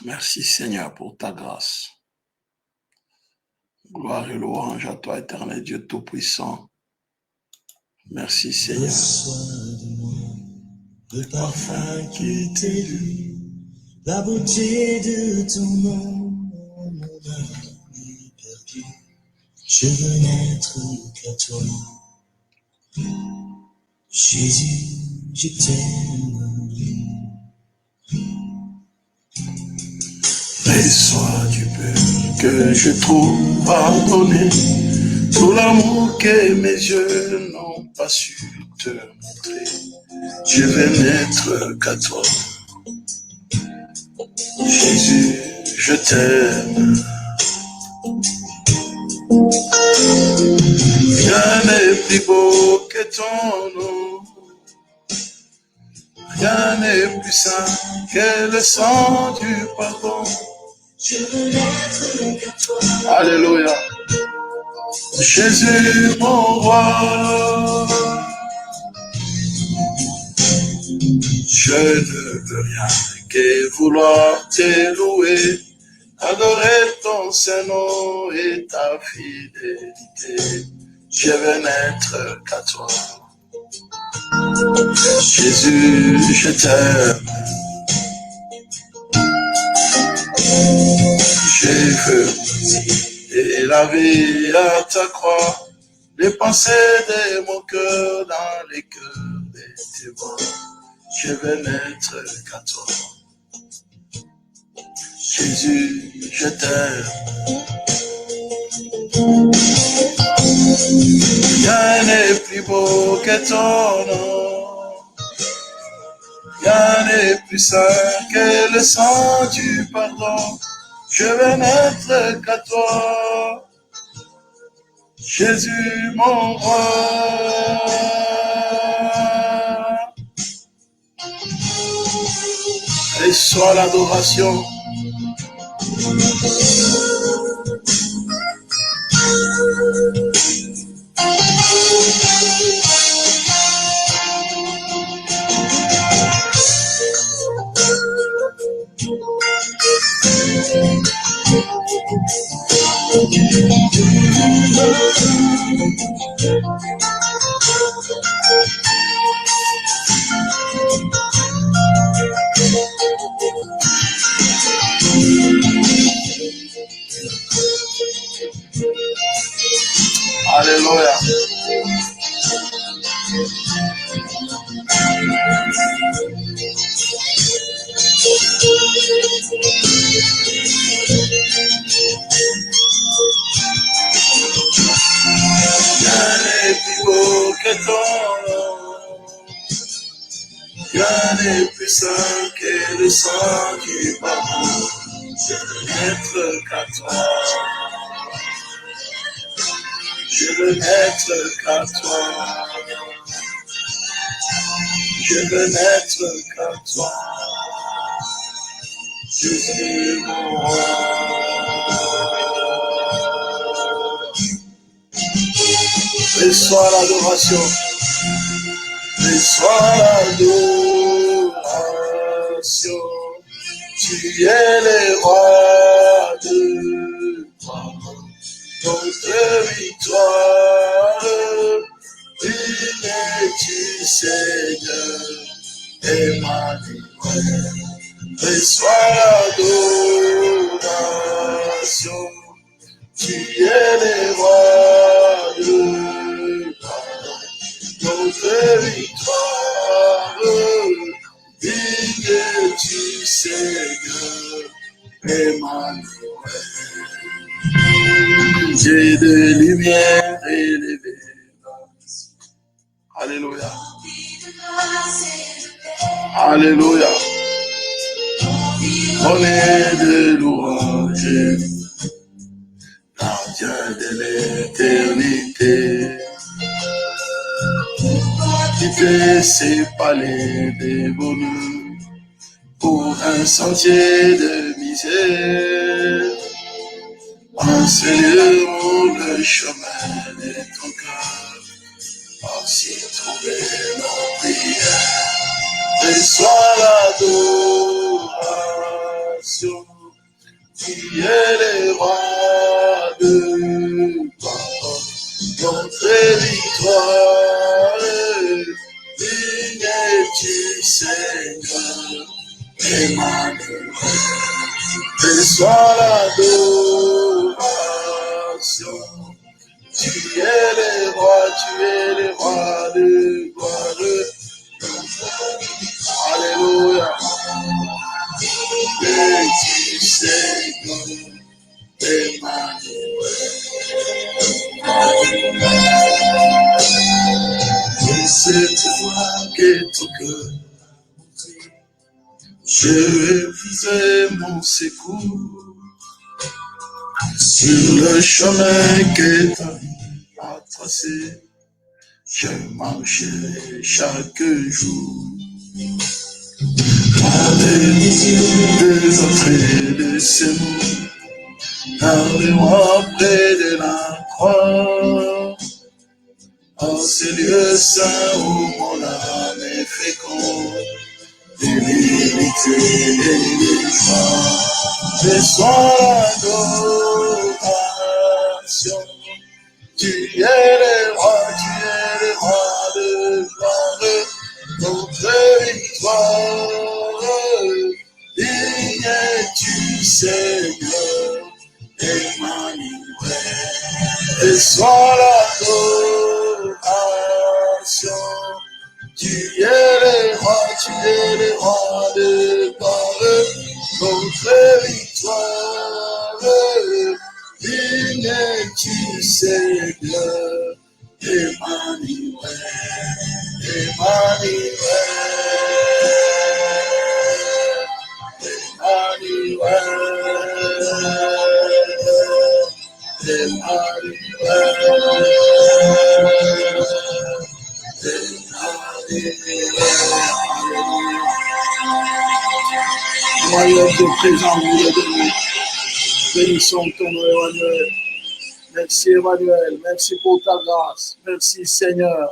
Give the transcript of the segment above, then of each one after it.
Merci Seigneur pour ta grâce. Gloire et louange à toi, éternel Dieu Tout-Puissant. Merci Seigneur. Reçois de moi le parfum qui t'élit, la beauté de ton nom, mon âme est perdue. Je veux n'être qu'à toi. Jésus, je t'aime. Reçois du peu que je trouve pardonné, tout l'amour que mes yeux n'ont pas su te montrer. Je vais n'être qu'à toi. Jésus, je t'aime. Rien n'est plus beau que ton nom. Rien n'est plus saint que le sang du pardon. Je veux n'être qu'à toi. Alléluia. Jésus, mon roi. Je ne veux rien que vouloir te louer, adorer ton Saint-Nom et ta fidélité. Je veux n'être qu'à toi. Jésus, je t'aime. Je veux et la vie à ta croix, les pensées de mon cœur dans les cœurs de tes bras. Je veux n'être qu'à toi. Jésus, je t'aime. Rien n'est plus beau que ton nom. Rien n'est plus saint que le sang du pardon. Je veux n'être qu'à toi. Jésus, mon roi. Et soit l'adoration. Alléluia. Rien n'est plus beau que ton nom. Rien n'est plus saint que le sang du pardon. Je veux n'être qu'à toi. Je veux n'être qu'à toi. Je veux n'être qu'à toi. Jésus, mon roi. Reçois l'adoration. Reçois l'adoration. Tu es le roi de toi. Notre victoire, digne es-tu Seigneur, Emmanuel. Reçois l'adoration, tu es le roi de toi. Notre victoire, digne es-tu Seigneur, Emmanuel. Dieu de lumière élevé. Alléluia. Alléluia. On est de louange, gardien de l'éternité. Tu t'es séparé des bonheurs pour un sentier de misère. Enseigne-nous le chemin de ton cœur, ainsi trouver nos prières. Reçois l'adoration, Emmanuel. Reçois l'adoration. Tu es le roi de gloire. Alléluia. Et tu sais, Emmanuel. Et c'est toi qui es ton cœur. Je faisais mon secours sur le chemin que ta vie a tracé. Je marchais chaque jour dans les des entrées de ces mots. Gardez-moi près de la croix, en ce lieu saint où mon âme est féconde. Des vérités et des joies, reçois l'adoration. Tu es le roi de gloire, notre victoire. Digne es-tu, Seigneur, Emmanuel. Reçois l'adoration. Tu es le roi de gloire, notre victoire. Digne es-tu, Seigneur, Emmanuel, Emmanuel, Emmanuel, Emmanuel de présent, bénissons ton nom, Emmanuel. Merci Emmanuel, merci pour ta grâce, merci Seigneur.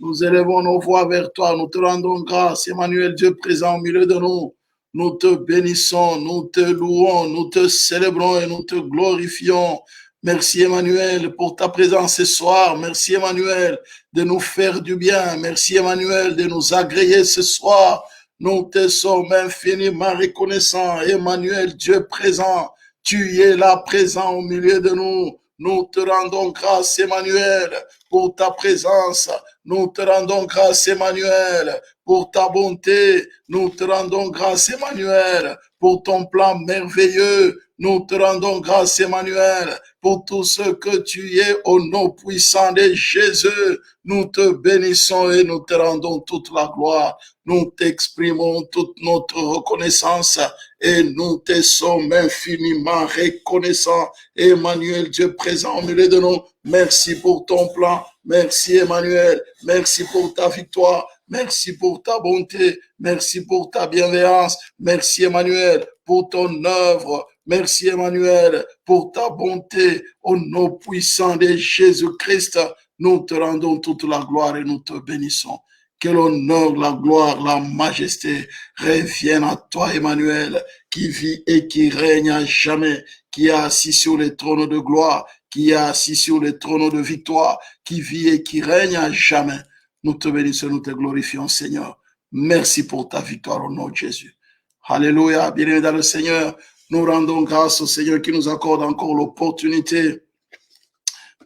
Nous élevons nos voix vers toi, nous te rendons grâce, Emmanuel, Dieu présent au milieu de nous. Nous te bénissons, nous te louons, nous te célébrons et nous te glorifions. Merci Emmanuel pour ta présence ce soir. Merci Emmanuel de nous faire du bien. Merci Emmanuel de nous agréer ce soir. Nous te sommes infiniment reconnaissants. Emmanuel, Dieu présent, tu es là présent au milieu de nous. Nous te rendons grâce Emmanuel pour ta présence. Nous te rendons grâce Emmanuel pour ta bonté. Nous te rendons grâce Emmanuel pour ton plan merveilleux. Nous te rendons grâce Emmanuel pour tout ce que tu es au nom puissant de Jésus. Nous te bénissons et nous te rendons toute la gloire. Nous t'exprimons toute notre reconnaissance et nous te sommes infiniment reconnaissants. Emmanuel, Dieu présent au milieu de nous, merci pour ton plan. Merci Emmanuel, merci pour ta victoire, merci pour ta bonté, merci pour ta bienveillance, merci Emmanuel pour ton œuvre, merci Emmanuel pour ta bonté, au nom puissant de Jésus-Christ, nous te rendons toute la gloire et nous te bénissons. Que l'honneur, la gloire, la majesté reviennent à toi Emmanuel, qui vit et qui règne à jamais, qui est assis sur les trônes de gloire, qui est assis sur les trônes de victoire, qui vit et qui règne à jamais. Nous te bénissons, nous te glorifions, Seigneur. Merci pour ta victoire au nom de Jésus. Alléluia, bien-aimés dans le Seigneur. Nous rendons grâce au Seigneur qui nous accorde encore l'opportunité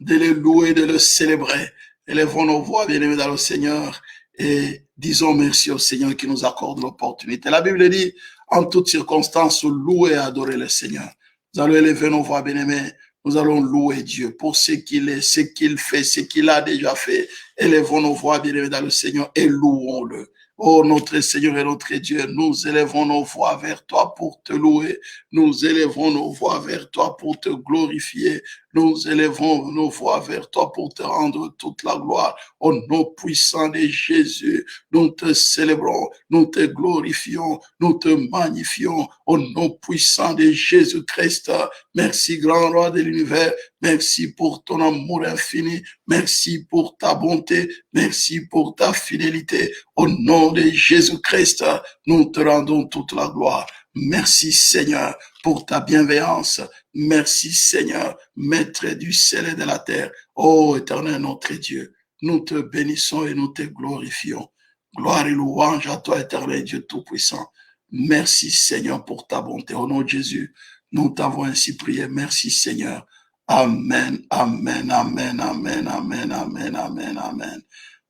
de le louer, de le célébrer. Élevons nos voix, bien-aimés dans le Seigneur, et disons merci au Seigneur qui nous accorde l'opportunité. La Bible dit, en toutes circonstances, louer et adorer le Seigneur. Nous allons élever nos voix, bien-aimés. Nous allons louer Dieu pour ce qu'il est, ce qu'il fait, ce qu'il a déjà fait. Élevons nos voix, bien-aimés dans le Seigneur, et louons-le. Oh, notre Seigneur et notre Dieu, nous élevons nos voix vers toi pour te louer. Nous élevons nos voix vers toi pour te glorifier. Nous élevons nos voix vers toi pour te rendre toute la gloire. Au nom puissant de Jésus, nous te célébrons, nous te glorifions, nous te magnifions. Au nom puissant de Jésus-Christ, merci grand roi de l'univers. Merci pour ton amour infini. Merci pour ta bonté. Merci pour ta fidélité. Au nom de Jésus-Christ, nous te rendons toute la gloire. Merci Seigneur pour ta bienveillance. Merci Seigneur, maître du ciel et de la terre. Ô éternel notre Dieu, nous te bénissons et nous te glorifions. Gloire et louange à toi éternel Dieu tout-puissant. Merci Seigneur pour ta bonté. Au nom de Jésus, nous t'avons ainsi prié. Merci Seigneur. Amen, amen, amen, amen, amen, amen, amen, amen.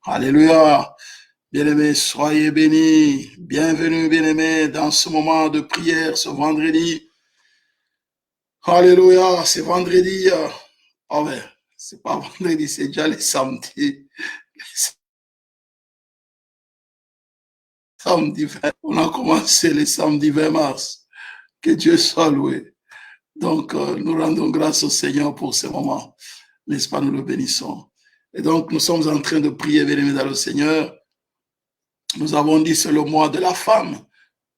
Alléluia. Bien-aimés, soyez bénis. Bienvenue, bien-aimés, dans ce moment de prière, ce vendredi. Alléluia, c'est vendredi. Oh ben, c'est pas vendredi, c'est déjà le samedi. Samedi 20. On a commencé le samedi 20 mars. Que Dieu soit loué. Donc, nous rendons grâce au Seigneur pour ce moment. N'est-ce pas, nous le bénissons. Et donc, nous sommes en train de prier, bien-aimés, dans le Seigneur. Nous avons dit, c'est le mois de la femme.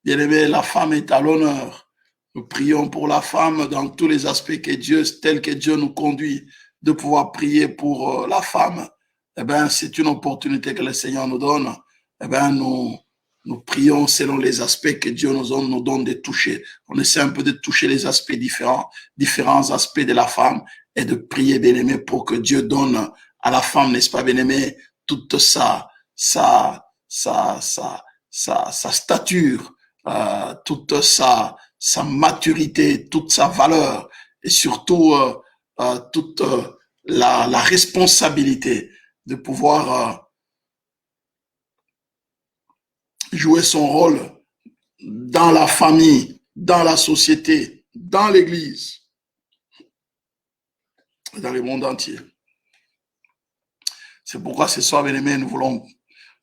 Bien-aimés, la femme est à l'honneur. Nous prions pour la femme dans tous les aspects que Dieu, tel que Dieu nous conduit, de pouvoir prier pour la femme. Eh bien, c'est une opportunité que le Seigneur nous donne. Eh bien, nous prions selon les aspects que Dieu nous donne de toucher. On essaie un peu de toucher les aspects différents aspects de la femme et de prier, bien-aimé, pour que Dieu donne à la femme, n'est-ce pas, bien-aimé, toute sa stature, toute sa maturité, toute sa valeur et surtout toute la responsabilité de pouvoir jouer son rôle dans la famille, dans la société, dans l'église, dans le monde entier. C'est pourquoi ce soir, bien aimés, nous voulons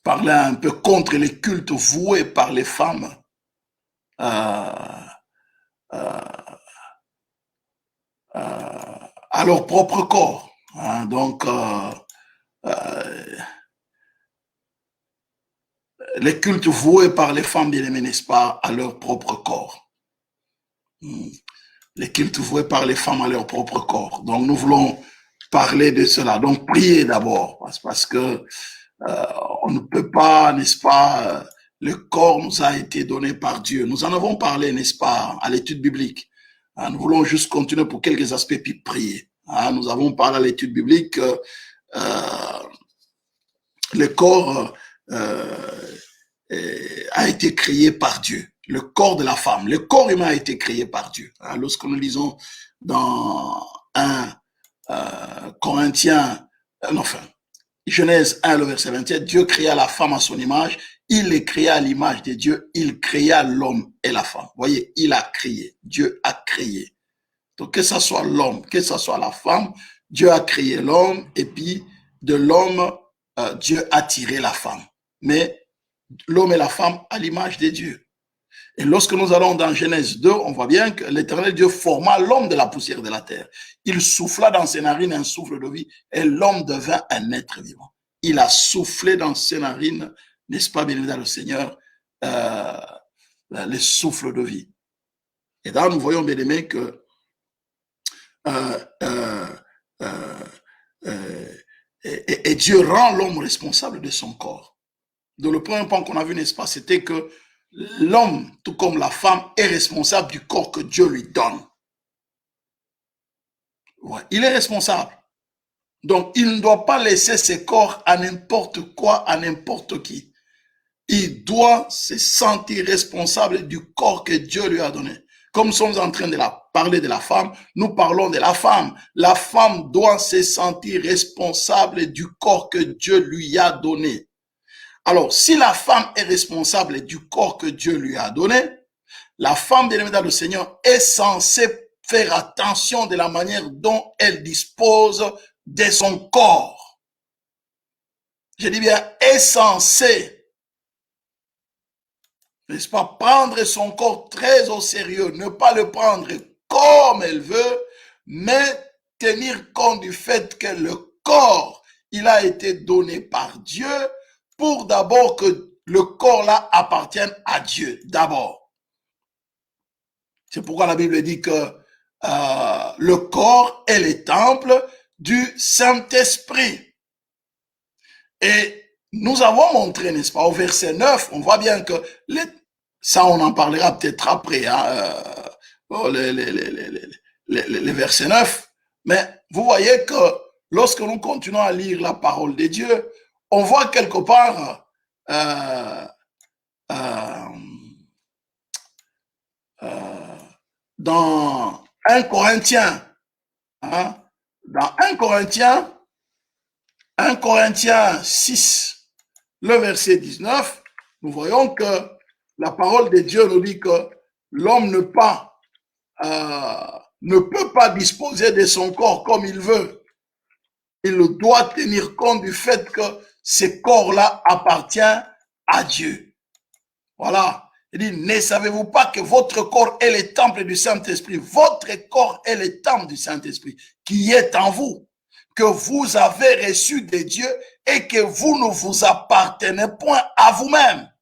parler un peu contre les cultes voués par les femmes à leur propre corps. Hein, donc, les cultes voués par les femmes, bien aimées, n'est-ce pas, à leur propre corps. Les cultes voués par les femmes à leur propre corps. Donc, nous voulons parler de cela. Donc, prier d'abord, parce que on ne peut pas, n'est-ce pas, le corps nous a été donné par Dieu. Nous en avons parlé, n'est-ce pas, à l'étude biblique. Nous voulons juste continuer pour quelques aspects puis prier. Nous avons parlé à l'étude biblique que le corps a été créé par Dieu. Le corps de la femme, le corps humain a été créé par Dieu. Lorsque nous lisons dans 1 Corinthiens, Genèse 1, le verset 27, Dieu créa la femme à son image, il les créa à l'image de Dieu, il créa l'homme et la femme. Vous voyez, il a créé, Dieu a créé. Donc, que ce soit l'homme, que ce soit la femme, Dieu a créé l'homme et puis de l'homme, Dieu a tiré la femme. Mais l'homme et la femme à l'image de Dieu. Et lorsque nous allons dans Genèse 2, on voit bien que l'Éternel Dieu forma l'homme de la poussière de la terre. Il souffla dans ses narines un souffle de vie et l'homme devint un être vivant. Il a soufflé dans ses narines, n'est-ce pas, bien évidemment, le Seigneur, le souffle de vie. Et là, nous voyons, bien aimé, que et Dieu rend l'homme responsable de son corps. Donc, le premier point qu'on a vu, n'est-ce pas, c'était que l'homme, tout comme la femme, est responsable du corps que Dieu lui donne. Ouais, il est responsable. Donc, il ne doit pas laisser ses corps à n'importe quoi, à n'importe qui. Il doit se sentir responsable du corps que Dieu lui a donné. Comme nous sommes en train de parler de la femme, nous parlons de la femme. La femme doit se sentir responsable du corps que Dieu lui a donné. Alors, si la femme est responsable du corps que Dieu lui a donné, la femme, bien-aimée dans le Seigneur, est censée faire attention de la manière dont elle dispose de son corps. Je dis bien, est censée, n'est-ce pas, prendre son corps très au sérieux, ne pas le prendre comme elle veut, mais tenir compte du fait que le corps, il a été donné par Dieu pour d'abord que le corps-là appartienne à Dieu, d'abord. C'est pourquoi la Bible dit que le corps est le temple du Saint-Esprit. Et nous avons montré, n'est-ce pas, au verset 9, on voit bien que, ça on en parlera peut-être après, les versets 9, mais vous voyez que lorsque nous continuons à lire la parole de Dieu, on voit quelque part dans 1 Corinthiens, hein, dans 1 Corinthiens 6, le verset 19, nous voyons que la parole de Dieu nous dit que l'homme ne peut pas disposer de son corps comme il veut. Il doit tenir compte du fait que ce corps-là appartient à Dieu. Voilà. Il dit, ne savez-vous pas que votre corps est le temple du Saint-Esprit? Votre corps est le temple du Saint-Esprit qui est en vous, que vous avez reçu de Dieu et que vous ne vous appartenez point à vous-même.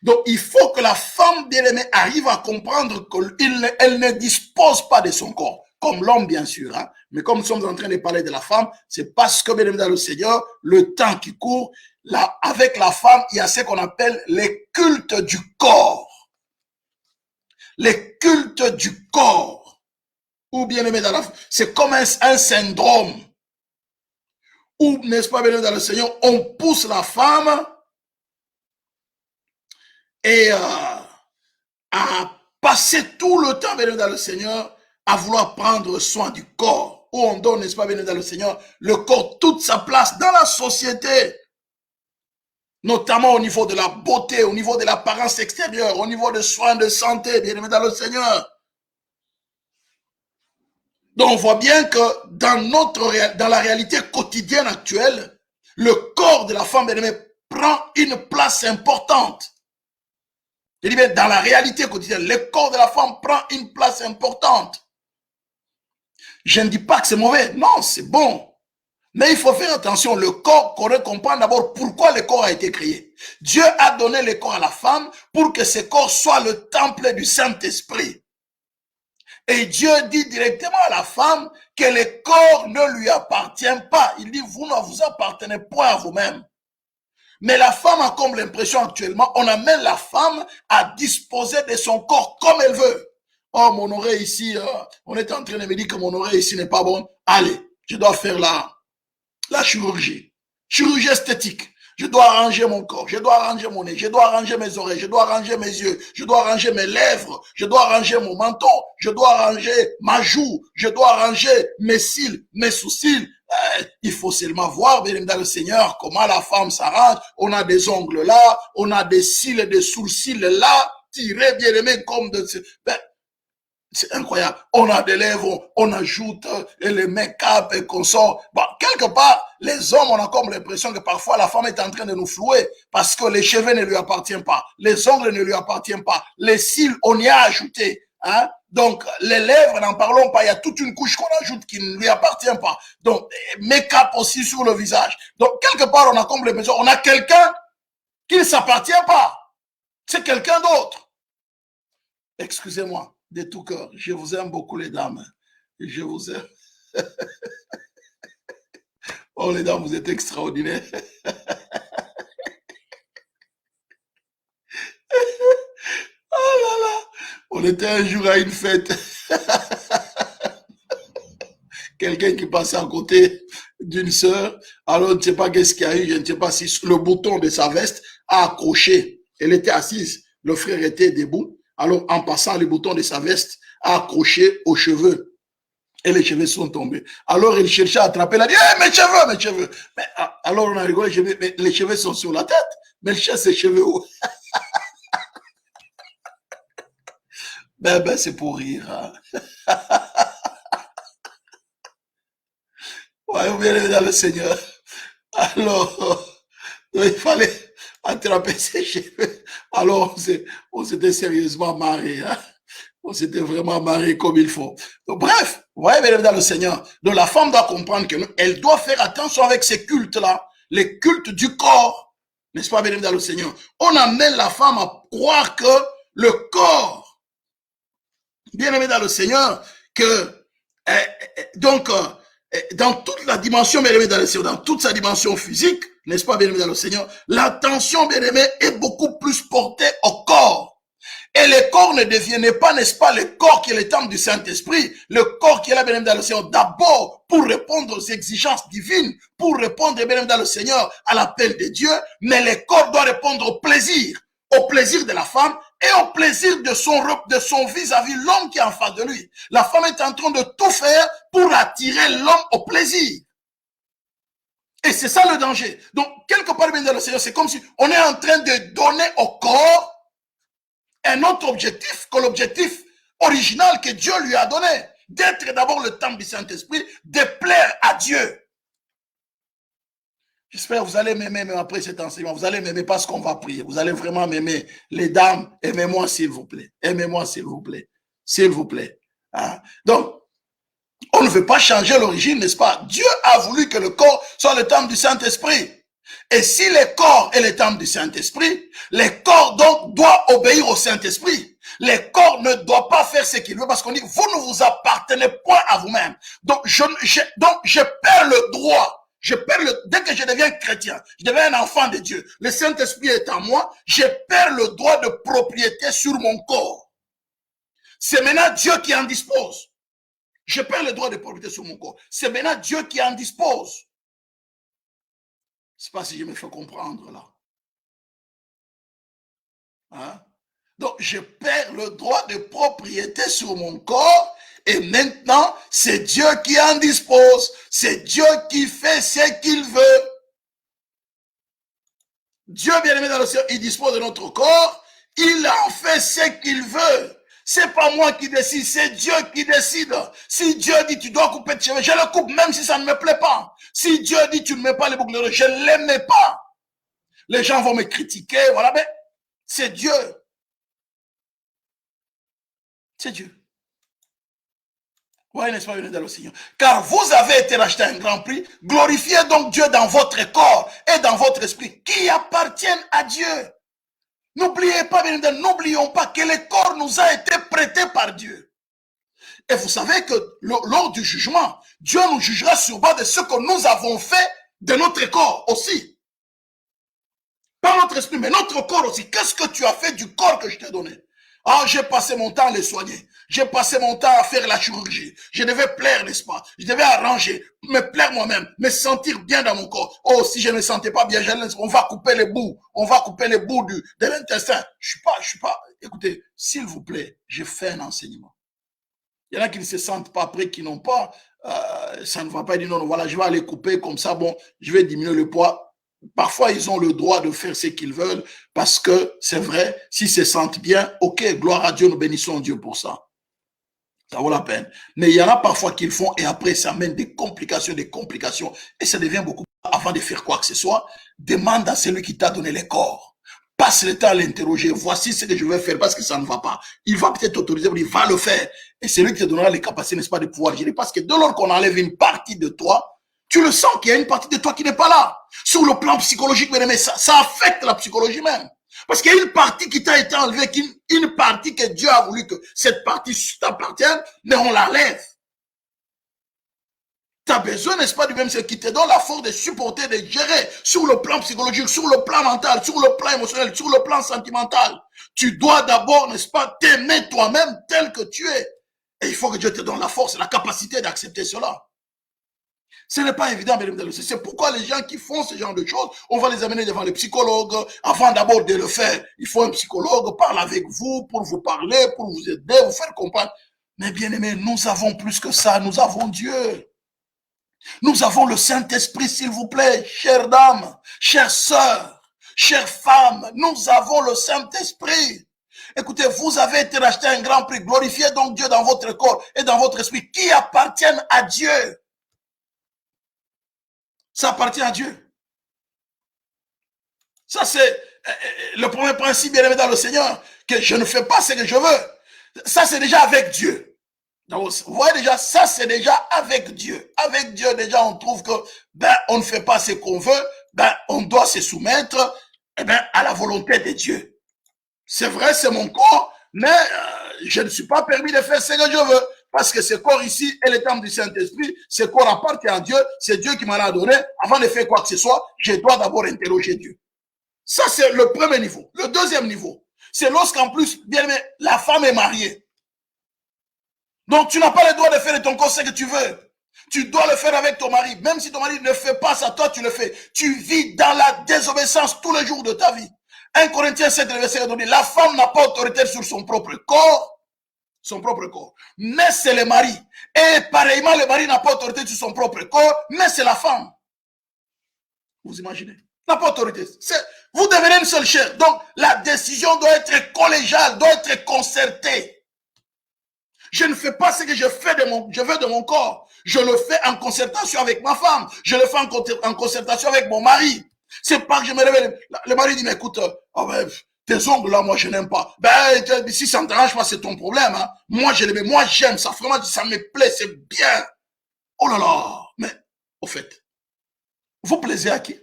Donc, il faut que la femme bien-aimée arrive à comprendre qu'elle ne dispose pas de son corps, comme l'homme bien sûr, hein. Mais comme nous sommes en train de parler de la femme, c'est parce que bien-aimé dans le Seigneur, le temps qui court, là, avec la femme, il y a ce qu'on appelle les cultes du corps. Les cultes du corps. Ou bien-aimé dans la femme, c'est comme un syndrome. Ou, n'est-ce pas, bien-aimé dans le Seigneur, on pousse la femme et à passer tout le temps, bien dans le Seigneur, à vouloir prendre soin du corps, où on donne, n'est-ce pas, bien dans le Seigneur, le corps toute sa place dans la société, notamment au niveau de la beauté, au niveau de l'apparence extérieure, au niveau des soins de santé, bien aimé dans le Seigneur. Donc on voit bien que dans la réalité quotidienne actuelle, le corps de la femme, bien aimée, prend une place importante. Je dis bien, dans la réalité quotidienne, le corps de la femme prend une place importante. Je ne dis pas que c'est mauvais. Non, c'est bon. Mais il faut faire attention. Le corps, qu'on comprend d'abord pourquoi le corps a été créé. Dieu a donné le corps à la femme pour que ce corps soit le temple du Saint-Esprit. Et Dieu dit directement à la femme que le corps ne lui appartient pas. Il dit, vous ne vous appartenez point à vous-même. Mais la femme a comme l'impression actuellement, on amène la femme à disposer de son corps comme elle veut. Oh, mon oreille ici, on est en train de me dire que mon oreille ici n'est pas bonne. Allez, je dois faire la chirurgie. Chirurgie esthétique. Je dois arranger mon corps, je dois arranger mon nez, je dois arranger mes oreilles, je dois arranger mes yeux, je dois arranger mes lèvres, je dois arranger mon menton, je dois arranger ma joue, je dois arranger mes cils, mes sous-cils. Il faut seulement voir, bien dans le Seigneur, comment la femme s'arrange. On a des ongles là, on a des cils et des sourcils là, tirés bien aimés comme de... C'est incroyable. On a des lèvres, on ajoute les make-up et qu'on sort. Bon, quelque part, les hommes, on a comme l'impression que parfois la femme est en train de nous flouer parce que les cheveux ne lui appartiennent pas, les ongles ne lui appartiennent pas, les cils, on y a ajouté. Hein? Donc, les lèvres, n'en parlons pas, il y a toute une couche qu'on ajoute qui ne lui appartient pas. Donc, make-up aussi sur le visage. Donc, quelque part, on a comme l'impression, on a quelqu'un qui ne s'appartient pas. C'est quelqu'un d'autre. Excusez-moi. De tout cœur, je vous aime beaucoup les dames. Je vous aime. Oh les dames, vous êtes extraordinaires. Oh là là, on était un jour à une fête. Quelqu'un qui passait à côté d'une sœur, alors je ne sais pas qu'est-ce qu'il y a eu, je ne sais pas si le bouton de sa veste a accroché. Elle était assise, le frère était debout. Alors, en passant, le bouton de sa veste a accroché aux cheveux. Et les cheveux sont tombés. Alors, il cherchait à attraper. Il a dit, hey, mes cheveux, mes cheveux. Mais, alors, on a rigolé. Mais les cheveux sont sur la tête. Mais il cherche ses cheveux où? Ben, c'est pour rire. Hein. Ouais, vous bien dans le Seigneur. Alors, il fallait attraper ses cheveux. Alors, on s'était sérieusement marré. Hein. On s'était vraiment marré comme il faut. Donc, bref, vous voyez, bien dans le Seigneur. Donc, la femme doit comprendre qu'elle doit faire attention avec ces cultes-là, les cultes du corps. N'est-ce pas, bien dans le Seigneur? On amène la femme à croire que le corps, bien aimé dans le Seigneur, que, donc, dans toute la dimension, bien aimé dans le Seigneur, dans toute sa dimension physique, n'est-ce pas, bien aimé dans le Seigneur, l'attention, bien aimé, est beaucoup plus portée au corps. Et le corps ne deviennent pas, n'est-ce pas, le corps qui est le temple du Saint-Esprit, le corps qui est là, bien dans le Seigneur, d'abord pour répondre aux exigences divines, pour répondre, bien dans le Seigneur, à l'appel de Dieu, mais le corps doit répondre au plaisir de la femme et au plaisir de son vis-à-vis l'homme qui est en face de lui. La femme est en train de tout faire pour attirer l'homme au plaisir. Et c'est ça le danger. Donc, quelque part, bien dans le Seigneur, c'est comme si on est en train de donner au corps un autre objectif que l'objectif original que Dieu lui a donné. D'être d'abord le temple du Saint-Esprit, de plaire à Dieu. J'espère que vous allez m'aimer même après cet enseignement. Vous allez m'aimer parce qu'on va prier. Vous allez vraiment m'aimer. Les dames, aimez-moi s'il vous plaît. Aimez-moi s'il vous plaît. S'il vous plaît. Hein? Donc, on ne veut pas changer l'origine, n'est-ce pas? Dieu a voulu que le corps soit le temple du Saint-Esprit. Et si le corps est le temple du Saint-Esprit, le corps donc doit obéir au Saint-Esprit. Le corps ne doit pas faire ce qu'il veut parce qu'on dit, vous ne vous appartenez point à vous-même. Donc, je perds le droit. Dès que je deviens chrétien, je deviens un enfant de Dieu. Le Saint-Esprit est en moi. Je perds le droit de propriété sur mon corps. C'est maintenant Dieu qui en dispose. Je perds le droit de propriété sur mon corps. C'est maintenant Dieu qui en dispose. Je ne sais pas si je me fais comprendre là. Hein? Donc, je perds le droit de propriété sur mon corps et maintenant, c'est Dieu qui en dispose. C'est Dieu qui fait ce qu'il veut. Dieu, bien-aimé dans le ciel, il dispose de notre corps. Il en fait ce qu'il veut. C'est pas moi qui décide, c'est Dieu qui décide. Si Dieu dit tu dois couper tes cheveux, je le coupe même si ça ne me plaît pas. Si Dieu dit tu ne mets pas les boucles d'oreilles, je ne les mets pas. Les gens vont me critiquer, voilà, mais c'est Dieu. C'est Dieu. Oui, n'est-ce pas, venez dans le Seigneur. Car vous avez été racheté à un grand prix, glorifiez donc Dieu dans votre corps et dans votre esprit, qui appartiennent à Dieu. N'oubliez pas, n'oublions pas que le corps nous a été prêté par Dieu. Et vous savez que lors du jugement, Dieu nous jugera sur base de ce que nous avons fait de notre corps aussi. Pas notre esprit, mais notre corps aussi. Qu'est-ce que tu as fait du corps que je t'ai donné? Ah, j'ai passé mon temps à les soigner. J'ai passé mon temps à faire la chirurgie. Je devais plaire, n'est-ce pas? Je devais arranger, me plaire moi-même, me sentir bien dans mon corps. Oh, si je ne me sentais pas bien, on va couper les bouts. On va couper les bouts de l'intestin. Je suis pas. Écoutez, s'il vous plaît, j'ai fait un enseignement. Il y en a qui ne se sentent pas prêts, qui n'ont pas. Ça ne va pas dire non, voilà, je vais aller couper comme ça. Bon, je vais diminuer le poids. Parfois, ils ont le droit de faire ce qu'ils veulent parce que c'est vrai, s'ils se sentent bien, ok, gloire à Dieu, nous bénissons Dieu pour ça. Ça vaut la peine. Mais il y en a parfois qu'ils font et après, ça amène des complications et ça devient beaucoup. Avant de faire quoi que ce soit, demande à celui qui t'a donné les corps. Passe le temps à l'interroger. Voici ce que je vais faire parce que ça ne va pas. Il va peut-être t'autoriser, il va le faire. Et c'est lui qui te donnera les capacités, n'est-ce pas, de pouvoir gérer. Parce que dès lors qu'on enlève une partie de toi, tu le sens qu'il y a une partie de toi qui n'est pas là. Sur le plan psychologique, mais ça affecte la psychologie même. Parce qu'il y a une partie qui t'a été enlevée, une partie que Dieu a voulu que cette partie t'appartienne, mais on l'enlève. Tu as besoin, n'est-ce pas, du même Seigneur qui te donne la force de supporter, de gérer sur le plan psychologique, sur le plan mental, sur le plan émotionnel, sur le plan sentimental. Tu dois d'abord, n'est-ce pas, t'aimer toi-même tel que tu es. Et il faut que Dieu te donne la force et la capacité d'accepter cela. Ce n'est pas évident, mesdames et messieurs. C'est pourquoi les gens qui font ce genre de choses, on va les amener devant les psychologues. Avant d'abord de le faire, il faut un psychologue parle avec vous pour vous parler, pour vous aider, vous faire comprendre. Mais bien aimés, nous avons plus que ça. Nous avons Dieu. Nous avons le Saint-Esprit, s'il vous plaît, chères dames, chères sœurs, chères femmes. Nous avons le Saint-Esprit. Écoutez, vous avez été racheté un grand prix. Glorifiez donc Dieu dans votre corps et dans votre esprit qui appartiennent à Dieu. Ça appartient à Dieu. Ça, c'est le premier principe, bien aimé dans le Seigneur, que je ne fais pas ce que je veux. Ça, c'est déjà avec Dieu. Donc, vous voyez déjà, ça, c'est déjà avec Dieu. Avec Dieu, déjà, on trouve que, on ne fait pas ce qu'on veut, on doit se soumettre, à la volonté de Dieu. C'est vrai, c'est mon corps, mais je ne suis pas permis de faire ce que je veux. Parce que ce corps ici est le temple du Saint-Esprit, ce corps appartient à Dieu, c'est Dieu qui m'en a donné. Avant de faire quoi que ce soit, je dois d'abord interroger Dieu. Ça, c'est le premier niveau. Le deuxième niveau, c'est lorsqu'en plus, bien aimé, la femme est mariée. Donc, tu n'as pas le droit de faire de ton corps ce que tu veux. Tu dois le faire avec ton mari. Même si ton mari ne fait pas ça, toi, tu le fais. Tu vis dans la désobéissance tous les jours de ta vie. 1 Corinthiens 7, verset 12, la femme n'a pas autorité sur son propre corps, mais c'est le mari. Et pareillement, le mari n'a pas autorité sur son propre corps, mais c'est la femme. Vous imaginez? N'a pas autorité. Vous devenez une seule chair. Donc, la décision doit être collégiale, doit être concertée. Je ne fais pas ce que je veux de mon corps. Je le fais en concertation avec ma femme. Je le fais en concertation avec mon mari. C'est pas que je me réveille. Le mari dit, mais écoute, tes ongles là, moi je n'aime pas. Si ça ne t'arrange pas, c'est ton problème. Hein. Moi je l'aime, moi j'aime ça. Vraiment, ça me plaît, c'est bien. Oh là là. Mais, au fait, vous plaisez à qui?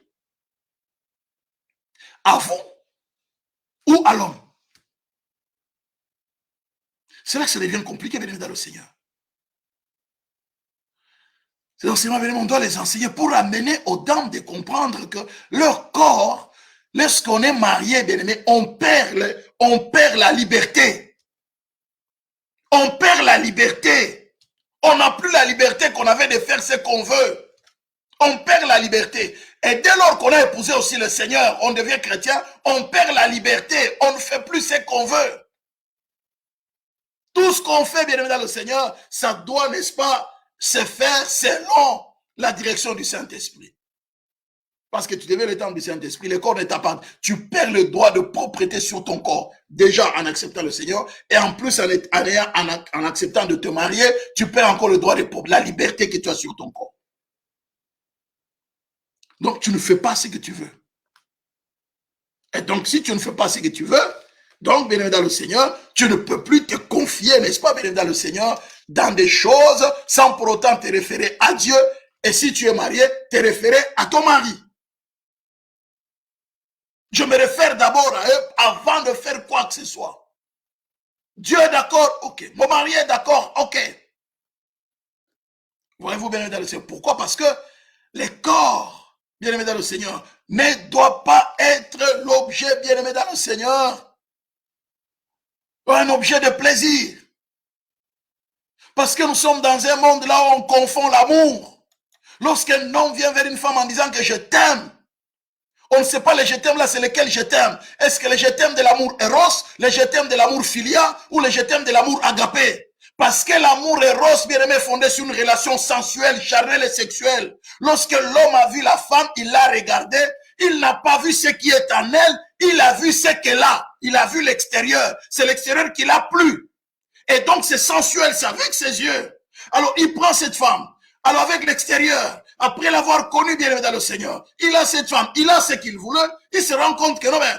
À vous ou à l'homme? C'est là que ça devient compliqué, bien dans le Seigneur. Ces enseignements, on doit les enseigner pour amener aux dames de comprendre que leur corps, lorsqu'on est marié, bien aimé, on perd la liberté. On perd la liberté. On n'a plus la liberté qu'on avait de faire ce qu'on veut. On perd la liberté. Et dès lors qu'on a épousé aussi le Seigneur, on devient chrétien, on perd la liberté. On ne fait plus ce qu'on veut. Tout ce qu'on fait, bien aimé dans le Seigneur, ça doit, n'est-ce pas, se faire selon la direction du Saint-Esprit. Parce que tu deviens le temple du Saint-Esprit, le corps ne t'appartient. Tu perds le droit de propriété sur ton corps, déjà en acceptant le Seigneur, et en plus en acceptant de te marier, tu perds encore le droit de la liberté que tu as sur ton corps. Donc tu ne fais pas ce que tu veux. Et donc si tu ne fais pas ce que tu veux, donc bien dans le Seigneur, tu ne peux plus te confier, n'est-ce pas, bien dans le Seigneur, dans des choses sans pour autant te référer à Dieu, et si tu es marié, te référer à ton mari. Je me réfère d'abord à eux avant de faire quoi que ce soit. Dieu est d'accord, ok. Mon mari est d'accord, ok. Voyez-vous, bien aimé dans le Seigneur. Pourquoi? Parce que le corps, bien aimé dans le Seigneur, ne doit pas être l'objet, bien aimé dans le Seigneur, un objet de plaisir. Parce que nous sommes dans un monde là où on confond l'amour. Lorsqu'un homme vient vers une femme en disant que je t'aime, on ne sait pas le je t'aime là, c'est lequel je t'aime. Est-ce que le je t'aime de l'amour éros, le je t'aime de l'amour filia ou le je t'aime de l'amour agapé? Parce que l'amour éros, bien aimé, fondé sur une relation sensuelle, charnelle et sexuelle. Lorsque l'homme a vu la femme, il l'a regardée, il n'a pas vu ce qui est en elle, il a vu ce qu'elle a. Il a vu l'extérieur. C'est l'extérieur qui l'a plu. Et donc c'est sensuel, c'est avec ses yeux. Alors il prend cette femme. Alors avec l'extérieur, après l'avoir connue bien dans le Seigneur, il a cette femme, il a ce qu'il voulait, il se rend compte que non, mais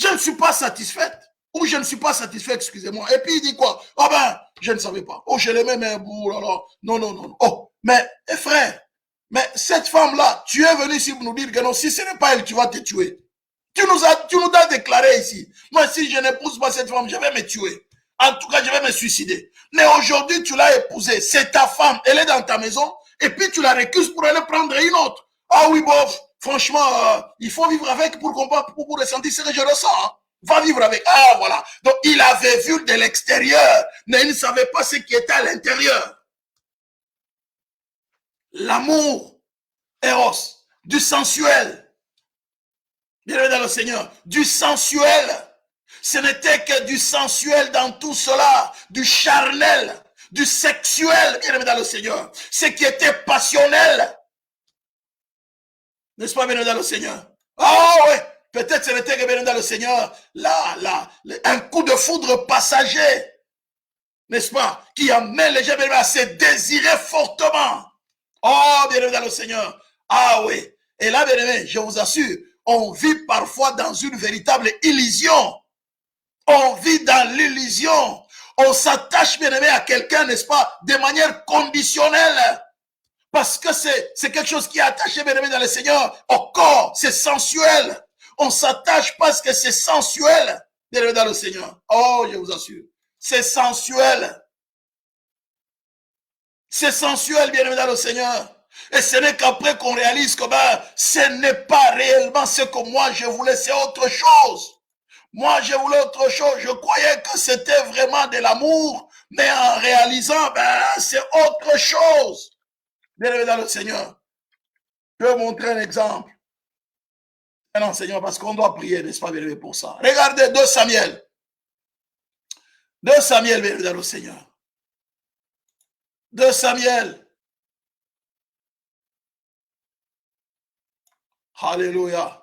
je ne suis pas satisfaite. Ou je ne suis pas satisfait, excusez-moi. Et puis il dit quoi? Oh ben, je ne savais pas. Oh, je l'aimais, mais oh là là. Non, non, non. Oh, mais frère, mais cette femme-là, tu es venu ici pour nous dire que non, si ce n'est pas elle, tu vas te tuer. Tu nous as déclaré ici. Moi, si je n'épouse pas cette femme, je vais me tuer. En tout cas, je vais me suicider. Mais aujourd'hui, tu l'as épousée. C'est ta femme. Elle est dans ta maison. Et puis, tu la récuses pour aller prendre une autre. Ah oui, bof. Franchement, il faut vivre avec pour ressentir ce que je ressens. Hein. Va vivre avec. Ah, voilà. Donc, il avait vu de l'extérieur, mais il ne savait pas ce qui était à l'intérieur. L'amour, Eros, du sensuel. Bien dans le Seigneur, du sensuel. Ce n'était que du sensuel dans tout cela, du charnel, du sexuel, bien aimé dans le Seigneur. Ce qui était passionnel. N'est-ce pas, bien aimé dans le Seigneur? Ah oui, peut-être ce n'était que bien aimé dans le Seigneur, un coup de foudre passager, n'est-ce pas, qui amène les gens à se désirer fortement. Oh, bien aimé dans le Seigneur. Ah oui. Et là, bien aimé, je vous assure, on vit parfois dans une véritable illusion. On vit dans l'illusion. On s'attache, bien aimé, à quelqu'un, n'est-ce pas, de manière conditionnelle. Parce que c'est quelque chose qui est attaché, bien aimé, dans le Seigneur, au corps. C'est sensuel. On s'attache parce que c'est sensuel, bien aimé, dans le Seigneur. Oh, je vous assure. C'est sensuel. C'est sensuel, bien aimé, dans le Seigneur. Et ce n'est qu'après qu'on réalise que ce n'est pas réellement ce que moi je voulais, c'est autre chose. Moi, je voulais autre chose. Je croyais que c'était vraiment de l'amour, mais en réalisant, c'est autre chose. Bien aimé dans le Seigneur. Je vais vous montrer un exemple. un enseignement parce qu'on doit prier, n'est-ce pas, bien-aimé, pour ça. Regardez 2 Samuel. 2 Samuel, bien-aimé dans le Seigneur. 2 Samuel. Alléluia.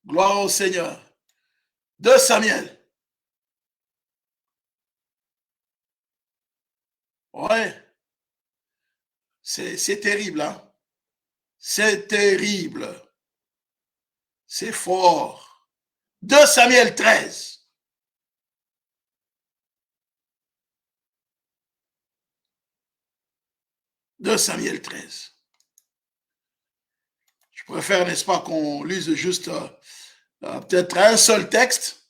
Gloire au Seigneur. 2 Samuel. Ouais. C'est terrible, hein. C'est terrible. C'est fort. 2 Samuel 13. De Samuel 13. Je préfère, n'est-ce pas, qu'on lise juste peut-être un seul texte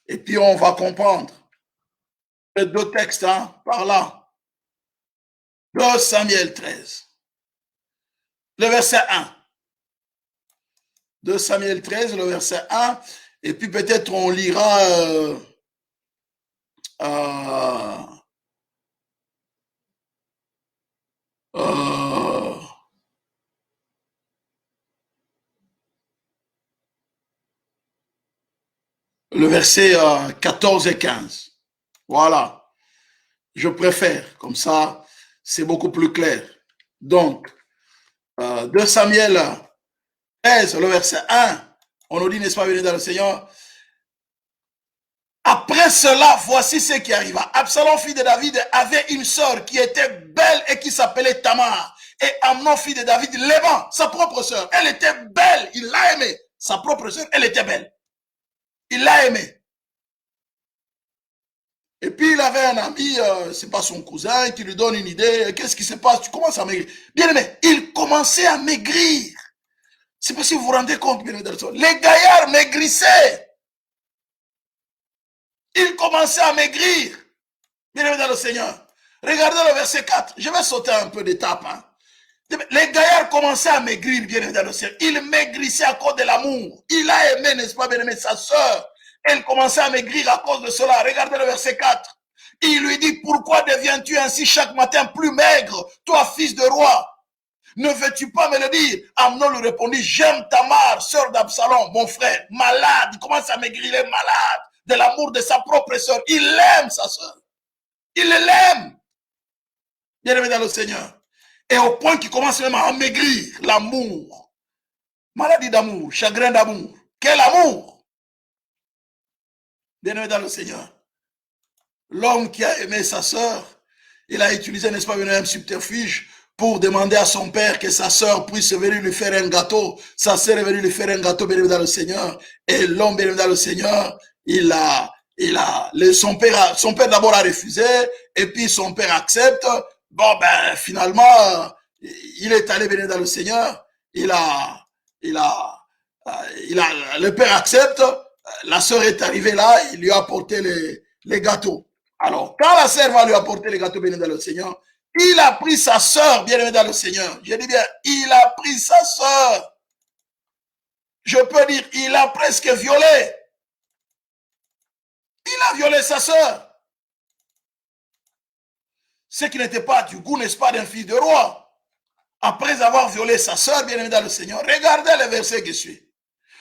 et puis on va comprendre. 2 textes, hein, par là. 2 Samuel 13. Le verset 1. 2 Samuel 13, le verset 1. Et puis peut-être on lira le verset 14 et 15. Voilà. Je préfère. Comme ça, c'est beaucoup plus clair. Donc, 2 Samuel 13, le verset 1, on nous dit, n'est-ce pas, venez dans le Seigneur. Après cela, voici ce qui arriva. Absalom, fils de David, avait une sœur qui était belle et qui s'appelait Tamar. Et Amnon, fils de David, l'aimant, sa propre sœur. Elle était belle, il l'a aimée. Sa propre sœur, elle était belle. Il l'a aimée. Et puis il avait un ami, c'est pas son cousin, qui lui donne une idée. Qu'est-ce qui se passe? Tu commences à maigrir. Bien aimé, il commençait à maigrir. C'est parce que vous vous rendez compte, bien aimé, les gaillards maigrissaient. Il commençait à maigrir. Bien aimé dans le Seigneur. Regardez le verset 4. Je vais sauter un peu d'étape. Hein. Les gaillards commençaient à maigrir, bien aimé dans le Seigneur. Il maigrissait à cause de l'amour. Il a aimé, n'est-ce pas, bien aimé, sa sœur. Elle commençait à maigrir à cause de cela. Regardez le verset 4. Il lui dit, pourquoi deviens-tu ainsi chaque matin plus maigre, toi, fils de roi? Ne veux-tu pas me le dire? Amnon lui répondit, j'aime Tamar, sœur d'Absalom, mon frère, malade. Il commence à maigrir, il est malade de l'amour de sa propre sœur. Il aime sa sœur. Il l'aime. Bien aimé dans le Seigneur. Et au point qu'il commence même à maigrir, l'amour. Maladie d'amour, chagrin d'amour. Quel amour! Bien aimé dans le Seigneur. L'homme qui a aimé sa sœur, il a utilisé, n'est-ce pas, un subterfuge pour demander à son père que sa sœur puisse venir lui faire un gâteau. Sa sœur est venue lui faire un gâteau, bien aimé dans le Seigneur. Et l'homme, bien aimé dans le Seigneur, son père d'abord a refusé, et puis son père accepte. Bon, ben, finalement, il est allé, bien aimé dans le Seigneur. Le père accepte. La sœur est arrivée là, il lui a apporté les gâteaux. Alors, quand la sœur va lui apporter les gâteaux, bien aimé dans le Seigneur, il a pris sa sœur, bien aimé dans le Seigneur. Je dis bien, il a pris sa sœur. Je peux dire, il a presque violé. Il a violé sa sœur. Ce qui n'était pas du goût, n'est-ce pas, d'un fils de roi. Après avoir violé sa sœur, bien aimé dans le Seigneur, regardez le verset qui suit.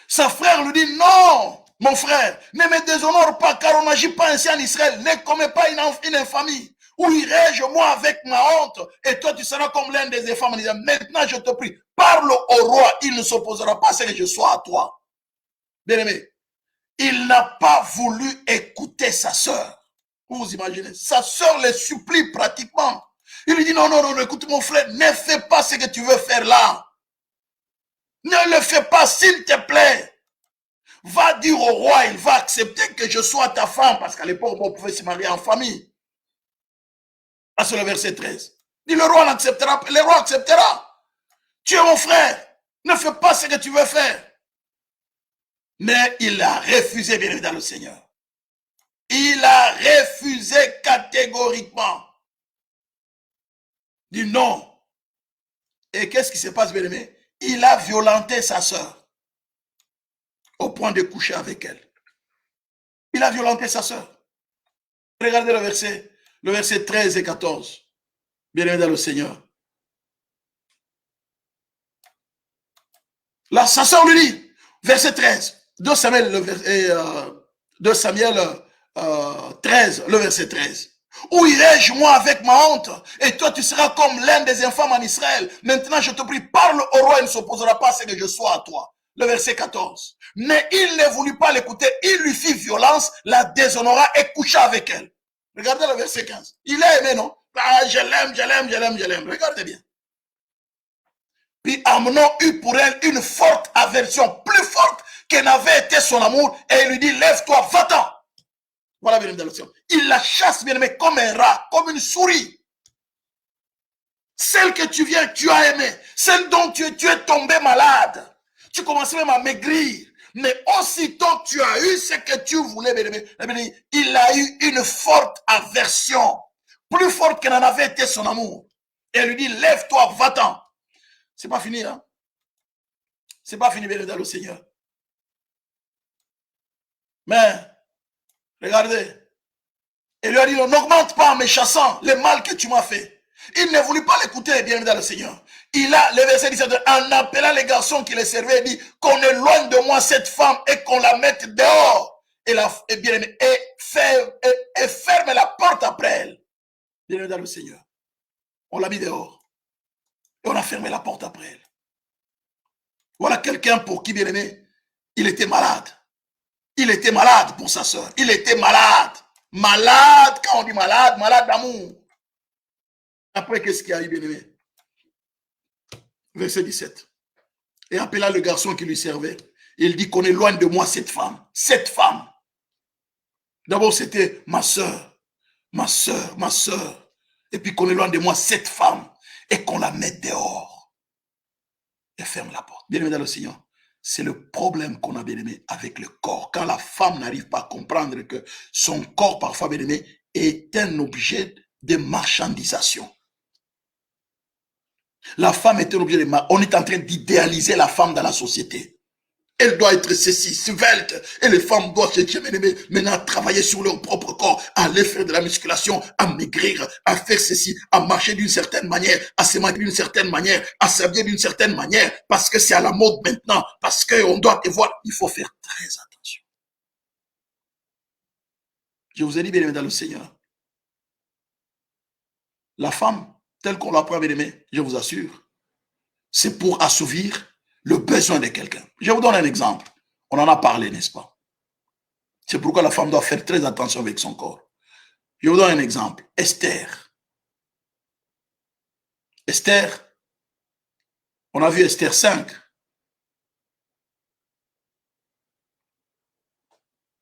Sa frère lui dit, non, mon frère, ne me déshonore pas, car on n'agit pas ainsi en Israël. Ne commets pas une infamie. Où irai-je, moi, avec ma honte, et toi, tu seras comme l'un des femmes en disant, maintenant, je te prie, parle au roi, il ne s'opposera pas à ce que je sois à toi. Bien-aimé, il n'a pas voulu écouter sa sœur. Vous imaginez, sa sœur le supplie pratiquement. Il lui dit, non, non, non, écoute mon frère, ne fais pas ce que tu veux faire là. Ne le fais pas, s'il te plaît. Va dire au roi, il va accepter que je sois ta femme, parce qu'à l'époque, on pouvait se marier en famille. Ah, c'est le verset 13. Dit, le roi n'acceptera pas, le roi acceptera. Tu es mon frère, ne fais pas ce que tu veux faire. Mais il a refusé, bien évidemment, le Seigneur. Il a refusé catégoriquement. Dit non. Et qu'est-ce qui se passe, bien aimé? Il a violenté sa sœur au point de coucher avec elle. Il a violenté sa sœur. Regardez le verset 13 et 14. Bien aimé dans le Seigneur. Là, sa sœur lui dit, Verset 13. 2 Samuel, 13, le verset 13. Où irai-je moi avec ma honte? Et toi, tu seras comme l'un des infâmes en Israël. Maintenant, je te prie, parle au roi, il ne s'opposera pas à ce que je sois à toi. Le verset 14. Mais il ne voulut pas l'écouter, il lui fit violence, la déshonora et coucha avec elle. Regardez le verset 15. Il a aimé, non? Ah, je l'aime, je l'aime, je l'aime, je l'aime. Regardez bien. Puis Amnon eut pour elle une forte aversion, plus forte que n'avait été son amour, et il lui dit, lève-toi, va-t'en. Voilà, bien aimé, il la chasse, bien aimé, comme un rat, comme une souris. Celle que tu viens, tu as aimé, celle dont tu es tombé malade. Tu commençais même à maigrir. Mais aussitôt tu as eu ce que tu voulais, bien aimé, il a eu une forte aversion, plus forte que n'en avait été son amour. Et elle lui dit, lève-toi, va-t'en. C'est pas fini, hein? C'est pas fini, bien aimé, dans le Seigneur. Mais, regardez, il lui a dit, n'augmente pas en me chassant le mal que tu m'as fait. Il ne voulut pas l'écouter, bien dans le Seigneur. Il a, le verset 17, en appelant les garçons qui les servaient, il dit, qu'on éloigne de moi cette femme et qu'on la mette dehors. Et ferme la porte après elle. Bien dans le Seigneur. On l'a mis dehors. Et on a fermé la porte après elle. Voilà quelqu'un pour qui, bien aimé, il était malade. Il était malade pour sa soeur. Il était malade. Malade, quand on dit malade, malade d'amour. Après, qu'est-ce qu'il y a eu, bien-aimé? Verset 17. Et appela le garçon qui lui servait. Il dit qu'on éloigne de moi cette femme. Cette femme. D'abord, c'était ma soeur. Ma soeur, ma soeur. Et puis qu'on éloigne de moi cette femme. Et qu'on la mette dehors. Et ferme la porte. Bien-aimé dans le Seigneur. C'est le problème qu'on a, bien-aimé, avec le corps. Quand la femme n'arrive pas à comprendre que son corps, parfois, bien-aimé, est un objet de marchandisation. La femme est un objet de marchandisation. On est en train d'idéaliser la femme dans la société. Elle doit être ceci, svelte. Et les femmes doivent se dire, maintenant, travailler sur leur propre corps, aller faire de la musculation, à maigrir, à faire ceci, à marcher d'une certaine manière, à se maquiller d'une certaine manière, à s'habiller d'une certaine manière, parce que c'est à la mode maintenant, parce qu'on doit te voir. Il faut faire très attention. Je vous ai dit, bien aimé dans le Seigneur, la femme, telle qu'on l'apprend, bien aimé, je vous assure, c'est pour assouvir le besoin de quelqu'un. Je vous donne un exemple. On en a parlé, n'est-ce pas? C'est pourquoi la femme doit faire très attention avec son corps. Je vous donne un exemple. Esther. Esther, on a vu Esther 5.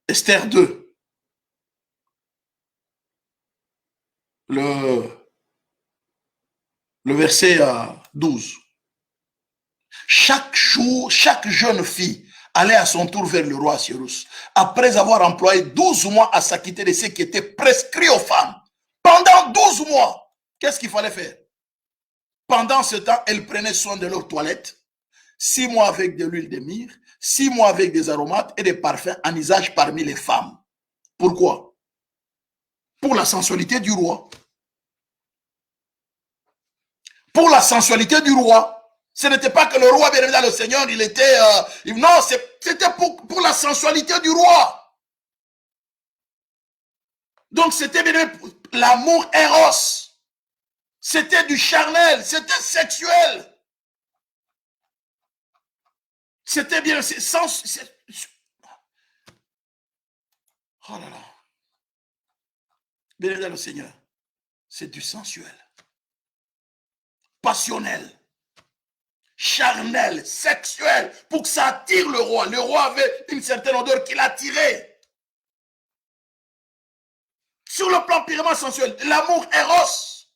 Esther 2. Le verset 12. Chaque jour, chaque jeune fille allait à son tour vers le roi Assyrus, après avoir employé 12 mois à s'acquitter de ce qui était prescrit aux femmes. Pendant 12 mois, qu'est-ce qu'il fallait faire? Pendant ce temps, elles prenaient soin de leur toilette, 6 mois avec de l'huile de myrrhe, 6 mois avec des aromates et des parfums en usage parmi les femmes. Pourquoi? Pour la sensualité du roi. Pour la sensualité du roi. Ce n'était pas que le roi, bien évidemment, le Seigneur, il était... non, c'était pour la sensualité du roi. Donc, c'était bien l'amour éros. C'était du charnel, c'était sexuel. C'était bien... Oh là là. Bien évidemment, le Seigneur, c'est du sensuel. Passionnel. Charnel, sexuel, pour que ça attire le roi. Le roi avait une certaine odeur qui l'attirait. Sur le plan purement sensuel, l'amour éros.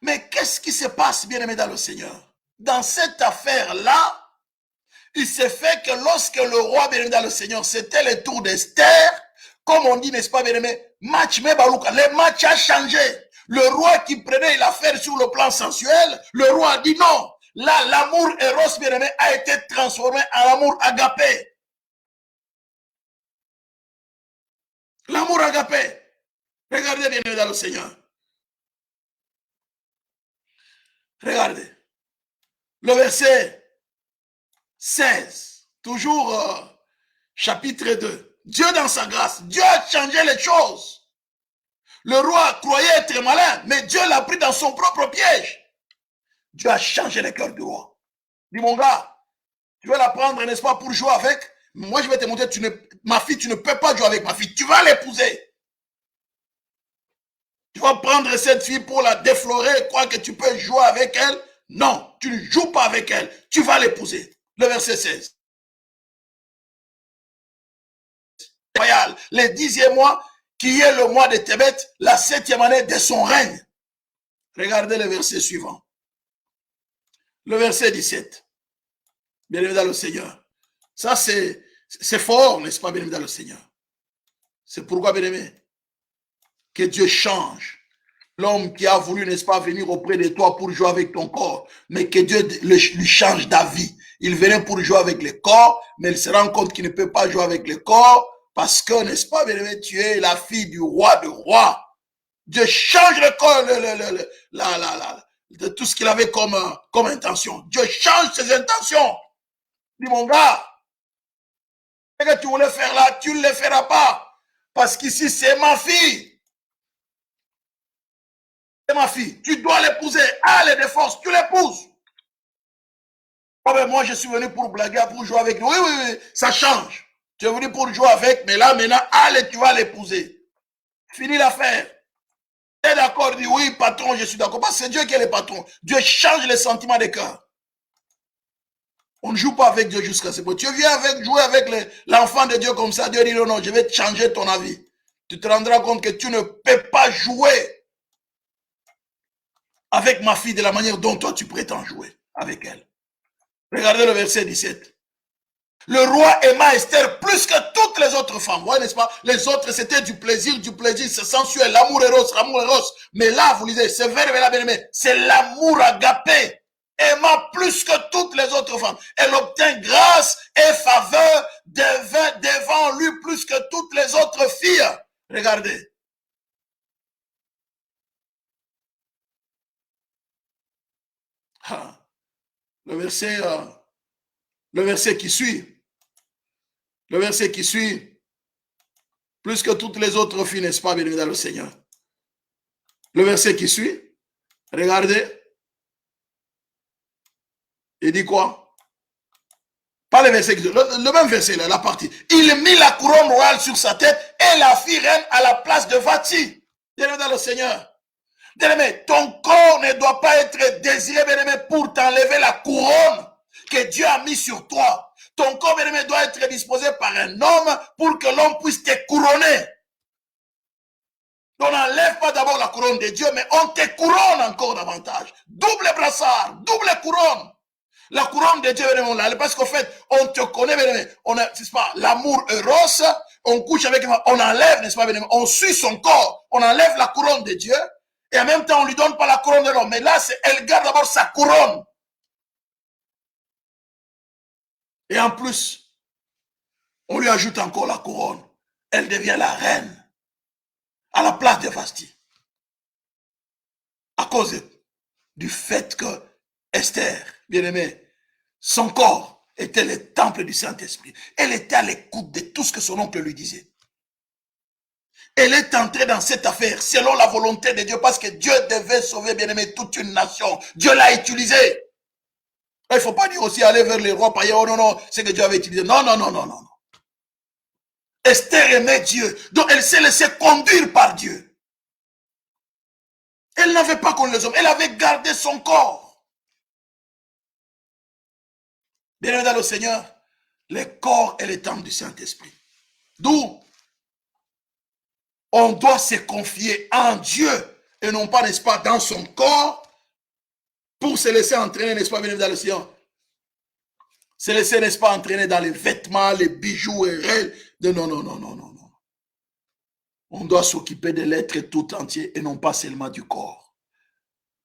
Mais qu'est-ce qui se passe, bien-aimé dans le Seigneur? Dans cette affaire-là, il s'est fait que lorsque le roi, bien-aimé dans le Seigneur, c'était le tour d'Esther, comme on dit, n'est-ce pas, bien-aimé, match me balouka, le match a changé. Le roi qui prenait l'affaire sur le plan sensuel, le roi a dit non. Là, l'amour éros, bien-aimé, a été transformé en amour agapé. L'amour agapé. Regardez, bien-aimé dans le Seigneur. Regardez. Le verset 16, toujours chapitre 2. Dieu dans sa grâce, Dieu a changé les choses. Le roi croyait être malin, mais Dieu l'a pris dans son propre piège. Dieu a changé le cœur du roi. Dis mon gars, tu veux la prendre, n'est-ce pas, pour jouer avec? Moi, je vais te montrer, ma fille, tu ne peux pas jouer avec ma fille. Tu vas l'épouser. Tu vas prendre cette fille pour la déflorer, croire que tu peux jouer avec elle. Non, tu ne joues pas avec elle. Tu vas l'épouser. Le verset 16. Le 10e mois, qui est le mois de Tébet, la 7e année de son règne. Regardez le verset suivant. Le verset 17. Bien-aimé dans le Seigneur. Ça, c'est fort, n'est-ce pas, bien-aimé dans le Seigneur? C'est pourquoi, bien-aimé, que Dieu change l'homme qui a voulu, n'est-ce pas, venir auprès de toi pour jouer avec ton corps, mais que Dieu lui change d'avis. Il venait pour jouer avec le corps, mais il se rend compte qu'il ne peut pas jouer avec le corps parce que, n'est-ce pas, bien-aimé, tu es la fille du roi de rois. Dieu change le corps, de tout ce qu'il avait comme intention. Dieu change ses intentions. Dis mon gars, ce que tu voulais faire là, tu ne le feras pas. Parce qu'ici, c'est ma fille. C'est ma fille. Tu dois l'épouser. Allez, de force, tu l'épouses. Oh ben moi, je suis venu pour blaguer, pour jouer avec lui. Oui, oui, oui, ça change. Tu es venu pour jouer avec, mais là, maintenant, allez, tu vas l'épouser. Fini l'affaire. Tu es d'accord? Dis oui, patron, je suis d'accord. Parce que c'est Dieu qui est le patron. Dieu change les sentiments des cœurs. On ne joue pas avec Dieu jusqu'à ce point. Tu viens jouer avec l'enfant de Dieu comme ça. Dieu dit non, non, je vais changer ton avis. Tu te rendras compte que tu ne peux pas jouer avec ma fille de la manière dont toi tu prétends jouer avec elle. Regardez le verset 17. Le roi aima Esther plus que toutes les autres femmes. Ouais, n'est-ce pas? Les autres, c'était du plaisir, c'est sensuel, l'amour eros, l'amour eros. Mais là, vous lisez, ce verbe là, bien aimé, c'est l'amour agapé. Aima plus que toutes les autres femmes. Elle obtint grâce et faveur devant lui plus que toutes les autres filles. Regardez. Le verset qui suit. Le verset qui suit. Plus que toutes les autres filles, n'est-ce pas, bien-aimé dans le Seigneur? Le verset qui suit. Regardez. Il dit quoi? Pas le verset, le même verset, là, la partie. Il mit la couronne royale sur sa tête et la fit reine à la place de Vati. Bien-aimé dans le Seigneur. Bien-aimé, ton corps ne doit pas être désiré, bien-aimé, pour t'enlever la couronne que Dieu a mis sur toi. Ton corps, bien-aimé, doit être disposé par un homme pour que l'homme puisse te couronner. On n'enlève pas d'abord la couronne de Dieu, mais on te couronne encore davantage. Double brassard, double couronne. La couronne de Dieu, on l'enlève parce qu'en fait, on te connaît, on a, c'est pas, l'amour eros, on couche avec, on enlève, n'est-ce pas, on suit son corps, on enlève la couronne de Dieu, et en même temps, on lui donne pas la couronne de l'homme. Mais là, elle garde d'abord sa couronne. Et en plus, on lui ajoute encore la couronne. Elle devient la reine à la place de Vasti. À cause du fait que Esther, bien-aimée, son corps était le temple du Saint-Esprit. Elle était à l'écoute de tout ce que son oncle lui disait. Elle est entrée dans cette affaire selon la volonté de Dieu parce que Dieu devait sauver, bien-aimé, toute une nation. Dieu l'a utilisé. Il ne faut pas dire aussi aller vers les rois païens. Oh non, non, c'est que Dieu avait utilisé. Non, non, non, non, non. Esther aimait Dieu. Donc elle s'est laissée conduire par Dieu. Elle n'avait pas connu les hommes. Elle avait gardé son corps. Bien-aimé dans le Seigneur, le corps est le temple du Saint-Esprit. D'où on doit se confier en Dieu et non pas, n'est-ce pas, dans son corps pour se laisser entraîner, n'est-ce pas, bien dans le Seigneur. Se laisser, n'est-ce pas, entraîner dans les vêtements, les bijoux et rêves. Non, non, non, non, non, non. On doit s'occuper de l'être tout entier et non pas seulement du corps.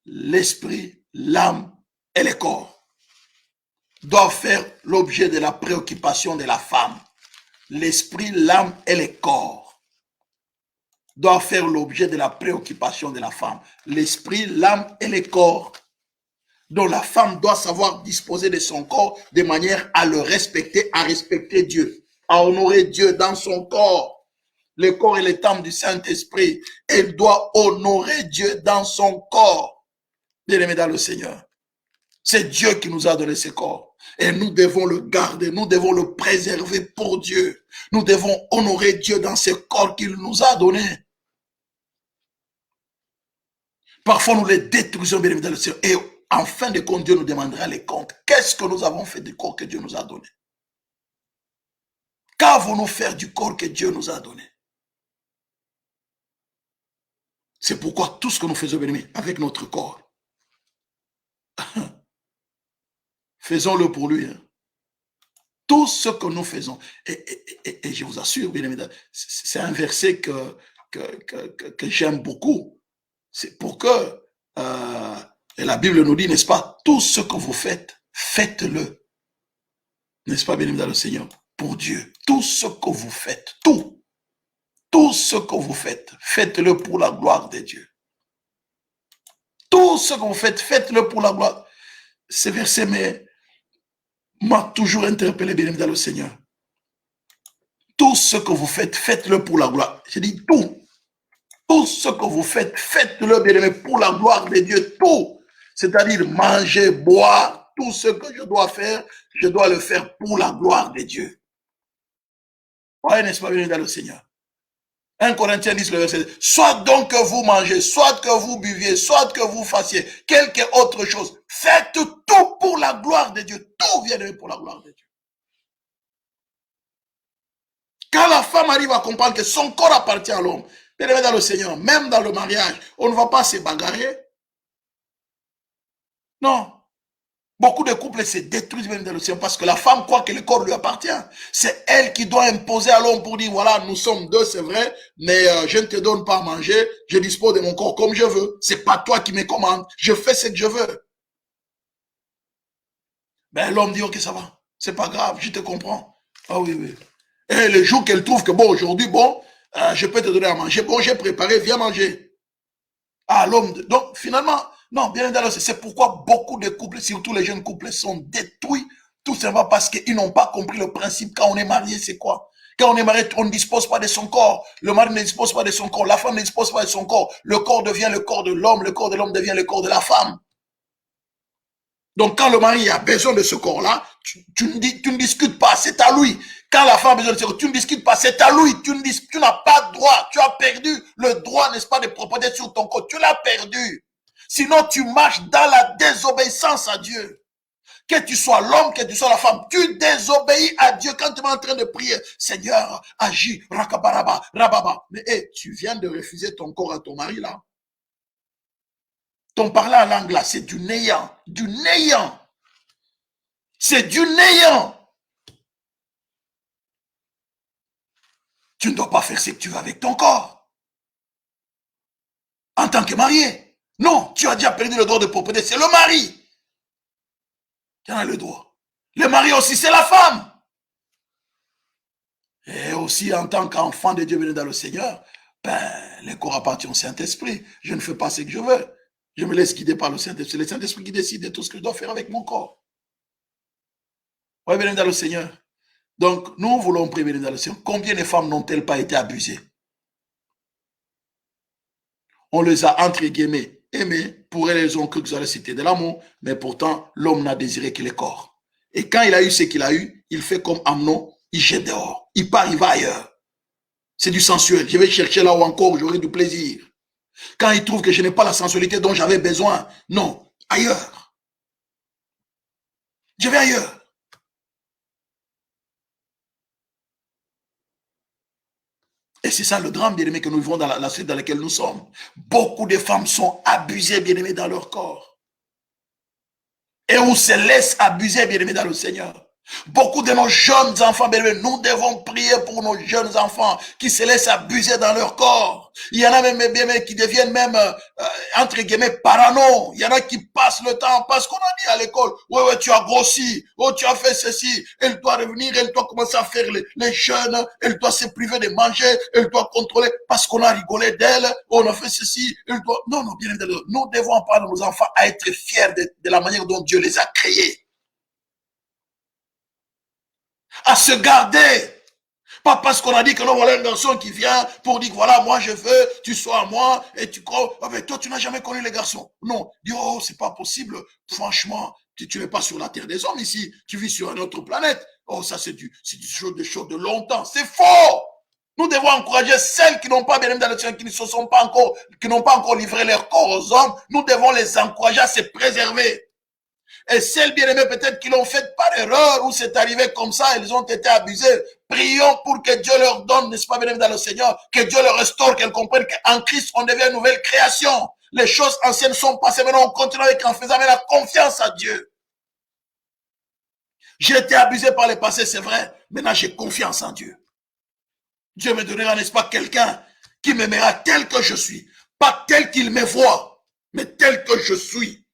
L'esprit, l'âme et le corps doivent faire l'objet de la préoccupation de la femme. L'esprit, l'âme et le corps doivent faire l'objet de la préoccupation de la femme. L'esprit, l'âme et le corps Donc la femme doit savoir disposer de son corps de manière à le respecter, à respecter Dieu, à honorer Dieu dans son corps. Le corps est le temple du Saint-Esprit. Elle doit honorer Dieu dans son corps. Bien-aimés dans le Seigneur. C'est Dieu qui nous a donné ce corps. Et nous devons le garder, nous devons le préserver pour Dieu. Nous devons honorer Dieu dans ce corps qu'il nous a donné. Parfois, nous les détruisons, bien évidemment, et en fin de compte, Dieu nous demandera les comptes. Qu'est-ce que nous avons fait du corps que Dieu nous a donné? Qu'avons-nous fait du corps que Dieu nous a donné? C'est pourquoi tout ce que nous faisons, bien aimés, avec notre corps, faisons-le pour lui. Hein. Tout ce que nous faisons. Et je vous assure, bien évidemment, c'est un verset que j'aime beaucoup. C'est pour que et la Bible nous dit, n'est-ce pas, tout ce que vous faites, faites-le. N'est-ce pas, bien évidemment, le Seigneur, pour Dieu. Tout ce que vous faites, tout ce que vous faites, faites-le pour la gloire de Dieu. Tout ce que vous faites, faites-le pour la gloire. Ce verset m'a toujours interpellé, bien évidemment, le Seigneur. Tout ce que vous faites, faites-le pour la gloire. J'ai dit tout. Tout ce que vous faites, faites-le, bien aimé, pour la gloire de Dieu. Tout. C'est-à-dire manger, boire, tout ce que je dois faire, je dois le faire pour la gloire de Dieu. Oui, n'est-ce pas, bien dans le Seigneur? 1 Corinthiens 10, le verset. Soit donc que vous mangez, soit que vous buviez, soit que vous fassiez quelque autre chose. Faites tout pour la gloire de Dieu. Tout vient de pour la gloire de Dieu. Quand la femme arrive à comprendre que son corps appartient à l'homme, bien aimé dans le Seigneur, même dans le mariage, on ne va pas se bagarrer. Non. Beaucoup de couples se détruisent même dans le Seigneur parce que la femme croit que le corps lui appartient. C'est elle qui doit imposer à l'homme pour dire, voilà, nous sommes deux, c'est vrai, mais je ne te donne pas à manger, je dispose de mon corps comme je veux. C'est pas toi qui me commandes, je fais ce que je veux. Ben, l'homme dit, ok, ça va, c'est pas grave, je te comprends. Ah oui, oui. Et le jour qu'elle trouve que, bon, aujourd'hui, bon, je peux te donner à manger, bon, j'ai préparé, viens manger. Ah, l'homme, donc, finalement, non, bien évidemment, c'est pourquoi beaucoup de couples, surtout les jeunes couples, sont détruits, tout simplement parce qu'ils n'ont pas compris le principe. Quand on est marié, c'est quoi? Quand on est marié, on ne dispose pas de son corps. Le mari ne dispose pas de son corps. La femme ne dispose pas de son corps. Le corps devient le corps de l'homme. Le corps de l'homme devient le corps de la femme. Donc, quand le mari a besoin de ce corps-là, tu ne discutes pas, c'est à lui. Quand la femme a besoin de ce corps, tu ne discutes pas, c'est à lui. Tu n'as pas de droit. Tu as perdu le droit, n'est-ce pas, de propriété sur ton corps. Tu l'as perdu. Sinon, tu marches dans la désobéissance à Dieu. Que tu sois l'homme, que tu sois la femme, tu désobéis à Dieu quand tu es en train de prier. Seigneur, agis, rakabaraba, rababa. Mais tu viens de refuser ton corps à ton mari là. Ton parler en langue là, c'est du néant. Du néant. C'est du néant. Tu ne dois pas faire ce que tu veux avec ton corps. En tant que marié. Non, tu as déjà perdu le droit de propriété. C'est le mari qui en a le droit. Le mari aussi, c'est la femme. Et aussi, en tant qu'enfant de Dieu venu dans le Seigneur, ben, le corps appartient au Saint-Esprit. Je ne fais pas ce que je veux. Je me laisse guider par le Saint-Esprit. C'est le Saint-Esprit qui décide de tout ce que je dois faire avec mon corps. Oui, bien dans le Seigneur. Donc, nous voulons prier dans le Seigneur. Combien de femmes n'ont-elles pas été abusées? On les a, entre guillemets, aimées. Pour elles, elles ont cru que c'était de l'amour. Mais pourtant, l'homme n'a désiré que le corps. Et quand il a eu ce qu'il a eu, il fait comme Amnon, il jette dehors. Il part, il va ailleurs. C'est du sensuel. Je vais chercher là où encore j'aurai du plaisir. Quand il trouve que je n'ai pas la sensualité dont j'avais besoin, non, ailleurs. Je vais ailleurs. Et c'est ça le drame, bien-aimé, que nous vivons dans la société dans laquelle nous sommes. Beaucoup de femmes sont abusées, bien-aimées, dans leur corps. Et on se laisse abuser, bien-aimé, dans le Seigneur. Beaucoup de nos jeunes enfants, bien-aimés, nous devons prier pour nos jeunes enfants qui se laissent abuser dans leur corps. Il y en a même, bien-aimés, qui deviennent même, entre guillemets, parano. Il y en a qui passent le temps, parce qu'on a dit à l'école, ouais, tu as grossi, oh, tu as fait ceci. Elle doit revenir, elle doit commencer à faire les jeunes, elle doit se priver de manger, elle doit contrôler, parce qu'on a rigolé d'elle, on a fait ceci, elle doit... Non, non, bien-aimés, nous devons apprendre nos enfants à être fiers de la manière dont Dieu les a créés. À se garder. Pas parce qu'on a dit que non, voilà un garçon qui vient pour dire, voilà, moi je veux, tu sois à moi, et tu crois, ah ben toi tu n'as jamais connu les garçons. Non, dis, oh, c'est pas possible, franchement, tu n'es pas sur la terre des hommes ici, tu vis sur une autre planète. Oh, ça c'est des choses de longtemps. C'est faux. Nous devons encourager celles qui n'ont pas bien aimé dans le Seigneur, qui n'ont pas encore livré leur corps aux hommes. Nous devons les encourager à se préserver. Et celles bien-aimées peut-être qui l'ont fait par erreur ou c'est arrivé comme ça, elles ont été abusées. Prions pour que Dieu leur donne, n'est-ce pas, bien-aimé dans le Seigneur, que Dieu leur restaure, qu'elles comprennent qu'en Christ, on devient une nouvelle création. Les choses anciennes sont passées, maintenant on continue avec en faisant la confiance à Dieu. J'ai été abusé par le passé, c'est vrai. Maintenant, j'ai confiance en Dieu. Dieu me donnera, n'est-ce pas, quelqu'un qui m'aimera tel que je suis. Pas tel qu'il me voit, mais tel que je suis.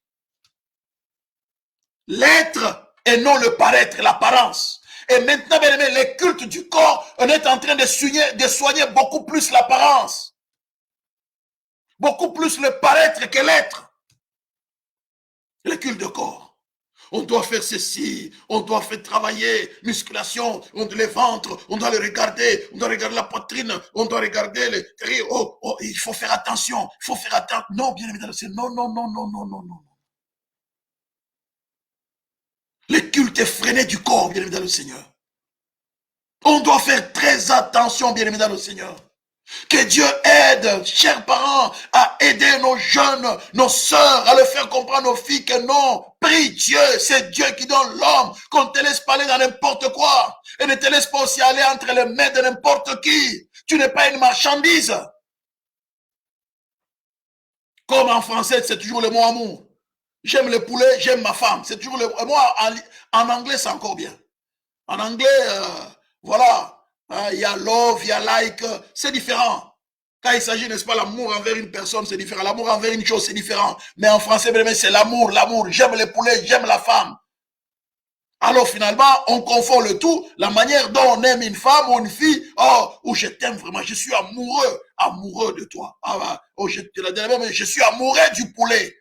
L'être et non le paraître, l'apparence. Et maintenant, bien aimé, les cultes du corps, on est en train de soigner beaucoup plus l'apparence. Beaucoup plus le paraître que l'être. Les cultes de corps. On doit faire ceci, on doit faire travailler, musculation, on doit les ventres, on doit les regarder, on doit regarder la poitrine, on doit regarder les... Oh, il faut faire attention, il faut faire attention. Non, bien aimé, non, non, non, non, non, non, non. Les cultes effrénés du corps, bien aimé dans le Seigneur. On doit faire très attention, bien aimé dans le Seigneur. Que Dieu aide, chers parents, à aider nos jeunes, nos sœurs, à le faire comprendre aux filles que non, prie Dieu, c'est Dieu qui donne l'homme, qu'on ne te laisse pas aller dans n'importe quoi, et ne te laisse pas aussi aller entre les mains de n'importe qui. Tu n'es pas une marchandise. Comme en français, c'est toujours le mot amour. J'aime le poulet, j'aime ma femme. C'est toujours le mot. Moi, en anglais, c'est encore bien. En anglais, voilà. Il y a love, il y a like. C'est différent. Quand il s'agit, n'est-ce pas, l'amour envers une personne, c'est différent. L'amour envers une chose, c'est différent. Mais en français, c'est l'amour, l'amour. J'aime le poulet, j'aime la femme. Alors finalement, on confond le tout. La manière dont on aime une femme ou une fille. Oh, je t'aime vraiment. Je suis amoureux de toi. Oh, je te la dis, mais je suis amoureux du poulet.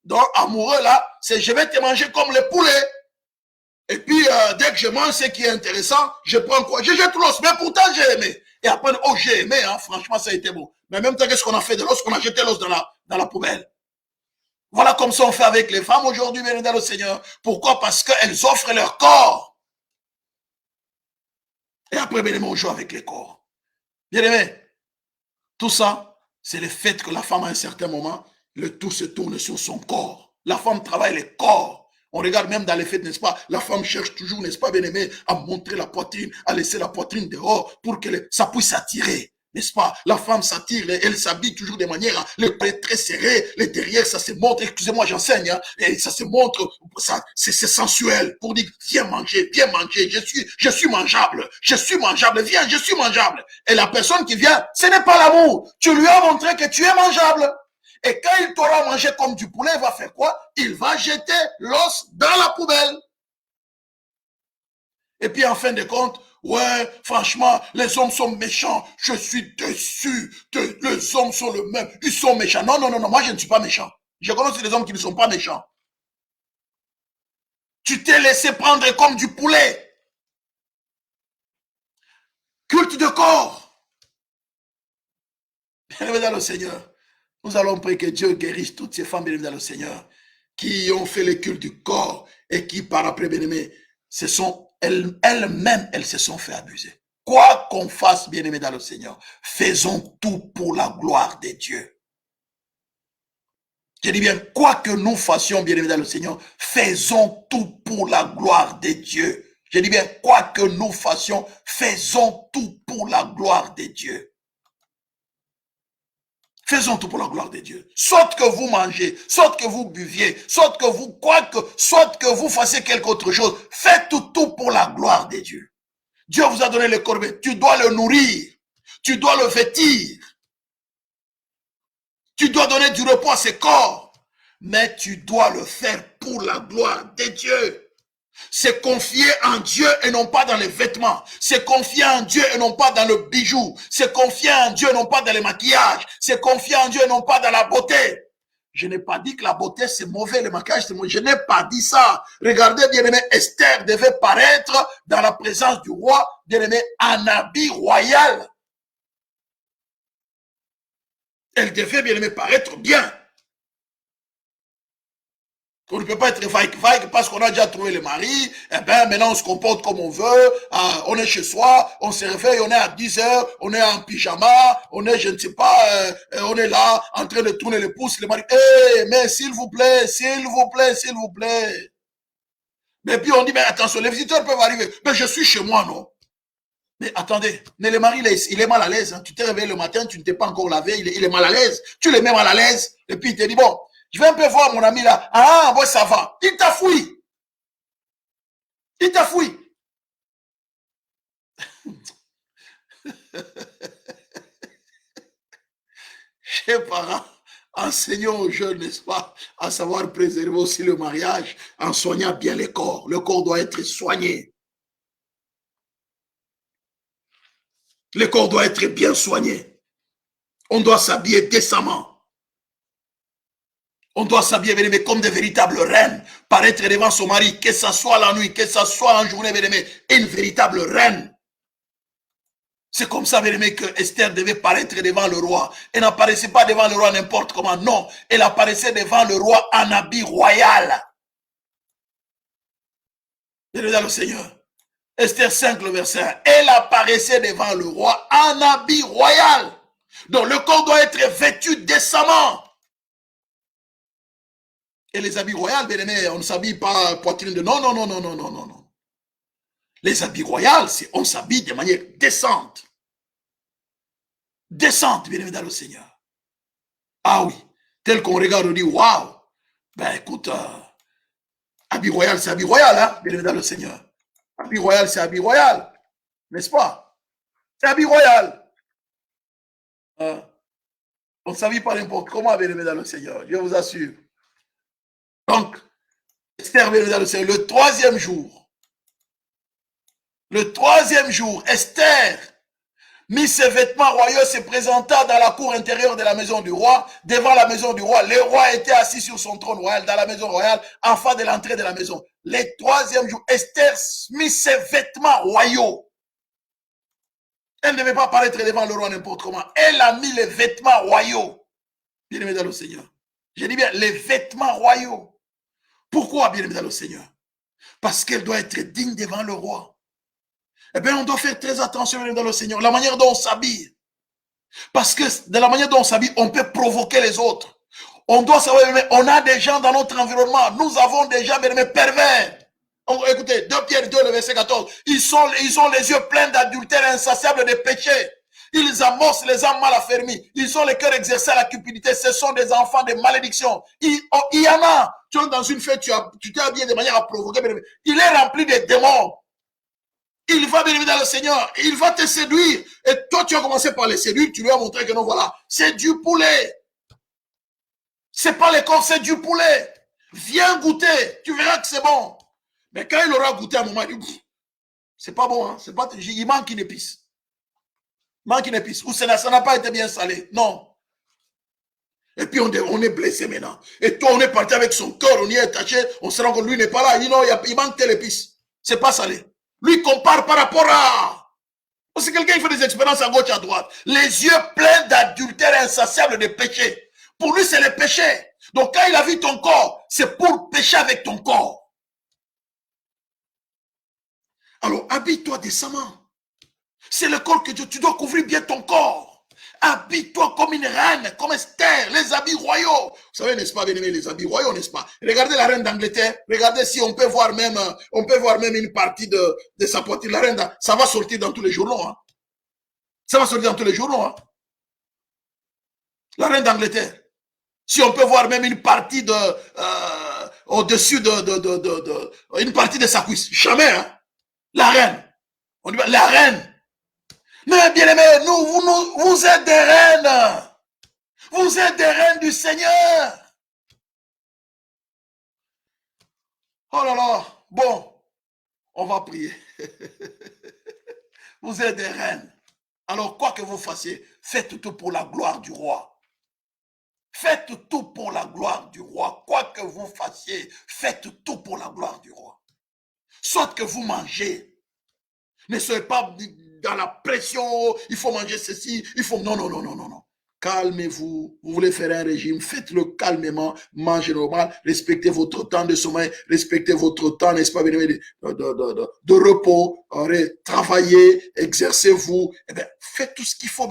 Donc, amoureux, là, c'est je vais te manger comme le poulet. Et puis, dès que je mange ce qui est intéressant, je prends quoi? Je jette l'os, mais pourtant, j'ai aimé. Et après, oh, j'ai aimé, hein, franchement, ça a été beau. Mais en même temps, qu'est-ce qu'on a fait de l'os? On a jeté l'os dans la poubelle. Voilà comme ça on fait avec les femmes aujourd'hui, bien dans le Seigneur. Pourquoi? Parce qu'elles offrent leur corps. Et après, bien aimé, on joue avec les corps. Bien aimé, tout ça, c'est le fait que la femme, à un certain moment, le tout se tourne sur son corps. La femme travaille les corps. On regarde même dans les fêtes, n'est-ce pas? La femme cherche toujours, n'est-ce pas, bien aimé, à montrer la poitrine, à laisser la poitrine dehors pour que ça puisse s'attirer. N'est-ce pas? La femme s'attire, elle s'habille toujours de manière, le pied très serré, les derrière, ça se montre, excusez-moi, j'enseigne, hein, et ça se montre, c'est sensuel, pour dire, viens manger, je suis mangeable, viens, je suis mangeable. Et la personne qui vient, ce n'est pas l'amour. Tu lui as montré que tu es mangeable. Et quand il t'aura mangé comme du poulet, il va faire quoi? Il va jeter l'os dans la poubelle. Et puis en fin de compte, ouais, franchement, les hommes sont méchants. Je suis déçu. Les hommes sont le même. Ils sont méchants. Non, non, non, non, moi je ne suis pas méchant. Je connais aussi des hommes qui ne sont pas méchants. Tu t'es laissé prendre comme du poulet. Culte de corps. Bien-aimés dans le Seigneur, nous allons prier que Dieu guérisse toutes ces femmes, bien-aimées dans le Seigneur, qui ont fait le culte du corps et qui, par après, bien-aimés, elles-mêmes, elles se sont fait abuser. Quoi qu'on fasse, bien-aimés dans le Seigneur, faisons tout pour la gloire de Dieu. Je dis bien, quoi que nous fassions, bien-aimés dans le Seigneur, faisons tout pour la gloire de Dieu. Je dis bien, quoi que nous fassions, faisons tout pour la gloire de Dieu. Faisons tout pour la gloire de Dieu. Soit que vous mangez, soit que vous buviez, soit que vous soit que vous fassiez quelque autre chose. Faites tout pour la gloire de Dieu. Dieu vous a donné le corps, tu dois le nourrir, tu dois le vêtir, tu dois donner du repos à ce corps, mais tu dois le faire pour la gloire de Dieu. C'est confier en Dieu et non pas dans les vêtements. C'est confier en Dieu et non pas dans le bijou. C'est confier en Dieu et non pas dans les maquillages. C'est confier en Dieu et non pas dans la beauté. Je n'ai pas dit que la beauté c'est mauvais, le maquillage c'est mauvais. Je n'ai pas dit ça. Regardez, bien-aimé, Esther devait paraître dans la présence du roi, bien-aimé, en habit royal. Elle devait, bien-aimé, paraître bien. On ne peut pas être vague parce qu'on a déjà trouvé le mari. Eh bien, maintenant, on se comporte comme on veut. On est chez soi, on se réveille, on est à 10 heures, on est en pyjama, on est, je ne sais pas, on est là, en train de tourner les pouces. Le mari, mais s'il vous plaît, s'il vous plaît, s'il vous plaît. Mais puis on dit, mais attention, les visiteurs peuvent arriver. Mais je suis chez moi, non? Mais attendez, mais le mari, il est mal à l'aise. Hein. Tu t'es réveillé le matin, tu ne t'es pas encore lavé, il est mal à l'aise. Tu le mets mal à l'aise, et puis il te dit, bon, je vais un peu voir mon ami là. Ah, ouais, ça va. Il t'a fouillé. Il t'a fouillé. Chers parents, enseignons aux jeunes, n'est-ce pas, à savoir préserver aussi le mariage en soignant bien les corps. Le corps doit être soigné. Le corps doit être bien soigné. On doit s'habiller décemment. On doit s'habiller, bien-aimé, comme des véritables reines, paraître devant son mari, que ce soit la nuit, que ce soit en journée, bien-aimé, une véritable reine. C'est comme ça, bien-aimé, que Esther devait paraître devant le roi. Elle n'apparaissait pas devant le roi n'importe comment, non. Elle apparaissait devant le roi en habit royal. Bien-aimé dans le Seigneur. Esther 5, le verset 1. Elle apparaissait devant le roi en habit royal. Donc le corps doit être vêtu décemment. Et les habits royaux, bien aimé, on ne s'habille pas poitrine de... Non, non, non, non, non, non, non, non. Les habits royaux, c'est on s'habille de manière décente. Décente, bien aimé dans le Seigneur. Ah oui, tel qu'on regarde, on dit, waouh. Ben écoute, habit royal, c'est habit royal, hein, bien aimé dans le Seigneur. Habit royal, c'est habit royal. N'est-ce pas? C'est habit royal. On ne s'habille pas n'importe comment, bien aimé dans le Seigneur, je vous assure. Donc, Esther, bien aimé dans le Seigneur, le troisième jour, Esther mit ses vêtements royaux, se présenta dans la cour intérieure de la maison du roi, devant la maison du roi. Le roi était assis sur son trône royal, dans la maison royale, en face de l'entrée de la maison. Le troisième jour, Esther mit ses vêtements royaux. Elle ne devait pas paraître devant le roi n'importe comment. Elle a mis les vêtements royaux. Bien aimé dans le Seigneur. Je dis bien, les vêtements royaux. Pourquoi, bien aimé dans le Seigneur? Parce qu'elle doit être digne devant le roi. Eh bien, on doit faire très attention dans le Seigneur, la manière dont on s'habille. Parce que de la manière dont on s'habille, on peut provoquer les autres. On doit savoir, on a des gens dans notre environnement. Nous avons des gens, bien aimés, pervers. Écoutez, 2 Pierre 2, le verset 14. Ils ont les yeux pleins d'adultère insatiables de péché. Ils amorcent les âmes mal affermies. Ils ont le cœur exercé à la cupidité. Ce sont des enfants de malédiction. Il y en a. Tu es dans une fête, tu t'es habillé de manière à provoquer. Il est rempli de démons. Il va venir dans le Seigneur. Il va te séduire. Et toi, tu as commencé par les séduire. Tu lui as montré que non, voilà. C'est du poulet. C'est pas le corps, c'est du poulet. Viens goûter. Tu verras que c'est bon. Mais quand il aura goûté à un moment, il dit, c'est pas bon. Hein? Pas, il manque une épice. Manque une épice. Ou ça n'a pas été bien salé. Non. Et puis on est blessé maintenant. Et toi, on est parti avec son cœur, on y est attaché. On se rend compte que lui n'est pas là. Il dit non, il manque telle épice. C'est pas salé. Lui compare par rapport à... C'est quelqu'un qui fait des expériences à gauche, à droite. Les yeux pleins d'adultère insatiable de péché. Pour lui, c'est le péché. Donc quand il a vu ton corps, c'est pour pécher avec ton corps. Alors, habille-toi décemment. C'est le corps que tu dois couvrir bien ton corps. Habille-toi comme une reine, comme Esther, les habits royaux. Vous savez, n'est-ce pas, bien aimé, les habits royaux, n'est-ce pas? Regardez la reine d'Angleterre. Regardez si on peut voir même une partie de sa poitrine. La reine, ça va sortir dans tous les journaux. Hein. Ça va sortir dans tous les journaux. Hein. La reine d'Angleterre. Si on peut voir même une partie de au-dessus une partie de sa cuisse. Jamais, hein. La reine. On dit la reine. Mais bien aimé, vous êtes des reines. Vous êtes des reines du Seigneur. Oh là là. Bon, on va prier. Vous êtes des reines. Alors, quoi que vous fassiez, faites tout pour la gloire du roi. Faites tout pour la gloire du roi. Quoi que vous fassiez, faites tout pour la gloire du roi. Soit que vous mangez. Ne soyez pas dans la pression, il faut manger ceci, il faut... Non, non, non, non, non, non. Calmez-vous. Vous voulez faire un régime, faites-le calmement, mangez normal, respectez votre temps de sommeil, respectez votre temps, n'est-ce pas, de repos, travaillez, exercez-vous. Eh bien, faites tout ce qu'il faut.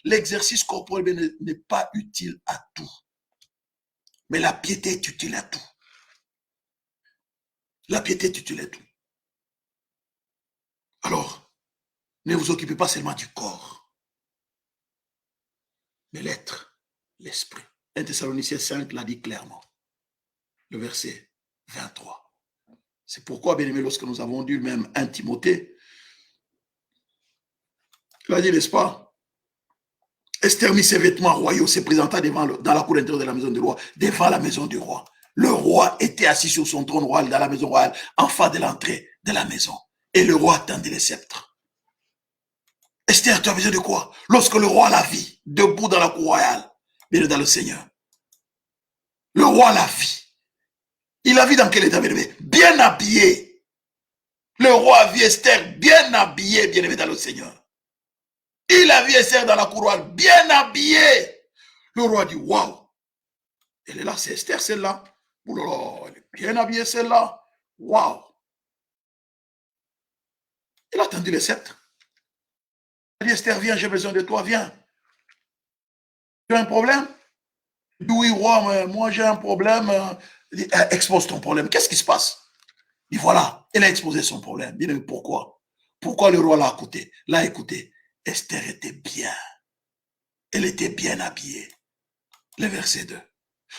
L'exercice corporel n'est pas utile à tout. Mais la piété est utile à tout. La piété est utile à tout. Alors, ne vous occupez pas seulement du corps, mais l'être, l'esprit. 1 Thessaloniciens 5 l'a dit clairement. Le verset 23. C'est pourquoi, bien aimé, lorsque nous avons dû même 1 Timothée, il a dit, n'est-ce pas, Esther mit ses vêtements royaux, se présenta dans la cour intérieure de la maison du roi, devant la maison du roi. Le roi était assis sur son trône royal dans la maison royale, en face de l'entrée de la maison. Et le roi tendait le sceptre. Esther, tu as besoin de quoi? Lorsque le roi la vit, debout dans la cour royale, bien dans le Seigneur. Le roi la vit. Il la vit dans quel état, bien aimé? Bien habillé. Le roi a vu Esther bien habillée, bien aimé dans le Seigneur. Il a vu Esther dans la cour royale, bien habillée. Le roi dit, waouh. Elle est là, c'est Esther, celle-là. Oh là là, elle est bien habillée, celle-là. Waouh. Il a tendu le sceptre. Il a dit, Esther, viens, j'ai besoin de toi, viens. Tu as un problème? Oui, roi, mais moi j'ai un problème. Il dit, expose ton problème. Qu'est-ce qui se passe? Il dit, voilà, elle a exposé son problème. Il dit, pourquoi? Pourquoi le roi l'a écouté? L'a écouté. Esther était bien. Elle était bien habillée. Le verset 2.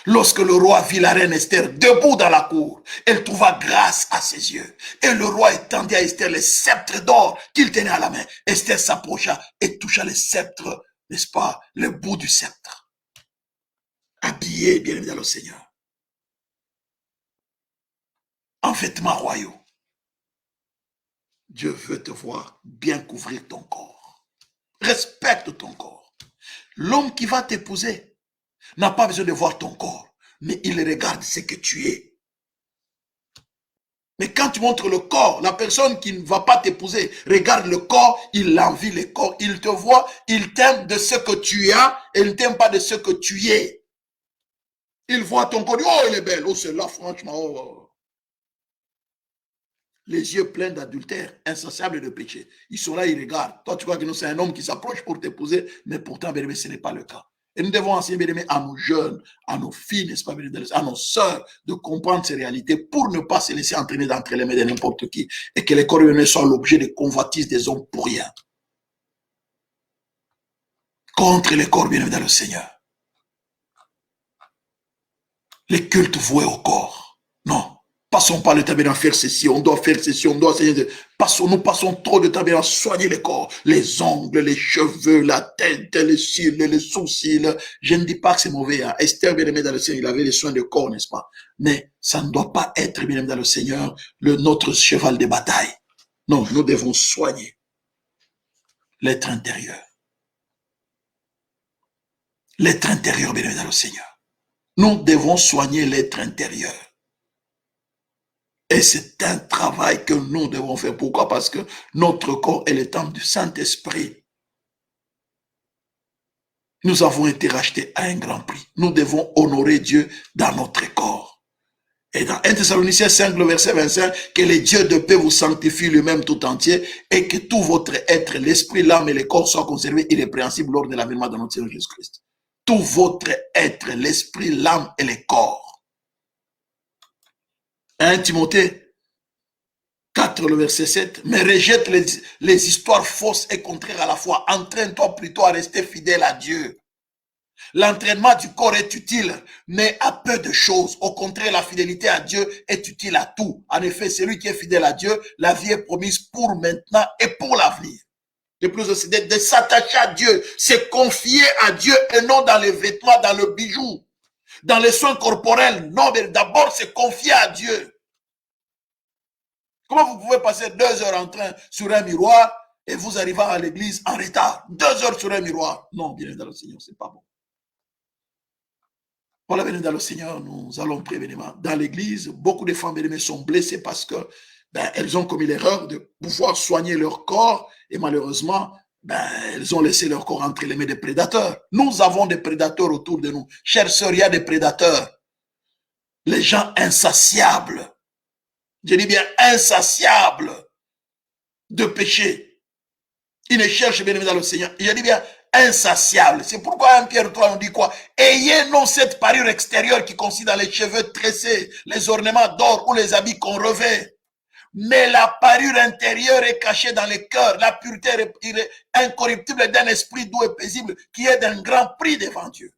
Lorsque le roi vit la reine Esther debout dans la cour, elle trouva grâce à ses yeux. Et le roi étendit à Esther le sceptre d'or qu'il tenait à la main. Esther s'approcha et toucha le sceptre, n'est-ce pas, le bout du sceptre. Habillée, bien évidemment, le Seigneur. En vêtements royaux. Dieu veut te voir bien couvrir ton corps. Respecte ton corps. L'homme qui va t'épouser n'a pas besoin de voir ton corps, mais il regarde ce que tu es. Mais quand tu montres le corps, la personne qui ne va pas t'épouser regarde le corps, il envie le corps, il te voit, il t'aime de ce que tu as et il ne t'aime pas de ce que tu es. Il voit ton corps, oh, elle est belle, oh, c'est là, franchement, oh. Les yeux pleins d'adultère, insaciables de péché. Ils sont là, ils regardent. Toi, tu vois que c'est un homme qui s'approche pour t'épouser, mais pourtant, bien aimé, ce n'est pas le cas. Et nous devons enseigner, bien aimé, à nos jeunes, à nos filles, n'est-ce pas, bien aimé, à nos sœurs, de comprendre ces réalités pour ne pas se laisser entraîner d'entre les mains de n'importe qui et que les corps humains soient l'objet de convoitises des hommes pour rien. Contre les corps, bien aimé, dans le Seigneur. Les cultes voués au corps. Non. Passons pas le temps à faire ceci, on doit faire ceci, on doit... Nous passons trop de temps à soigner le corps, les ongles, les cheveux, la tête, les cils, les sourcils. Je ne dis pas que c'est mauvais. Hein. Esther, bien aimé dans le Seigneur, il avait les soins de corps, n'est-ce pas? Mais ça ne doit pas être, bien aimé dans le Seigneur, notre cheval de bataille. Non, nous devons soigner l'être intérieur. L'être intérieur, bien aimé dans le Seigneur. Nous devons soigner l'être intérieur. Et c'est un travail que nous devons faire. Pourquoi? Parce que notre corps est le temple du Saint-Esprit. Nous avons été rachetés à un grand prix. Nous devons honorer Dieu dans notre corps. Et dans 1 Thessaloniciens 5, le verset 25, que le Dieu de paix vous sanctifie lui-même tout entier et que tout votre être, l'esprit, l'âme et le corps soient conservés irrépréhensibles lors de l'avènement de notre Seigneur Jésus-Christ. Tout votre être, l'esprit, l'âme et le corps. 1 Timothée 4, le verset 7, mais rejette les histoires fausses et contraires à la foi. Entraîne-toi plutôt à rester fidèle à Dieu. L'entraînement du corps est utile, mais à peu de choses. Au contraire, la fidélité à Dieu est utile à tout. En effet, celui qui est fidèle à Dieu, la vie est promise pour maintenant et pour l'avenir. De plus aussi, de s'attacher à Dieu, c'est confier à Dieu et non dans les vêtements, dans le bijou, dans les soins corporels. Non, mais d'abord, c'est confier à Dieu. Comment vous pouvez passer 2 heures en train sur un miroir et vous arrivez à l'église en retard? 2 heures sur un miroir. Non, bien dans le Seigneur, c'est pas bon. Voilà, bien dans le Seigneur, nous allons prier, bénémoine. Dans l'église, beaucoup de femmes bénémoines sont blessées parce que elles ont commis l'erreur de pouvoir soigner leur corps et malheureusement, elles ont laissé leur corps entre les mains des prédateurs. Nous avons des prédateurs autour de nous. Chères sœurs, il y a des prédateurs. Les gens insatiables. Je dis bien insatiables de péché. Ils ne cherchent bien dans le Seigneur. Je dis bien insatiable. C'est pourquoi 1 Pierre 3 on dit quoi? Ayez non cette parure extérieure qui consiste dans les cheveux tressés, les ornements d'or ou les habits qu'on revêt. Mais la parure intérieure est cachée dans les cœurs. La pureté est incorruptible d'un esprit doux et paisible qui est d'un grand prix devant Dieu.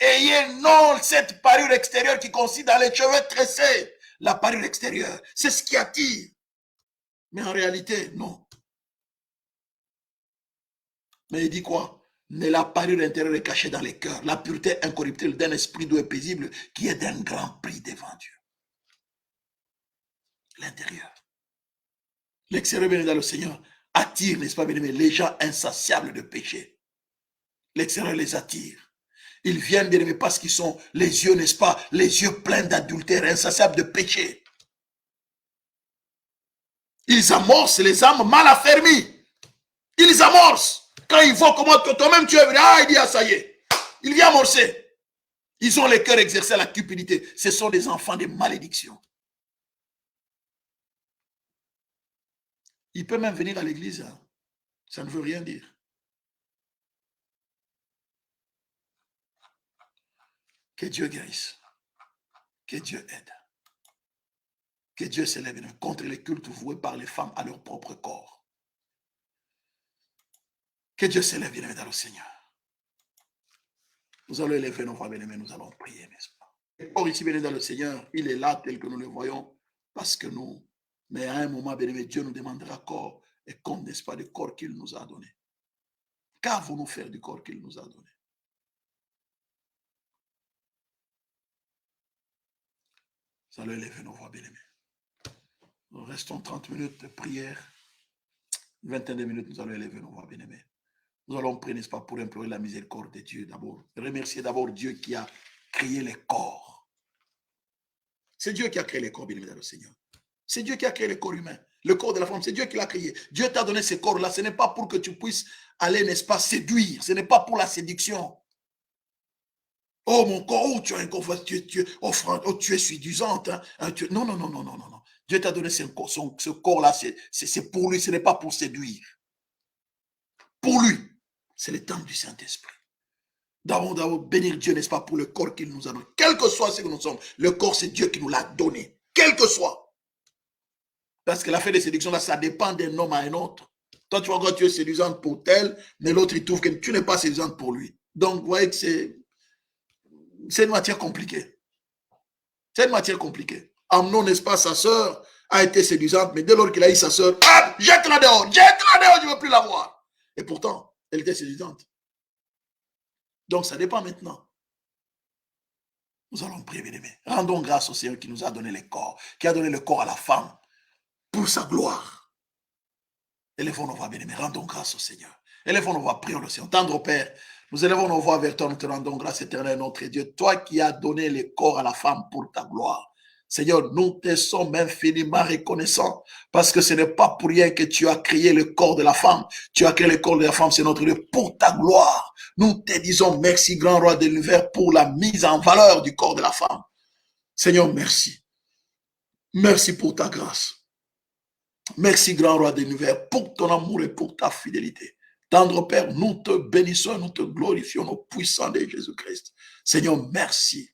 Ayez non cette parure extérieure qui consiste dans les cheveux tressés. La parure extérieure, c'est ce qui attire. Mais en réalité, non. Mais il dit quoi? Mais la parure intérieure est cachée dans les cœurs. La pureté incorruptible d'un esprit doux et paisible qui est d'un grand prix devant Dieu. L'intérieur. L'extérieur, bien dans le Seigneur, attire, n'est-ce pas, bien aimé, les gens insatiables de péché. L'extérieur les attire. Ils viennent, bien aimé, parce qu'ils sont les yeux, n'est-ce pas, les yeux pleins d'adultère, insatiables de péché. Ils amorcent les âmes mal affermies. Ils amorcent. Quand ils voient comment toi-même tu es venu, il dit, ça y est. Il vient amorcer. Ils ont les cœurs exercés à la cupidité. Ce sont des enfants de malédiction. Il peut même venir à l'église. Hein. Ça ne veut rien dire. Que Dieu guérisse. Que Dieu aide. Que Dieu s'élève contre les cultes voués par les femmes à leur propre corps. Que Dieu s'élève bien dans le Seigneur. Nous allons élever nos voix, bien-aimés, nous allons prier, n'est-ce pas? Le corps ici, bien dans le Seigneur, il est là tel que nous le voyons, parce que nous, mais à un moment, bien-aimé, Dieu nous demandera corps et compte, n'est-ce pas, du corps qu'il nous a donné. Qu'avons-nous faire du corps qu'il nous a donné? Nous allons élever nos voix, bien-aimés. Nous restons 30 minutes de prière. 21 minutes, nous allons élever nos voix, bien-aimés. Nous allons prier, n'est-ce pas, pour implorer la miséricorde de Dieu d'abord. Remercier d'abord Dieu qui a créé les corps. C'est Dieu qui a créé les corps, bien-aimés, dans le Seigneur. C'est Dieu qui a créé le corps humain. Le corps de la femme, c'est Dieu qui l'a créé. Dieu t'a donné ce corps-là. Ce n'est pas pour que tu puisses aller, n'est-ce pas, séduire. Ce n'est pas pour la séduction. Oh, mon corps, oh, tu as un corps, tu es séduisante. Hein, Non, non, non, non, non, non, non. Dieu t'a donné ce corps-là, c'est pour lui, ce n'est pas pour séduire. Pour lui, c'est le temps du Saint-Esprit. D'abord, bénir Dieu, n'est-ce pas, pour le corps qu'il nous a donné. Quel que soit ce que nous sommes, le corps, c'est Dieu qui nous l'a donné. Quel que soit. Parce que l'affaire de séduction, là, ça dépend d'un homme à un autre. Toi, tu vois, quand tu es séduisante pour tel, mais l'autre, il trouve que tu n'es pas séduisante pour lui. Donc, vous voyez que c'est une matière compliquée. C'est une matière compliquée. Amnon, n'est-ce pas, sa sœur a été séduisante, mais dès lors qu'il a eu sa sœur, jette-la dehors, je ne veux plus la voir. Et pourtant, elle était séduisante. Donc, ça dépend maintenant. Nous allons prier, bien-aimés. Rendons grâce au Seigneur qui nous a donné le corps, qui a donné le corps à la femme pour sa gloire. Élevons nos voix, bien-aimés. Rendons grâce au Seigneur. Élevons nos voix, prions le Seigneur. Tendre Père, nous élevons nos voix vers toi, nous te rendons grâce, éternel, notre Dieu. Toi qui as donné le corps à la femme pour ta gloire. Seigneur, nous te sommes infiniment reconnaissants parce que ce n'est pas pour rien que tu as créé le corps de la femme. Tu as créé le corps de la femme, c'est notre Dieu, pour ta gloire. Nous te disons merci, grand roi de l'univers, pour la mise en valeur du corps de la femme. Seigneur, merci. Merci pour ta grâce. Merci, grand roi de l'univers, pour ton amour et pour ta fidélité. Tendre Père, nous te bénissons, nous te glorifions au puissant de Jésus-Christ. Seigneur, merci.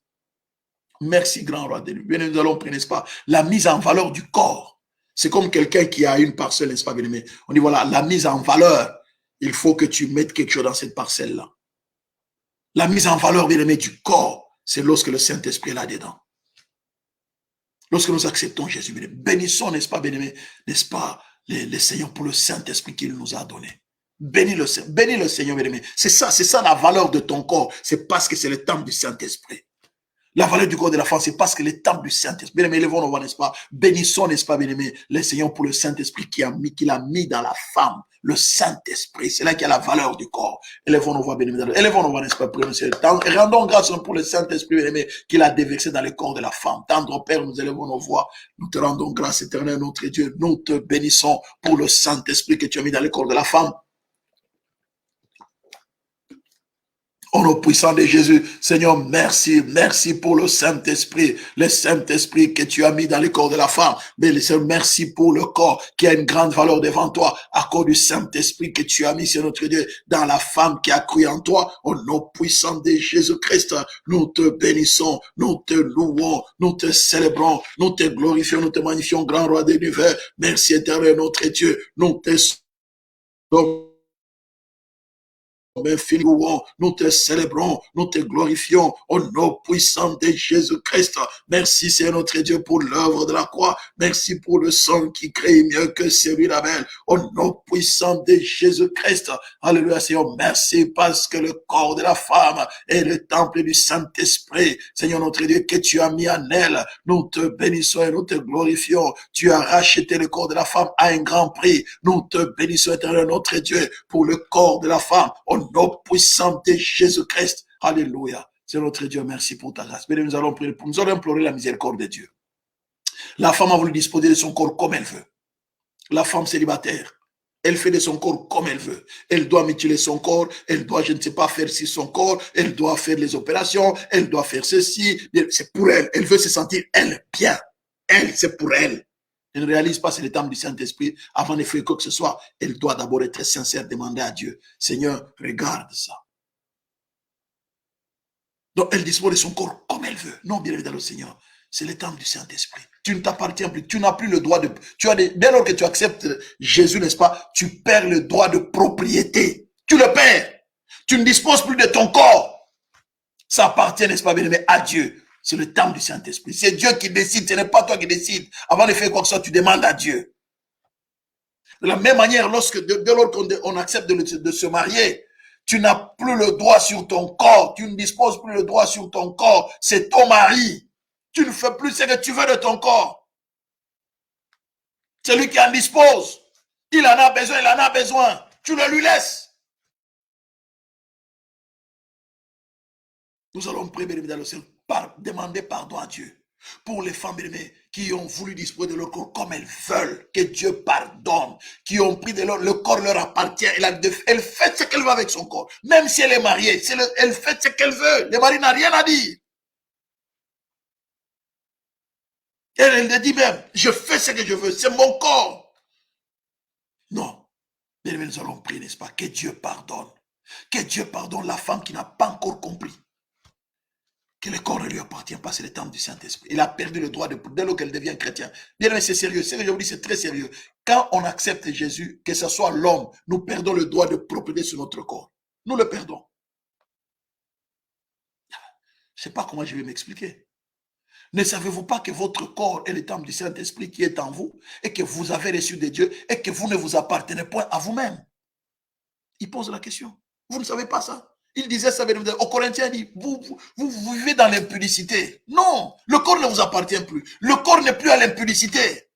Merci, grand roi de l'univers. Nous allons prendre, n'est-ce pas, la mise en valeur du corps. C'est comme quelqu'un qui a une parcelle, n'est-ce pas, bien-aimé. On dit, voilà, la mise en valeur. Il faut que tu mettes quelque chose dans cette parcelle-là. La mise en valeur, bien aimé, du corps, c'est lorsque le Saint-Esprit est là-dedans. Lorsque nous acceptons Jésus, bien aimé, bénissons, n'est-ce pas, bien aimé, n'est-ce pas, les Seigneurs pour le Saint-Esprit qu'il nous a donné. Bénis le Seigneur, bien aimé. C'est ça la valeur de ton corps. C'est parce que c'est le temple du Saint-Esprit. La valeur du corps de la femme, c'est parce que le temple du Saint-Esprit. Bien aimé, élevons nos voix, n'est-ce pas? Bénissons, n'est-ce pas, bien aimé, le Seigneur pour le Saint-Esprit qu'il a mis dans la femme. Le Saint-Esprit, c'est là qu'il y a la valeur du corps. Élevons nos voix, bien aimé. Élevons nos voix, n'est-ce pas, prononcer le temps. Et rendons grâce pour le Saint-Esprit, bien aimé, qu'il a déversé dans le corps de la femme. Tendre Père, nous élevons nos voix. Nous te rendons grâce, éternel, notre Dieu. Nous te bénissons pour le Saint-Esprit que tu as mis dans le corps de la femme. Au nom puissant de Jésus, Seigneur, merci pour le Saint-Esprit que tu as mis dans le corps de la femme. Mais Seigneur, merci pour le corps qui a une grande valeur devant toi, à cause du Saint-Esprit que tu as mis, Seigneur notre Dieu, dans la femme qui a cru en toi. Au nom puissant de Jésus-Christ, nous te bénissons, nous te louons, nous te célébrons, nous te glorifions, nous te magnifions, grand roi de l'univers. Merci éternel notre Dieu, nous te nous te célébrons, nous te glorifions au nom puissant de Jésus-Christ. Merci Seigneur notre Dieu pour l'œuvre de la croix. Merci pour le sang qui crée mieux que celui d'Abel. Au nom puissant de Jésus-Christ. Alléluia Seigneur. Merci parce que le corps de la femme est le temple du Saint-Esprit. Seigneur notre Dieu que tu as mis en elle. Nous te bénissons et nous te glorifions. Tu as racheté le corps de la femme à un grand prix. Nous te bénissons éternel notre Dieu pour le corps de la femme. Au nom puissant de Jésus-Christ. Alléluia. C'est notre Dieu, merci pour ta grâce. Mais nous allons prier, nous allons implorer la miséricorde de Dieu. La femme a voulu disposer de son corps comme elle veut. La femme célibataire, elle fait de son corps comme elle veut. Elle doit mutiler son corps, elle doit, je ne sais pas, faire ci son corps, elle doit faire les opérations, elle doit faire ceci. C'est pour elle. Elle veut se sentir, elle, bien. Elle, c'est pour elle. Elle ne réalise pas, c'est le temps du Saint-Esprit. Avant de faire quoi que ce soit, elle doit d'abord être sincère, demander à Dieu. Seigneur, regarde ça. Donc, elle dispose de son corps comme elle veut. Non, bien évidemment, Seigneur. C'est le temps du Saint-Esprit. Tu ne t'appartiens plus. Tu n'as plus le droit de... Dès lors que tu acceptes Jésus, n'est-ce pas, tu perds le droit de propriété. Tu le perds. Tu ne disposes plus de ton corps. Ça appartient, n'est-ce pas, bien aimé, à Dieu. C'est le temps du Saint-Esprit. C'est Dieu qui décide, ce n'est pas toi qui décides. Avant de faire quoi que ce soit, tu demandes à Dieu. De la même manière, dès lors qu'on accepte de se marier, tu n'as plus le droit sur ton corps. Tu ne disposes plus le droit sur ton corps. C'est ton mari. Tu ne fais plus ce que tu veux de ton corps. C'est lui qui en dispose. Il en a besoin. Tu le lui laisses. Nous allons prier, bien évidemment, demander pardon à Dieu pour les femmes bien-aimées qui ont voulu disposer de leur corps comme elles veulent, que Dieu pardonne, qui ont pris le corps leur appartient, elle fait ce qu'elle veut avec son corps, même si elle est mariée, elle fait ce qu'elle veut, le mari n'a rien à dire. Elle dit même, je fais ce que je veux, c'est mon corps. Non, bien aimés, nous allons prier, n'est-ce pas, que Dieu pardonne la femme qui n'a pas encore compris que le corps ne lui appartient pas, c'est le temple du Saint-Esprit. Il a perdu le droit dès lors qu'elle devient chrétienne. Bien, mais c'est sérieux. Ce que je vous dis, c'est très sérieux. Quand on accepte Jésus, que ce soit l'homme, nous perdons le droit de propriété sur notre corps. Nous le perdons. Je ne sais pas comment je vais m'expliquer. Ne savez-vous pas que votre corps est le temple du Saint-Esprit qui est en vous et que vous avez reçu de Dieu et que vous ne vous appartenez point à vous-même? Il pose la question. Vous ne savez pas ça? Il disait ça aux Corinthiens, il dit, vous vivez dans l'impudicité. Non, le corps ne vous appartient plus. Le corps n'est plus à l'impudicité.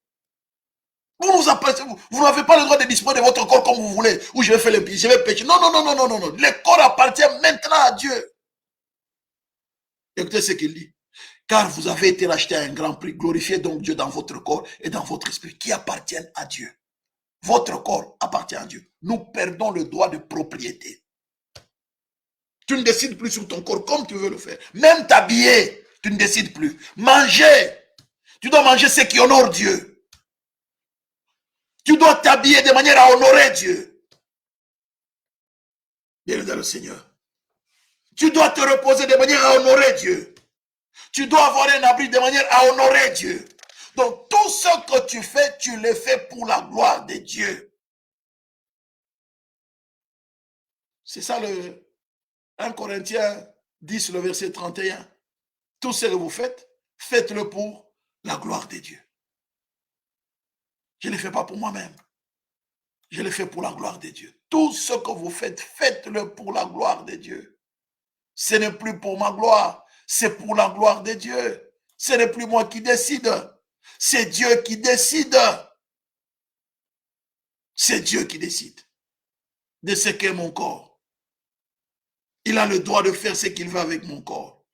Vous n'avez pas le droit de disposer de votre corps comme vous voulez. Ou je vais faire l'impudicité, je vais pécher. Non. Le corps appartient maintenant à Dieu. Écoutez ce qu'il dit. Car vous avez été racheté à un grand prix. Glorifiez donc Dieu dans votre corps et dans votre esprit qui appartiennent à Dieu. Votre corps appartient à Dieu. Nous perdons le droit de propriété. Tu ne décides plus sur ton corps comme tu veux le faire. Même t'habiller, tu ne décides plus. Manger, tu dois manger ce qui honore Dieu. Tu dois t'habiller de manière à honorer Dieu. Bienvenue dans le Seigneur. Tu dois te reposer de manière à honorer Dieu. Tu dois avoir un abri de manière à honorer Dieu. Donc tout ce que tu fais, tu le fais pour la gloire de Dieu. C'est ça 1 Corinthiens 10, le verset 31. Tout ce que vous faites, faites-le pour la gloire de Dieu. Je ne le fais pas pour moi-même. Je le fais pour la gloire de Dieu. Tout ce que vous faites, faites-le pour la gloire de Dieu. Ce n'est plus pour ma gloire, c'est pour la gloire de Dieu. Ce n'est plus moi qui décide, c'est Dieu qui décide. C'est Dieu qui décide de ce qu'est mon corps. Il a le droit de faire ce qu'il veut avec mon corps.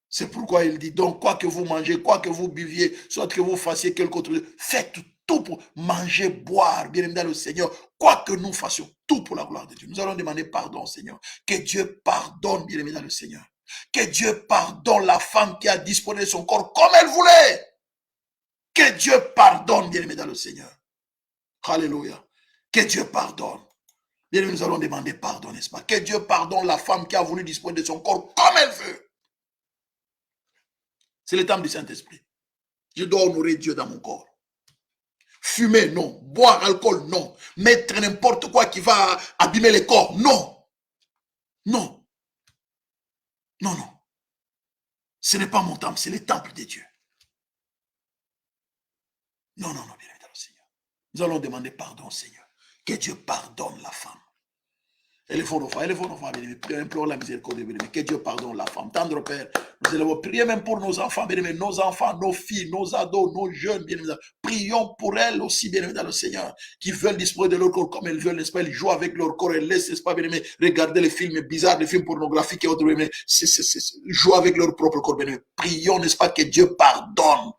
C'est pourquoi il dit, donc, quoi que vous mangez, quoi que vous buviez, soit que vous fassiez quelque autre chose, faites tout pour manger, boire, bien aimé dans le Seigneur, quoi que nous fassions, tout pour la gloire de Dieu. Nous allons demander pardon au Seigneur. Que Dieu pardonne, bien aimé dans le Seigneur. Que Dieu pardonne la femme qui a disposé de son corps comme elle voulait. Que Dieu pardonne, bien aimé dans le Seigneur. Alléluia. Que Dieu pardonne. Bien aimé, nous allons demander pardon, n'est-ce pas? Que Dieu pardonne la femme qui a voulu disposer de son corps comme elle veut. C'est le temps du Saint-Esprit. Je dois honorer Dieu dans mon corps. Fumer, non. Boire alcool, non. Mettre n'importe quoi qui va abîmer le corps, non. Non. Non, non. Ce n'est pas mon temple, c'est le temple de Dieu. Non, non, non, bien évidemment, Seigneur. Nous allons demander pardon, Seigneur. Que Dieu pardonne la femme. Élevons nos femmes, bien-aimés, implore la miséricorde de bien-aimés. Que Dieu pardonne la femme. Tendre Père, nous allons prier même pour nos enfants, bien-aimés, nos enfants, nos filles, nos ados, nos jeunes, bien-aimés. Prions pour elles aussi, bien-aimés, dans le Seigneur, qui veulent disposer de leur corps comme elles veulent, n'est-ce pas? Ils jouent avec leur corps, elles laissent, n'est-ce pas, bien-aimés, regarder les films bizarres, les films pornographiques et autres, bien-aimés. Jouent avec leur propre corps, bien-aimés. Prions, n'est-ce pas, que Dieu pardonne.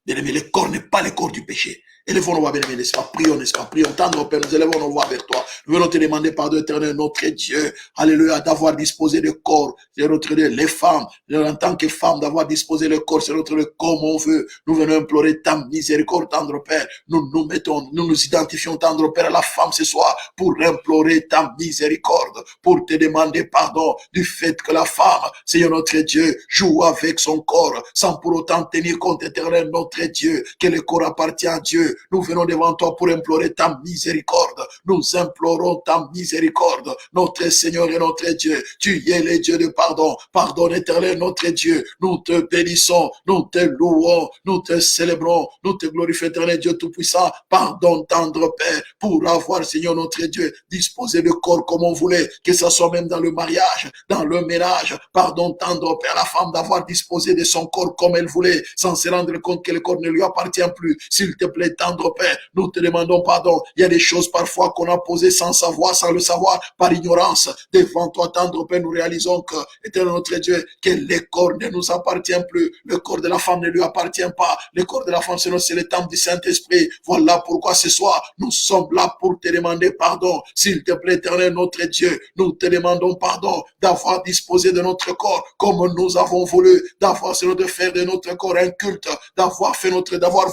Bien-aimés, le corps n'est pas le corps du péché. Élevons nos voix, bien-aimés, n'est-ce pas? Prions, n'est-ce pas? Prions, tendre Père, nous élevons nos voix vers toi. Nous venons te demander, pardon éternel, notre Dieu, alléluia, d'avoir disposé de corps, c'est notre Dieu, les femmes, en tant que femmes, d'avoir disposé le corps, c'est notre Dieu, comme on veut. Nous venons implorer ta miséricorde, tendre Père. Nous nous identifions, tendre Père, à la femme ce soir, pour implorer ta miséricorde, pour te demander pardon du fait que la femme, Seigneur notre Dieu, joue avec son corps, sans pour autant tenir compte, éternel, notre Dieu, que le corps appartient à Dieu. Nous venons devant toi pour implorer ta miséricorde. Nous implorons ta miséricorde, notre Seigneur et notre Dieu. Tu es le Dieu de pardon. Pardonne éternel, notre Dieu. Nous te bénissons, nous te louons, nous te célébrons, nous te glorifions, éternel Dieu Tout-Puissant. Pardonne, tendre Père, pour avoir, Seigneur notre Dieu, disposé le corps comme on voulait, que ce soit même dans le mariage, dans le ménage. Pardon, tendre Père, la femme d'avoir disposé de son corps comme elle voulait, sans se rendre compte que le corps ne lui appartient plus. S'il te plaît, tendre Père, nous te demandons pardon. Il y a des choses parfois qu'on a posées sans savoir, sans le savoir, par ignorance. Devant toi, tendre Père, nous réalisons que, éternel notre Dieu, que le corps ne nous appartient plus. Le corps de la femme ne lui appartient pas. Le corps de la femme, c'est le temple du Saint-Esprit. Voilà pourquoi ce soir, nous sommes là pour te demander pardon. S'il te plaît, éternel notre Dieu, nous te demandons pardon d'avoir disposé de notre corps comme nous avons voulu, d'avoir, Seigneur, de faire de notre corps un culte, d'avoir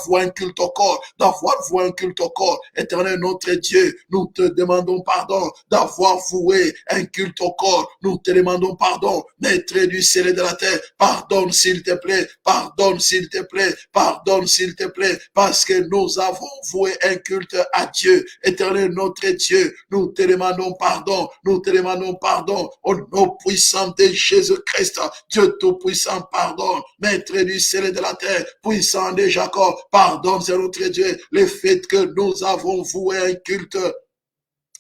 voué un culte au corps, d'avoir voué un culte au corps. Éternel notre Dieu, nous te demandons pardon d'avoir voué un culte au corps. Nous te demandons pardon, maître du ciel et de la terre. Pardonne s'il te plaît, pardonne s'il te plaît, pardonne s'il te plaît, parce que nous avons voué un culte à Dieu. Éternel notre Dieu, nous te demandons pardon, nous te demandons pardon au nom puissant de Jésus-Christ. Dieu Tout-Puissant, pardonne, maître du ciel et de la terre, puissant de Jacob, pardonne, c'est notre Dieu, le fait que nous avons voué un culte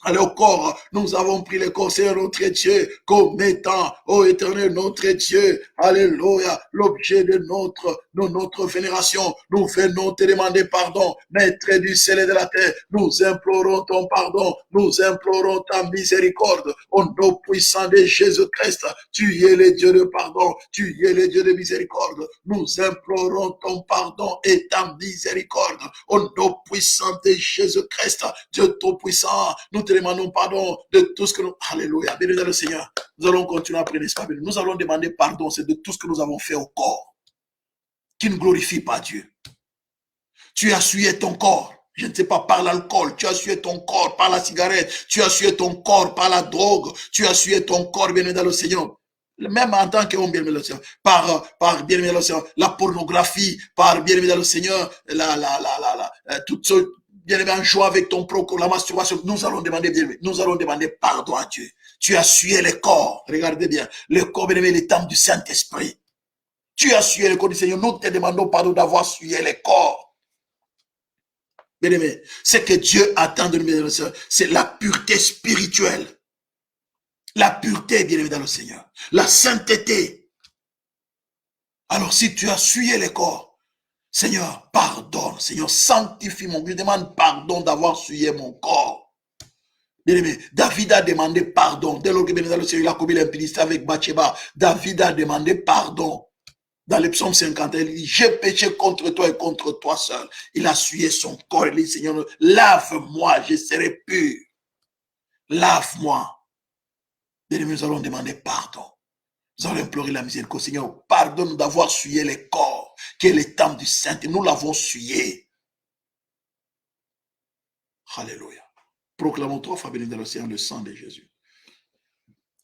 allez au corps, nous avons pris le corps, c'est notre Dieu, comme étant, ô éternel, notre Dieu, alléluia, l'objet de notre vénération. Nous venons te demander pardon, maître du ciel et de la terre. Nous implorons ton pardon, nous implorons ta miséricorde, au nom puissant de Jésus-Christ. Tu es le Dieu de pardon, tu es le Dieu de miséricorde. Nous implorons ton pardon et ta miséricorde, au nom puissant de Jésus-Christ, Dieu Tout-Puissant. Nous te demandons pardon de tout ce que nous... Alléluia, béni le Seigneur. Nous allons continuer à prier, n'est-ce pas? Nous allons demander pardon, c'est de tout ce que nous avons fait au corps, qui ne glorifie pas Dieu. Tu as souillé ton corps, je ne sais pas, par l'alcool, tu as souillé ton corps par la cigarette, tu as souillé ton corps par la drogue, tu as souillé ton corps, bien-aimé dans le Seigneur. Même en tant qu'homme, bien-aimé dans le Seigneur, par bien-aimé dans le Seigneur, la pornographie, par bien-aimé dans le Seigneur, toutes sortes, bien-aimé, en jouant avec ton propre, la masturbation, nous allons demander, bien-aimé, nous allons demander pardon à Dieu. Tu as sué les corps. Regardez bien. Le corps, bien aimé, le temple du Saint-Esprit. Tu as sué les corps du Seigneur. Nous te demandons pardon d'avoir sué les corps. Bien aimé, ce que Dieu attend de nous, c'est la pureté spirituelle. La pureté, bien aimé dans le Seigneur. La sainteté. Alors, si tu as sué les corps, Seigneur, pardonne. Seigneur, sanctifie mon corps. Je demande pardon d'avoir souillé mon corps. Bien aimé, David a demandé pardon. Dès lors que bien aimé dans le Seigneur, il a commis l'impudicité avec Bathsheba, David a demandé pardon. Dans le psaume 50, il dit, j'ai péché contre toi et contre toi seul. Il a souillé son corps. Il dit, Seigneur, lave-moi, je serai pur. Lave-moi. Bien aimé, nous allons demander pardon. Nous allons implorer la miséricorde. Seigneur, pardonne-nous d'avoir souillé les corps, qui est le temple du Saint. Et nous l'avons souillé. Alléluia. Proclamons 3 fois béni dans le Seigneur le sang de Jésus.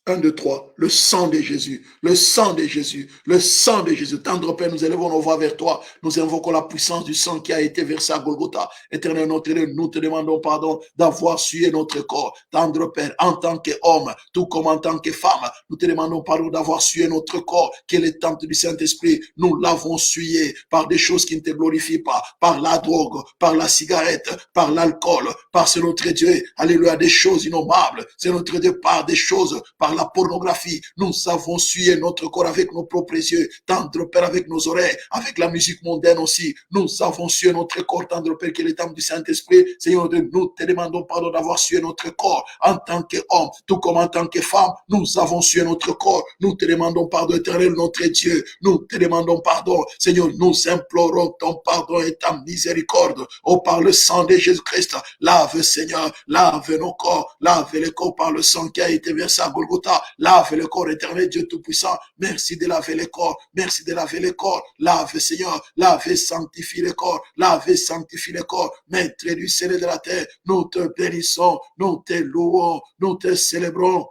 1, 2, 3, le sang de Jésus, le sang de Jésus, le sang de Jésus. Tendre Père, nous élevons nos voix vers toi. Nous invoquons la puissance du sang qui a été versé à Golgotha. Éternel notre Dieu, nous te demandons pardon d'avoir sué notre corps. Tendre Père, en tant qu'homme, tout comme en tant que femme, nous te demandons pardon d'avoir sué notre corps, qui est le temple du Saint-Esprit. Nous l'avons sué par des choses qui ne te glorifient pas, par la drogue, par la cigarette, par l'alcool, par c'est notre Dieu, alléluia, des choses innommables. C'est notre Dieu, par des choses, par la pornographie. Nous avons sué notre corps avec nos propres yeux, tendre Père avec nos oreilles, avec la musique mondaine aussi. Nous avons sué notre corps, tendre Père, qui est le temple du Saint-Esprit. Seigneur, nous te demandons pardon d'avoir sué notre corps en tant qu'homme, tout comme en tant que femme. Nous avons sué notre corps. Nous te demandons pardon, éternel, notre Dieu. Nous te demandons pardon. Seigneur, nous implorons ton pardon et ta miséricorde. Oh, par le sang de Jésus-Christ, lave, Seigneur, lave nos corps, lave les corps par le sang qui a été versé à Golgotha. Lave le corps, éternel Dieu Tout-Puissant. Merci de laver les corps. Merci de laver les corps. Lave, Seigneur. Lave, sanctifie les corps. Lave, sanctifie les corps. Maître du ciel et de la terre, nous te bénissons. Nous te louons. Nous te célébrons.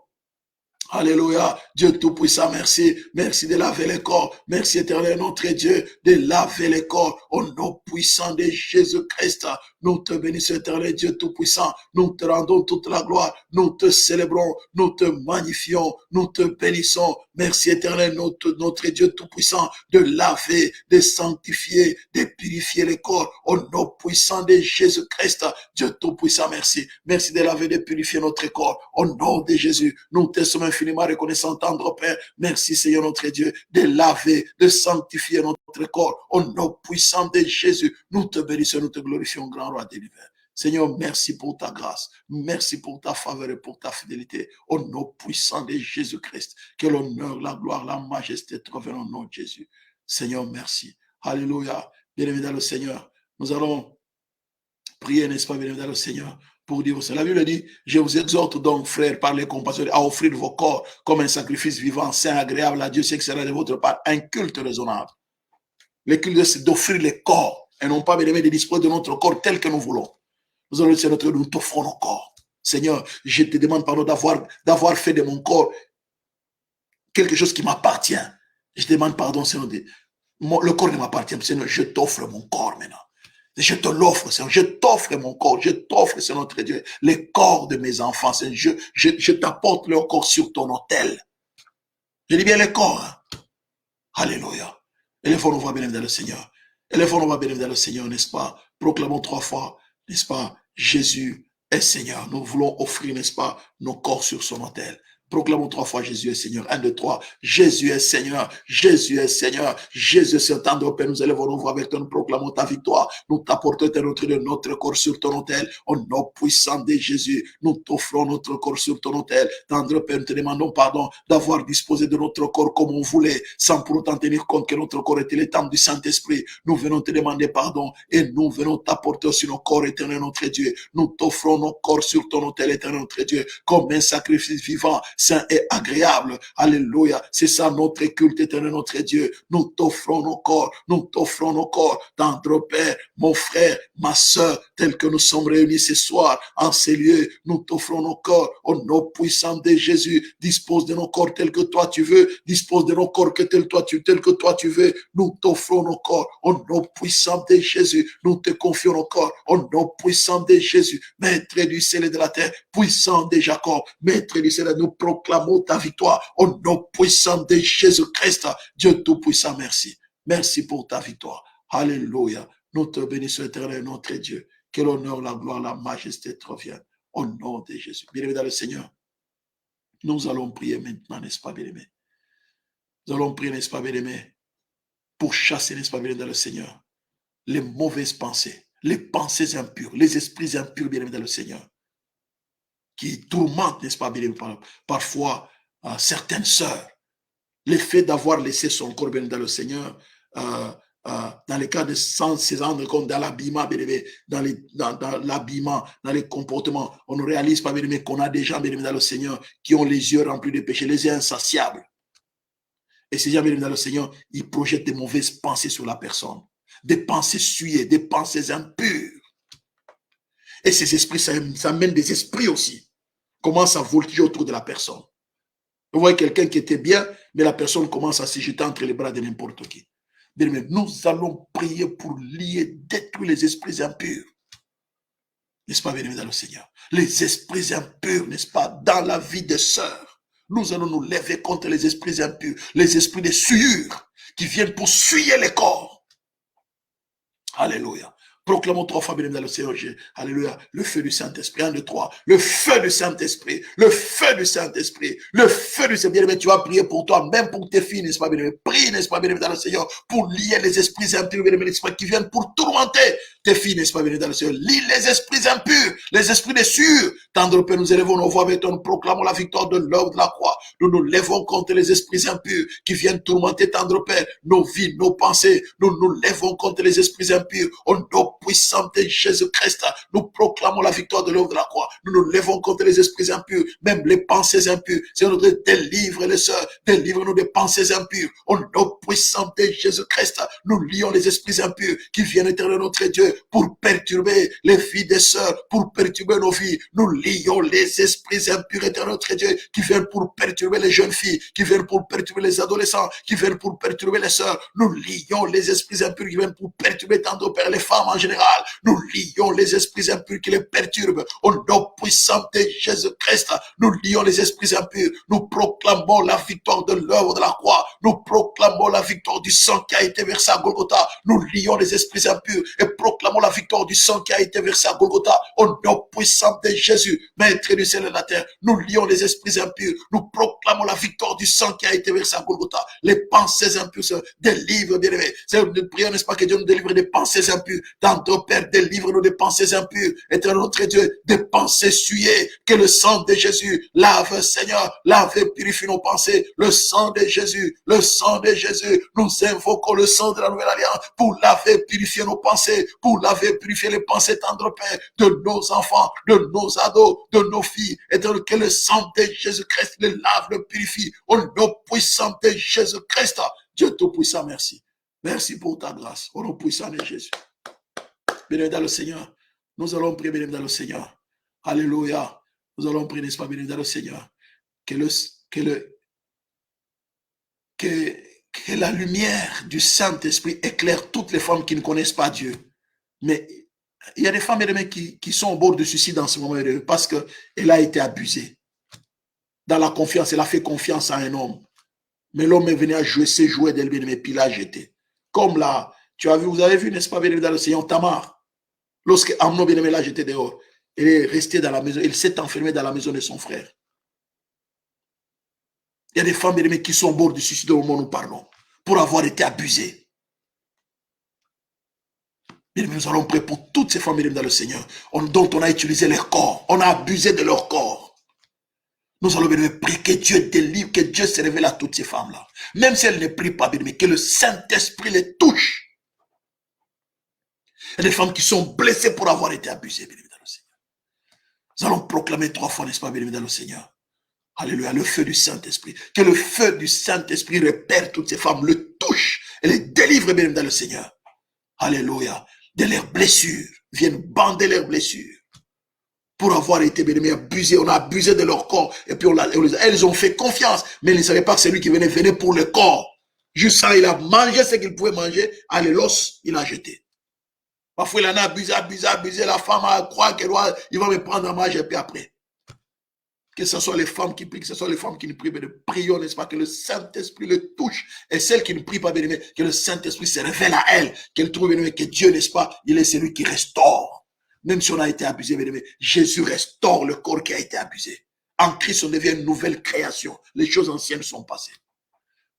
Alléluia, Dieu Tout-Puissant, merci. Merci de laver les corps. Merci, éternel, notre Dieu, de laver les corps. Au nom puissant de Jésus-Christ, nous te bénissons, éternel Dieu Tout-Puissant. Nous te rendons toute la gloire. Nous te célébrons. Nous te magnifions. Nous te bénissons. Merci, éternel, notre Dieu Tout-Puissant, de laver, de sanctifier, de purifier les corps. Au nom puissant de Jésus-Christ, Dieu Tout-Puissant, merci. Merci de laver, de purifier notre corps. Au nom de Jésus, nous te sommes infiniment reconnaissants, tendre Père. Merci, Seigneur notre Dieu, de laver, de sanctifier notre corps. Au nom puissant de Jésus, nous te bénissons, nous te glorifions, grand roi de l'univers. Seigneur, merci pour ta grâce. Merci pour ta faveur et pour ta fidélité. Au nom puissant de Jésus-Christ, que l'honneur, la gloire, la majesté te reviennent au nom de Jésus. Seigneur, merci. Alléluia. Bien-aimé dans le Seigneur, nous allons prier, n'est-ce pas, bien-aimé dans le Seigneur, pour dire cela. La Bible dit, je vous exhorte donc, frères, par les compassions, à offrir vos corps comme un sacrifice vivant, saint, agréable à Dieu, ce qui sera de votre part un culte raisonnable. Le culte, c'est d'offrir les corps, et non pas, bien aimé, de disposer de notre corps tel que nous voulons. Nous allons dire, nous t'offrons nos corps. Seigneur, je te demande pardon d'avoir fait de mon corps quelque chose qui m'appartient. Je te demande pardon, Seigneur, le corps ne m'appartient, Seigneur, je t'offre mon corps maintenant. Je te l'offre, Seigneur. Je t'offre mon corps. Je t'offre, Seigneur notre Dieu, les corps de mes enfants. Seigneur, je t'apporte leur corps sur ton autel. Je dis bien les corps. Hein? Alléluia. Élèvons-nous voix bénévole dans le Seigneur. Élèvons-nous voix bénévole dans le Seigneur, n'est-ce pas? Proclamons 3 fois, n'est-ce pas? Jésus est Seigneur. Nous voulons offrir, n'est-ce pas, nos corps sur son autel. Proclamons 3 fois Jésus est Seigneur. 1, 2, 3. Jésus est Seigneur. Jésus est Seigneur. Jésus est Seigneur. Tendre Père, nous élevons nos voix avec toi. Nous proclamons ta victoire. Nous t'apportons notre corps sur ton autel. Au nom puissant de Jésus, nous t'offrons notre corps sur ton autel. Tendre Père, nous te demandons pardon d'avoir disposé de notre corps comme on voulait, sans pour autant tenir compte que notre corps était le temple du Saint-Esprit. Nous venons te demander pardon et nous venons t'apporter aussi nos corps, éternel notre Dieu. Nous t'offrons nos corps sur ton autel, éternel notre Dieu, comme un sacrifice vivant, saint et agréable. Alléluia. C'est ça notre culte, éternel notre Dieu. Nous t'offrons nos corps. Nous t'offrons nos corps. Tendre Père, mon frère, ma soeur, tel que nous sommes réunis ce soir en ces lieux, nous t'offrons nos corps. Au nom puissant de Jésus, dispose de nos corps tel que toi tu veux. Dispose de nos corps tel que toi tu veux. Nous t'offrons nos corps. Au nom puissant de Jésus, nous te confions nos corps. Au nom puissant de Jésus, maître du ciel et de la terre, puissant de Jacob, maître du ciel, nous proclamons ta victoire au nom puissant de Jésus-Christ. Dieu Tout-Puissant, merci. Merci pour ta victoire. Alléluia. Nous te bénissons, éternel, notre Dieu. Que l'honneur, la gloire, la majesté te reviennent. Au nom de Jésus. Bien-aimé dans le Seigneur, nous allons prier maintenant, n'est-ce pas, bien-aimé? Nous allons prier, n'est-ce pas, bien-aimé, pour chasser, n'est-ce pas, bien-aimé, dans le Seigneur, les mauvaises pensées, les pensées impures, les esprits impurs, bien-aimé, dans le Seigneur, qui tourmentent, n'est-ce pas, bien-aimé, parfois certaines sœurs. Le fait d'avoir laissé son corps, bien-aimé, dans le Seigneur, dans les cas de sans se rendre compte, dans l'habillement, dans l'habillement, dans les comportements, on ne réalise pas, bien-aimé, qu'on a des gens, bien-aimé, dans le Seigneur, qui ont les yeux remplis de péché, les yeux insatiables. Et ces gens, bien-aimé, dans le Seigneur, ils projettent des mauvaises pensées sur la personne, des pensées souillées, des pensées impures. Et ces esprits, ça mène des esprits aussi, commencent à voltiger autour de la personne. Vous voyez quelqu'un qui était bien, mais la personne commence à se jeter entre les bras de n'importe qui. Nous allons prier pour lier, détruire les esprits impurs. N'est-ce pas, bien-aimé dans le Seigneur? Les esprits impurs, n'est-ce pas, dans la vie des sœurs. Nous allons nous lever contre les esprits impurs, les esprits de souillure qui viennent pour souiller les corps. Alléluia. Proclamons 3 fois, bien-aimé dans le Seigneur. Alléluia. Le feu du Saint-Esprit. 1, 2, 3. Le feu du Saint-Esprit. Le feu du Saint-Esprit. Le feu du Saint-Esprit. Bien-aimé, tu vas prier pour toi, même pour tes filles, n'est-ce pas, bien-aimé? Prie, n'est-ce pas, bien-aimé, dans le Seigneur, pour lier les esprits impurs, bien-aimé, n'est-ce pas, qui viennent pour tourmenter tes filles, n'est-ce pas, bien-aimé, dans le Seigneur. Lie les esprits impurs, les esprits de sûrs. Tendre Père, nous élevons nos voix avec toi, nous proclamons la victoire de l'œuvre de la croix. Nous nous lèvons contre les esprits impurs qui viennent tourmenter, tendre Père, nos vies, nos pensées. Nous nous lèvons contre les esprits impurs. Au nom puissant de Jésus-Christ, nous proclamons la victoire de l'œuvre de la croix. Nous nous lèvons contre les esprits impurs, même les pensées impures. Seigneur, délivre les sœurs, délivre-nous des pensées impures. Au nom puissant de Jésus-Christ, nous lions les esprits impurs qui viennent, éternel notre Dieu, pour perturber les filles des sœurs, pour perturber nos vies. Nous lions les esprits impurs, éternel notre Dieu, qui viennent pour perturber les jeunes filles, qui viennent pour perturber les adolescents, qui viennent pour perturber les sœurs. Nous lions les esprits impurs qui viennent pour perturber tant de pères, les femmes en général. Nous lions les esprits impurs qui les perturbent. Au nom puissant de Jésus-Christ, nous lions les esprits impurs. Nous proclamons la victoire de l'œuvre de la croix. Nous proclamons la victoire du sang qui a été versé à Golgotha. Nous lions les esprits impurs et proclamons la victoire du sang qui a été versé à Golgotha. Au nom puissant de Jésus, Maître du ciel et de la terre, nous lions les esprits impurs. Nous proclamons la victoire du sang qui a été versé à Golgotha. Les pensées impures se délivrent, bien-aimés. C'est une prière, n'est-ce pas, que Dieu nous délivre des pensées impures. Dans ton Père, délivre-nous des pensées impures. Éternel notre Dieu, des pensées souillées. Que le sang de Jésus lave, Seigneur, lave et purifie nos pensées. Le sang de Jésus, le sang de Jésus. Nous invoquons le sang de la nouvelle alliance pour laver et purifier nos pensées, pour laver et purifier les pensées, tendre Père, de nos enfants, de nos ados, de nos filles. Éternel, que le sang de Jésus-Christ les lave, le purifie. Au nom puissant de Jésus-Christ. Dieu Tout-Puissant, merci. Merci pour ta grâce. Au nom puissant de Jésus. Béni dans le Seigneur. Nous allons prier, béni dans le Seigneur. Alléluia. Nous allons prier, n'est-ce pas, béni dans le Seigneur. Que la lumière du Saint-Esprit éclaire toutes les femmes qui ne connaissent pas Dieu. Mais il y a des femmes, béni, qui sont au bord du suicide en ce moment, béni, parce qu'elle a été abusée. Dans la confiance, elle a fait confiance à un homme. Mais l'homme est venu à jouer ses jouets d'elle, béni, puis l'a jeté. Comme là, vous avez vu, n'est-ce pas, béni dans le Seigneur, Tamar. Lorsque Amnon, bien-aimé, l'a jeté dehors, il est resté dans la maison, il s'est enfermé dans la maison de son frère. Il y a des femmes, bien-aimées, qui sont au bord du suicide au moment où nous parlons, pour avoir été abusées. Bien-aimés, nous allons prier pour toutes ces femmes, bien-aimées, dans le Seigneur, dont on a utilisé leur corps, on a abusé de leur corps. Nous allons, bien-aimés, prier que Dieu délivre, que Dieu se révèle à toutes ces femmes-là. Même si elles ne prient pas, bien-aimés, que le Saint-Esprit les touche. Il y a des femmes qui sont blessées pour avoir été abusées, bien-aimés, dans le Seigneur. Nous allons proclamer 3 fois, n'est-ce pas, bien-aimés, dans le Seigneur. Alléluia, le feu du Saint-Esprit. Que le feu du Saint-Esprit repère toutes ces femmes, le touche et les délivre, bien-aimés, dans le Seigneur. Alléluia. De leurs blessures, viennent bander leurs blessures. Pour avoir été, bien-aimés, abusées, on a abusé de leur corps. Et puis elles ont fait confiance, mais ils ne savaient pas que celui qui venait pour le corps. Juste ça, il a mangé ce qu'il pouvait manger. Allez, l'os, il a jeté. Parfois, il en a abusé. La femme croit qu'il va me prendre en marge et puis après. Que ce soit les femmes qui prient, que ce soit les femmes qui ne prient, mais de prions, n'est-ce pas, que le Saint-Esprit le touche. Et celles qui ne prient pas, bien aimé, que le Saint-Esprit se révèle à elles, qu'elles trouvent, bien aimé, que Dieu, n'est-ce pas, il est celui qui restaure. Même si on a été abusé, bien aimé, Jésus restaure le corps qui a été abusé. En Christ, on devient une nouvelle création. Les choses anciennes sont passées.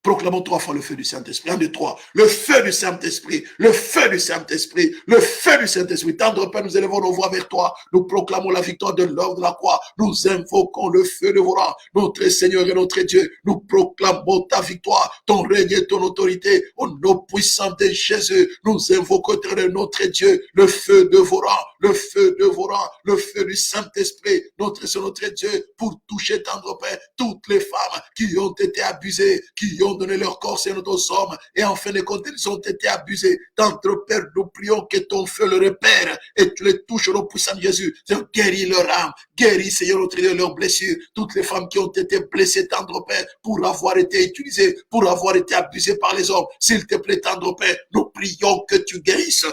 Proclamons 3 fois le feu du Saint-Esprit. 1, 2, 3. Le feu du Saint-Esprit. Le feu du Saint-Esprit. Le feu du Saint-Esprit. Tendre Père, nous élevons nos voix vers toi. Nous proclamons la victoire de l'œuvre de la croix. Nous invoquons le feu de vos rangs. Notre Seigneur et notre Dieu. Nous proclamons ta victoire, ton règne et ton autorité. Au nom puissant de Jésus, nous invoquons notre Dieu, le feu de vos rangs. Le feu de vos rangs. Le feu du Saint-Esprit. Notre Seigneur, notre Dieu, pour toucher, tendre Père, toutes les femmes qui ont été abusées, qui ont donné leur corps, c'est nos hommes, et en fin de compte, ils ont été abusés. Tendre Père, nous prions que ton feu le repère, et tu les touches au puissant de Jésus. Guéris leur âme, guéris, Seigneur, notre Dieu, leurs blessures. Toutes les femmes qui ont été blessées, tendre Père, pour avoir été utilisées, pour avoir été abusées par les hommes. S'il te plaît, tendre Père, nous prions que tu guérisses,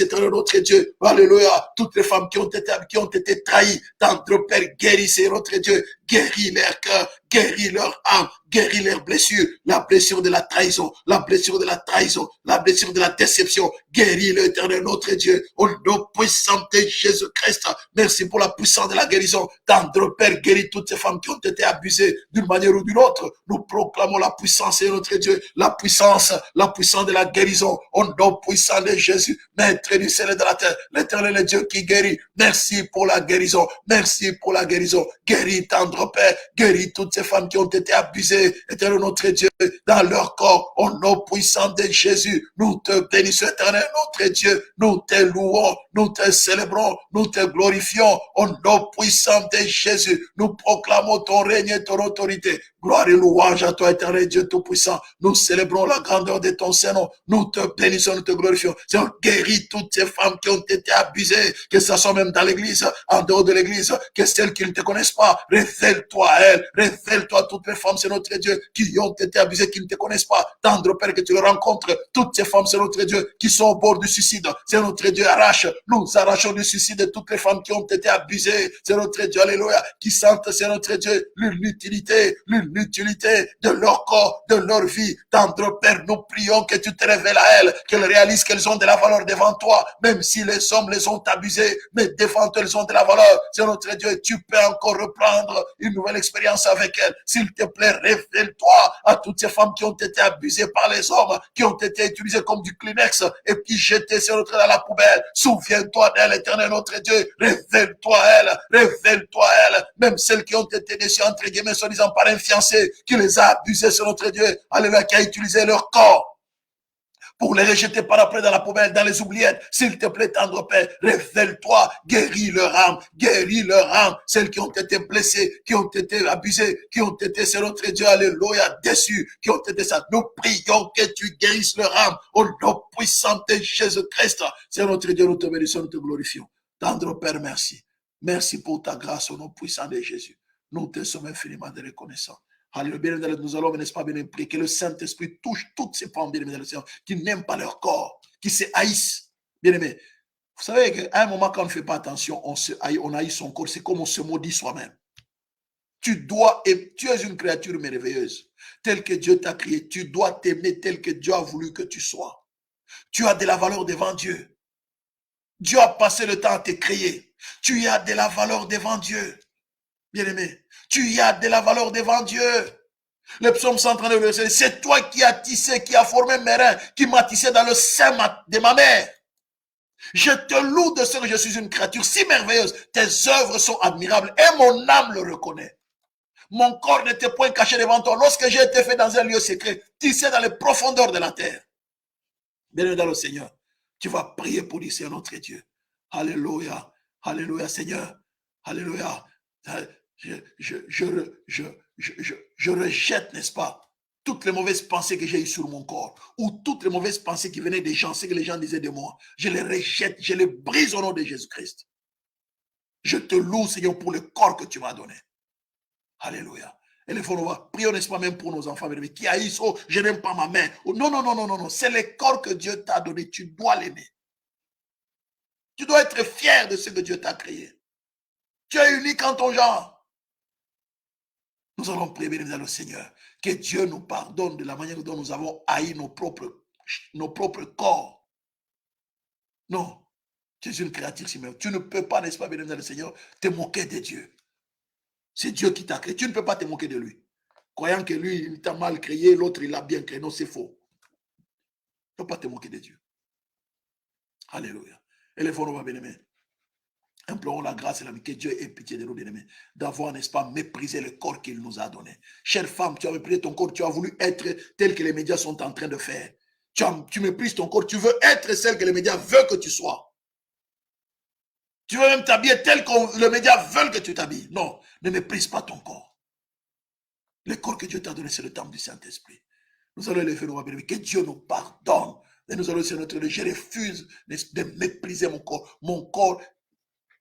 éternel notre Dieu. Alléluia. Toutes les femmes qui ont été trahies, tendre Père, guéris, Seigneur, notre Dieu. Guéris leur cœur, guéris leur âme, guéris leurs blessures, la blessure de la trahison, la blessure de la trahison, la blessure de la déception. Guéris l'éternel notre Dieu, au nom puissant de Jésus-Christ. Merci pour la puissance de la guérison. Tendre Père, guéris toutes ces femmes qui ont été abusées d'une manière ou d'une autre. Nous proclamons la puissance de notre Dieu, la puissance de la guérison, au nom puissant de Jésus, Maître du ciel et de la terre, l'éternel Dieu qui guérit. Merci pour la guérison, merci pour la guérison. Guéris, tendre Père, guéris toutes ces femmes qui ont été abusées, éternel notre Dieu, dans leur corps, au nom puissant de Jésus. Nous te bénissons, éternel notre Dieu, nous te louons, nous te célébrons, nous te glorifions, au nom puissant de Jésus. Nous proclamons ton règne et ton autorité. Gloire et louange à toi, éternel Dieu Tout-Puissant. Nous célébrons la grandeur de ton Saint-Nom. Nous te bénissons, nous te glorifions. Seigneur, guéris toutes ces femmes qui ont été abusées, que ce soit même dans l'église, en dehors de l'église, que celles qui ne te connaissent pas. Révèle-toi à elles, révèle-toi à toutes les femmes, c'est notre Dieu, qui ont été abusées, qui ne te connaissent pas. Tendre Père, que tu les rencontres. Toutes ces femmes, c'est notre Dieu, qui sont au bord du suicide. C'est notre Dieu, nous arrachons du suicide toutes les femmes qui ont été abusées. C'est notre Dieu, alléluia, qui sentent, c'est notre Dieu, l'inutilité de leur corps, de leur vie. Tendre Père, nous prions que tu te révèles à elles, qu'elles réalisent qu'elles ont de la valeur devant toi, même si les hommes les ont abusées, mais devant toi, elles ont de la valeur. C'est notre Dieu, tu peux encore reprendre une nouvelle expérience avec elles. S'il te plaît, révèle-toi à toutes ces femmes qui ont été abusées par les hommes, qui ont été utilisées comme du Kleenex et puis jetées, c'est notre dans la poubelle. Souviens-toi d'elles, éternel notre Dieu. Révèle-toi à elles, révèle-toi à elles, même celles qui ont été déçues, entre guillemets, soi-disant par un fiancé, qui les a abusées, sur notre Dieu, alléluia, qui a utilisé leur corps pour les rejeter par après dans la poubelle, dans les oubliettes. S'il te plaît, tendre Père, révèle-toi, guéris leur âme, celles qui ont été blessées, qui ont été abusées, qui ont été, c'est notre Dieu, alléluia, déçues, qui ont été ça. Nous prions que tu guérisses leur âme, au nom puissant de Jésus-Christ. C'est notre Dieu, nous te bénissons, nous te glorifions. Tendre Père, merci. Merci pour ta grâce au nom puissant de Jésus. Nous te sommes infiniment de reconnaissants. Alléluia, nous allons, n'est-ce pas, bien prier que le Saint-Esprit touche toutes ces femmes, bien aimées, qui n'aiment pas leur corps, qui se haïssent. Bien aimé, vous savez qu'à un moment, quand on ne fait pas attention, on haït son corps, c'est comme on se maudit soi-même. Tu es une créature merveilleuse, telle que Dieu t'a créé. Tu dois t'aimer tel que Dieu a voulu que tu sois. Tu as de la valeur devant Dieu. Dieu a passé le temps à te créer. Tu as de la valeur devant Dieu. Bien-aimé, tu y as de la valeur devant Dieu. Le psaume 132, c'est toi qui as tissé, qui as formé mes reins, qui m'as tissé dans le sein de ma mère. Je te loue de ce que je suis une créature si merveilleuse. Tes œuvres sont admirables et mon âme le reconnaît. Mon corps n'était point caché devant toi. Lorsque j'ai été fait dans un lieu secret, tissé dans les profondeurs de la terre. Bien-aimé dans le Seigneur, tu vas prier pour lui, c'est notre Dieu. Alléluia, alléluia Seigneur, alléluia. Je rejette, n'est-ce pas, toutes les mauvaises pensées que j'ai eues sur mon corps, ou toutes les mauvaises pensées qui venaient des gens, ce que les gens disaient de moi. Je les rejette, je les brise au nom de Jésus-Christ. Je te loue, Seigneur, pour le corps que tu m'as donné. Alléluia. Et les fois, prions, n'est-ce pas, même pour nos enfants qui haïssent, oh, je n'aime pas ma mère. Oh, non. C'est le corps que Dieu t'a donné. Tu dois l'aimer. Tu dois être fier de ce que Dieu t'a créé. Tu es unique en ton genre. Nous allons prier, bien évidemment, le Seigneur, que Dieu nous pardonne de la manière dont nous avons haï nos propres corps. Non, tu es une créature si même. Tu ne peux pas, n'est-ce pas, bien évidemment, le Seigneur, te moquer de Dieu. C'est Dieu qui t'a créé. Tu ne peux pas te moquer de lui. Croyant que lui, il t'a mal créé, l'autre, il l'a bien créé. Non, c'est faux. Tu ne peux pas te moquer de Dieu. Alléluia. Élèvons-nous, bien-aimés. Implorons la grâce et l'amitié que Dieu ait pitié de nous, bien-aimés, d'avoir, n'est-ce pas, méprisé le corps qu'il nous a donné. Chère femme, tu as méprisé ton corps, tu as voulu être tel que les médias sont en train de faire. Tu méprises ton corps, tu veux être celle que les médias veulent que tu sois. Tu veux même t'habiller tel que les médias veulent que tu t'habilles. Non, ne méprise pas ton corps. Le corps que Dieu t'a donné, c'est le temple du Saint-Esprit. Nous allons élever nos bien-aimés, que Dieu nous pardonne. Et nous allons dire notre Dieu, je refuse de mépriser mon corps. Mon corps,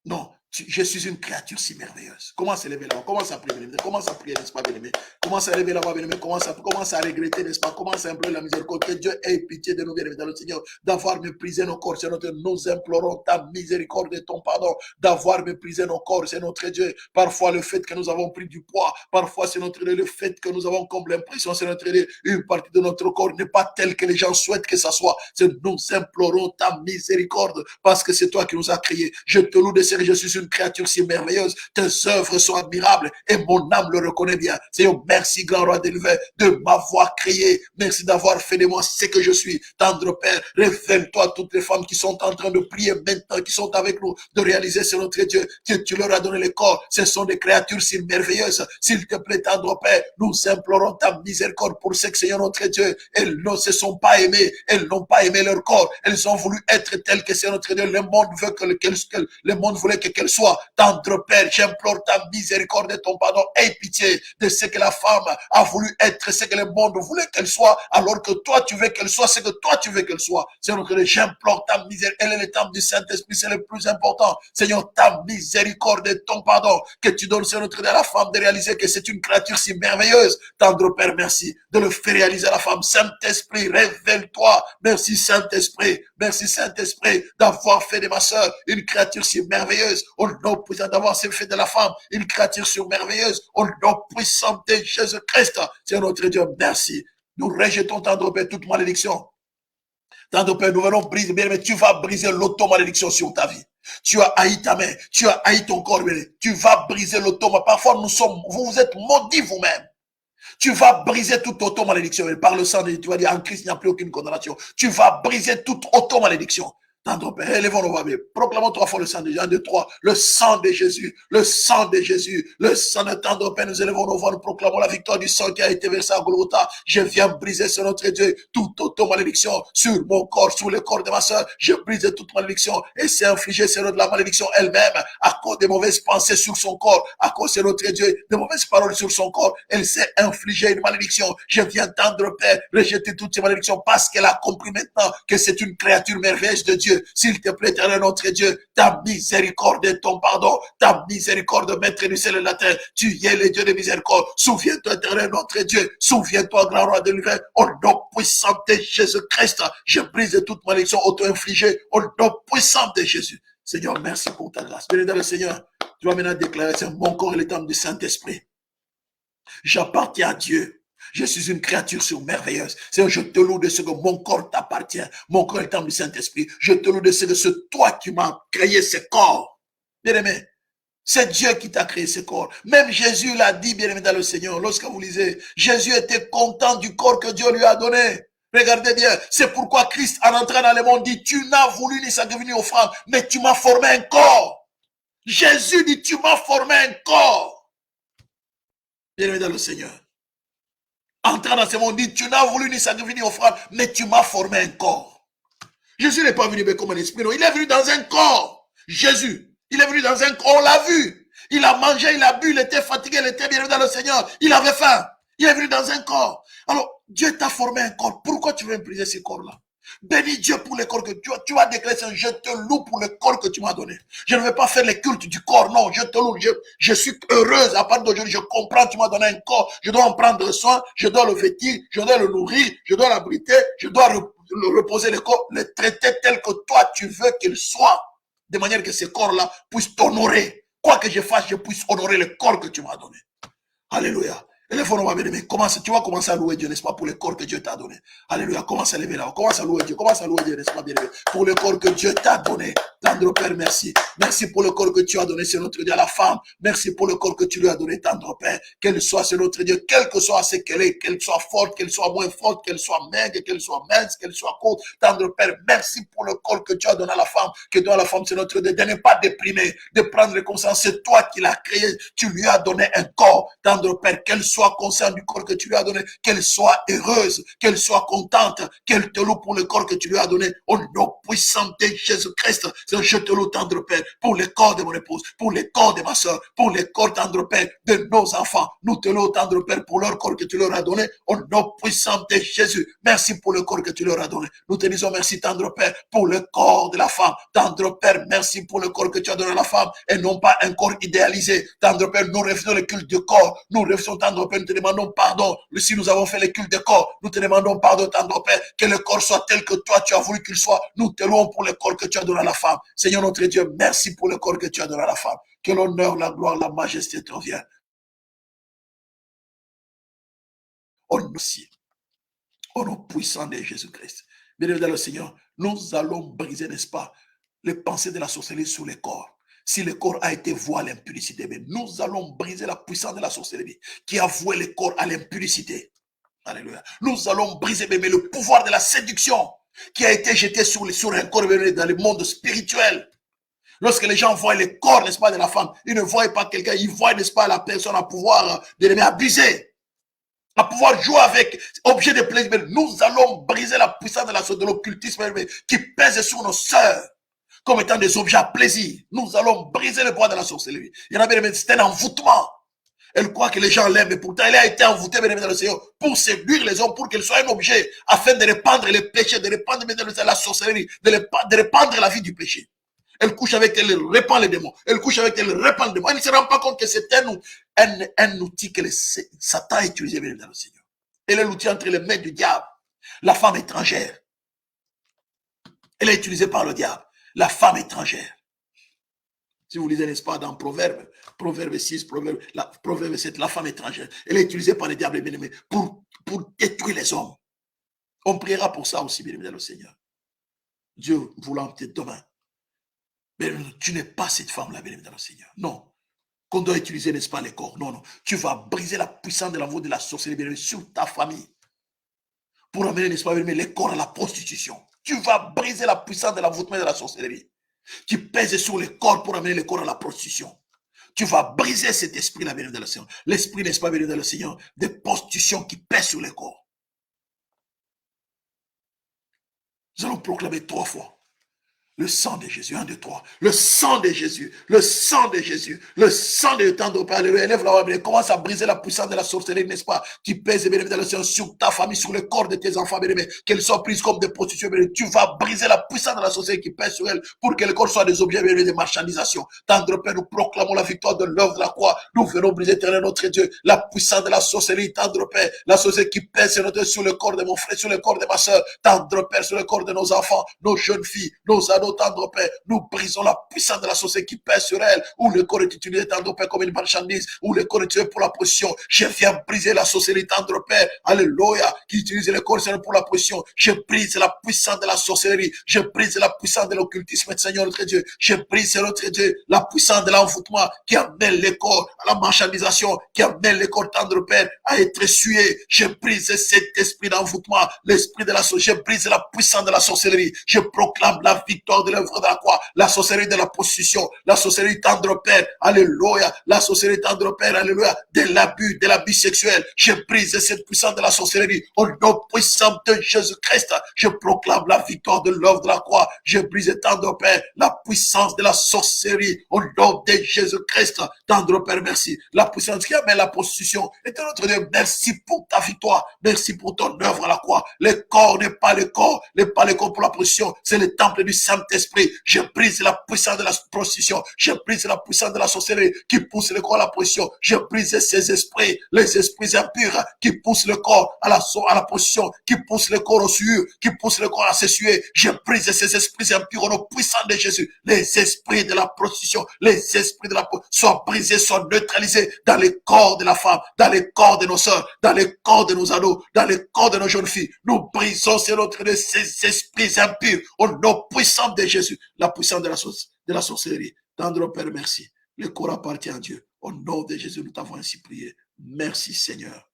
non, je suis une créature si merveilleuse. Commence à lever la voix, commence à prier, commence à prier, n'est-ce pas, bien-aimé? Commence à lever la voix, bien-aimé, commence à regretter, n'est-ce pas? Commence à implorer la miséricorde, que Dieu ait pitié de nous, bien-aimé, dans le Seigneur, d'avoir méprisé nos corps, c'est notre Dieu. Nous implorons ta miséricorde et ton pardon, d'avoir méprisé nos corps, c'est notre Dieu. Parfois, le fait que nous avons pris du poids, parfois, c'est notre Dieu, le fait que nous avons comme l'impression, c'est notre Dieu, une partie de notre corps n'est pas telle que les gens souhaitent que ça soit. Nous implorons ta miséricorde, parce que c'est toi qui nous as créés. Je te loue de ce que je suis une créature si merveilleuse, tes œuvres sont admirables et mon âme le reconnaît bien. Seigneur, merci grand roi de l'univers de m'avoir créé, merci d'avoir fait de moi ce que je suis. Tendre Père, révèle-toi à toutes les femmes qui sont en train de prier maintenant, qui sont avec nous, de réaliser c'est notre Dieu, que tu leur as donné le corps, ce sont des créatures si merveilleuses. S'il te plaît, tendre Père, nous implorons ta miséricorde pour ce que Seigneur notre Dieu, elles ne se sont pas aimées, elles n'ont pas aimé leur corps, elles ont voulu être telles que c'est notre Dieu, le monde veut que le monde voulait qu'elles soient. Tendre Père, j'implore ta miséricorde et ton pardon. Aie pitié de ce que la femme a voulu être, ce que le monde voulait qu'elle soit, alors que toi tu veux qu'elle soit ce que toi tu veux qu'elle soit. Seigneur, j'implore ta miséricorde. Elle est le temple du Saint-Esprit, c'est le plus important. Seigneur, ta miséricorde et ton pardon que tu donnes, Seigneur, à la femme de réaliser que c'est une créature si merveilleuse. Tendre Père, merci de le faire réaliser à la femme. Saint-Esprit, révèle-toi. Merci Saint-Esprit. Merci Saint-Esprit d'avoir fait de ma soeur une créature si merveilleuse. Au nom puissant d'avoir fait de la femme une créature si merveilleuse. Au nom puissant de Jésus-Christ. C'est notre Dieu. Merci. Nous rejetons, tendre Père, toute malédiction. Tendre Père, nous allons briser, bien, mais tu vas briser l'auto-malédiction sur ta vie. Tu as haï ta main, tu as haï ton corps, bien, tu vas briser l'auto-malédiction. Parfois, vous êtes maudits vous-même. Tu vas briser toute auto-malédiction. Et par le sang de Dieu, tu vas dire, en Christ, il n'y a plus aucune condamnation. Tu vas briser toute auto-malédiction. Tendre Père, élevons nos voix, proclamons 3 fois le sang de Jésus. 1, 2, 3, le sang de Jésus, le sang de Jésus, le sang de Tendre Père, nous élevons nos voix, nous proclamons la victoire du sang qui a été versé à Golgotha. Je viens briser sur notre Dieu toute auto-malédiction sur mon corps, sur le corps de ma soeur. Je brise toute malédiction et c'est infligé sur de la malédiction elle-même à cause des mauvaises pensées sur son corps, à cause de notre Dieu, des mauvaises paroles sur son corps. Elle s'est infligée une malédiction. Je viens, Tendre Père, rejeter toutes ces malédictions parce qu'elle a compris maintenant que c'est une créature merveilleuse de Dieu. S'il te plaît, éternel notre Dieu, ta miséricorde et ton pardon, ta miséricorde, maître du ciel et de la terre, tu es le Dieu de miséricorde. Souviens-toi, éternel notre Dieu, souviens-toi, grand roi de l'univers, au nom puissant de Jésus-Christ, je brise toute malédiction auto-infligée, au nom puissant de Jésus. Seigneur, merci pour ta grâce. Béni le Seigneur, tu vas maintenant déclarer, c'est mon corps est le temple du Saint-Esprit. J'appartiens à Dieu. Je suis une créature merveilleuse. Seigneur, je te loue de ce que mon corps t'appartient. Mon corps est le temple du Saint-Esprit. Je te loue de ce que c'est toi qui m'as créé ce corps. Bien-aimé, c'est Dieu qui t'a créé ce corps. Même Jésus l'a dit, bien-aimé dans le Seigneur, lorsque vous lisez, Jésus était content du corps que Dieu lui a donné. Regardez bien, c'est pourquoi Christ, en entrant dans le monde, dit, tu n'as voulu ni sacrifice ni offrande, mais tu m'as formé un corps. Jésus dit, tu m'as formé un corps. Bien-aimé dans le Seigneur. Entrant dans ce monde, dit, tu n'as voulu ni sacrifice ni offrande, mais tu m'as formé un corps. Jésus n'est pas venu comme un esprit, non, il est venu dans un corps. Jésus, il est venu dans un corps, on l'a vu. Il a mangé, il a bu, il était fatigué, il était bien dans le Seigneur. Il avait faim. Il est venu dans un corps. Alors, Dieu t'a formé un corps. Pourquoi tu veux briser ce corps-là? Bénis Dieu pour le corps que tu as déclaré, je te loue pour le corps que tu m'as donné. Je ne vais pas faire le culte du corps, non, je te loue. Je suis heureuse à partir d'aujourd'hui, je comprends, tu m'as donné un corps, je dois en prendre soin, je dois le vêtir, je dois le nourrir, je dois l'abriter, je dois le reposer le corps, le traiter tel que toi tu veux qu'il soit, de manière que ce corps-là puisse t'honorer. Quoi que je fasse, je puisse honorer le corps que tu m'as donné. Alléluia. Élève-nous, ma bien-aimée. Tu vas commencer à louer Dieu, n'est-ce pas, pour le corps que Dieu t'a donné. Alléluia. Commence à lever là. Commence à louer Dieu. Commence à louer Dieu, n'est-ce pas, bien-aimé, pour le corps que Dieu t'a donné. Tendre Père, merci. Merci pour le corps que tu as donné, c'est notre Dieu, à la femme. Merci pour le corps que tu lui as donné, tendre Père. Qu'elle soit, c'est notre Dieu, quel que soit ce qu'elle est, qu'elle soit forte, qu'elle soit moins forte, qu'elle soit maigre, qu'elle soit mince, qu'elle soit courte. Tendre Père, merci pour le corps que tu as donné à la femme. Que toi, la femme, c'est notre Dieu, de ne pas déprimer, de prendre conscience. C'est toi qui l'as créé. Tu lui as donné un corps. Tendre Père, qu'elle soit consciente du corps que tu lui as donné, qu'elle soit heureuse, qu'elle soit contente, qu'elle te loue pour le corps que tu lui as donné. Au nom puissant de Jésus-Christ, je te loue, tendre Père, pour le corps de mon épouse, pour le corps de ma soeur, pour le corps, tendre Père, de nos enfants. Nous te louons, tendre Père, pour leur corps que tu leur as donné. Au nom puissant de Jésus, merci pour le corps que tu leur as donné. Nous te disons merci, tendre Père, pour le corps de la femme. Tendre Père, merci pour le corps que tu as donné à la femme et non pas un corps idéalisé. Tendre Père, nous refusons le culte du corps. Nous refusons, tendre Père, nous te demandons pardon. Si nous avons fait le culte du corps, nous te demandons pardon, tendre Père, que le corps soit tel que toi tu as voulu qu'il soit. Nous te louons pour le corps que tu as donné à la femme. Seigneur notre Dieu, merci pour le corps que tu as donné à la femme. Que l'honneur, la gloire, la majesté te reviennent. Au nom puissant de Jésus-Christ. Bien dans le Seigneur, nous allons briser, n'est-ce pas, les pensées de la sorcellerie sur le corps. Si le corps a été voué à l'impudicité, mais nous allons briser la puissance de la sorcellerie qui a voué le corps à l'impudicité. Alléluia. Nous allons briser, mais le pouvoir de la séduction qui a été jeté sur un corps dans le monde spirituel. Lorsque les gens voient le corps, n'est-ce pas, de la femme, ils ne voient pas quelqu'un, ils voient, n'est-ce pas, la personne à pouvoir de l'aimer abuser, à pouvoir jouer avec objet de plaisir. Nous allons briser la puissance de l'occultisme qui pèse sur nos sœurs comme étant des objets à plaisir. Nous allons briser le pouvoir de la sorcellerie. Il y en a bien, c'est un envoûtement. Elle croit que les gens l'aiment, mais pourtant elle a été envoûtée dans le Seigneur pour séduire les hommes, pour qu'elle soit un objet, afin de répandre les péchés, de répandre la sorcellerie, de répandre la vie du péché. Elle couche avec elle, elle répand les démons. Elle couche avec elle, elle répand les démons. Elle ne se rend pas compte que c'est un outil que Satan a utilisé dans le Seigneur. Elle est l'outil entre les mains du diable. La femme étrangère. Elle est utilisée par le diable. La femme étrangère. Si vous lisez, n'est-ce pas, dans Proverbe 6, Proverbe 7, la femme étrangère. Elle est utilisée par le diable, bien-aimé, pour détruire les hommes. On priera pour ça aussi, bien-aimé, dans le Seigneur. Dieu voulant peut-être demain. Mais tu n'es pas cette femme-là, bien-aimé, dans le Seigneur. Non. Qu'on doit utiliser, n'est-ce pas, les corps. Non, non. Tu vas briser la puissance de l'envoi de la sorcellerie, bien-aimé, sur ta famille. Pour amener, n'est-ce pas, bien-aimé, les corps à la prostitution. Tu vas briser la puissance de l'envoûtement de la sorcellerie qui pèse sur les corps pour amener les corps à la prostitution. Tu vas briser cet esprit-là, bien dans le Seigneur. L'esprit, n'est-ce pas, bien dans le Seigneur, de prostitution qui pèse sur les corps. Nous allons proclamer 3 fois. Le sang de Jésus, 1, 2, 3. Le sang de Jésus, le sang de Jésus, le sang de tendre Père. Élève la voix, commence à briser la puissance de la sorcellerie, n'est-ce pas, qui pèse, bien dans le Seigneur, sur ta famille, sur le corps de tes enfants, bien qu'elles soient prises comme des prostituées, bien. Tu vas briser la puissance de la sorcellerie qui pèse sur elles pour que le corps soit des objets, bien, de marchandisation. Tendre Père, nous proclamons la victoire de l'œuvre de la croix. Nous venons briser, éternel notre Dieu, la puissance de la sorcellerie, tendre Père, la sorcellerie qui pèse sur le corps de mon frère, sur le corps de ma soeur, tendre Père, sur le corps de nos enfants, nos jeunes filles, nos ados, tendre Père, nous brisons la puissance de la société qui pèse sur elle, où le corps est utilisé, tendre Père, comme une marchandise, où le corps est utilisé pour la position. Je viens briser la sorcellerie, tendre Père, alléluia, qui utilise le corps pour la position. Je brise la puissance de la sorcellerie, je brise la puissance de l'occultisme, Seigneur notre Dieu. Je brise, notre Dieu, la puissance de l'envoûtement qui amène les corps à la marchandisation, qui amène les corps, tendre Père, à être sués. Je brise cet esprit d'envoûtement, l'esprit de la sorcellerie, je brise la puissance de la sorcellerie. Je proclame la victoire de l'œuvre de la croix, la sorcellerie de la prostitution, la sorcellerie, tendre Père, alléluia, la sorcellerie, tendre Père, alléluia, de l'abus sexuel. Je brise cette puissance de la sorcellerie au nom puissant de Jésus-Christ. Je proclame la victoire de l'œuvre de la croix. Je brise, tendre Père, la puissance de la sorcellerie au nom de Jésus-Christ. Tendre Père, merci. La puissance qui amène la prostitution. Et notre Dieu, merci pour ta victoire. Merci pour ton œuvre à la croix. Le corps n'est pas le corps, n'est pas le corps pour la prostitution. C'est le temple du Saint Saint-Esprit, je brise la puissance de la prostitution, je brise la puissance de la sorcellerie qui pousse le corps à la prostitution, je brise ces esprits, les esprits impurs qui poussent le corps à la prostitution, qui poussent le corps au sueur, qui poussent le corps à s'essuyer. Je brise ces esprits impurs au nom puissant de Jésus. Les esprits de la prostitution, les esprits de la prostitution soient brisés, soient neutralisés dans les corps de la femme, dans les corps de nos sœurs, dans les corps de nos ados, dans les corps de nos jeunes filles. Nous brisons sur notre de ces esprits impurs au nom puissant de Jésus, la puissance de la sorcellerie. Tendre Père, merci. Le corps appartient à Dieu. Au nom de Jésus, nous t'avons ainsi prié. Merci Seigneur.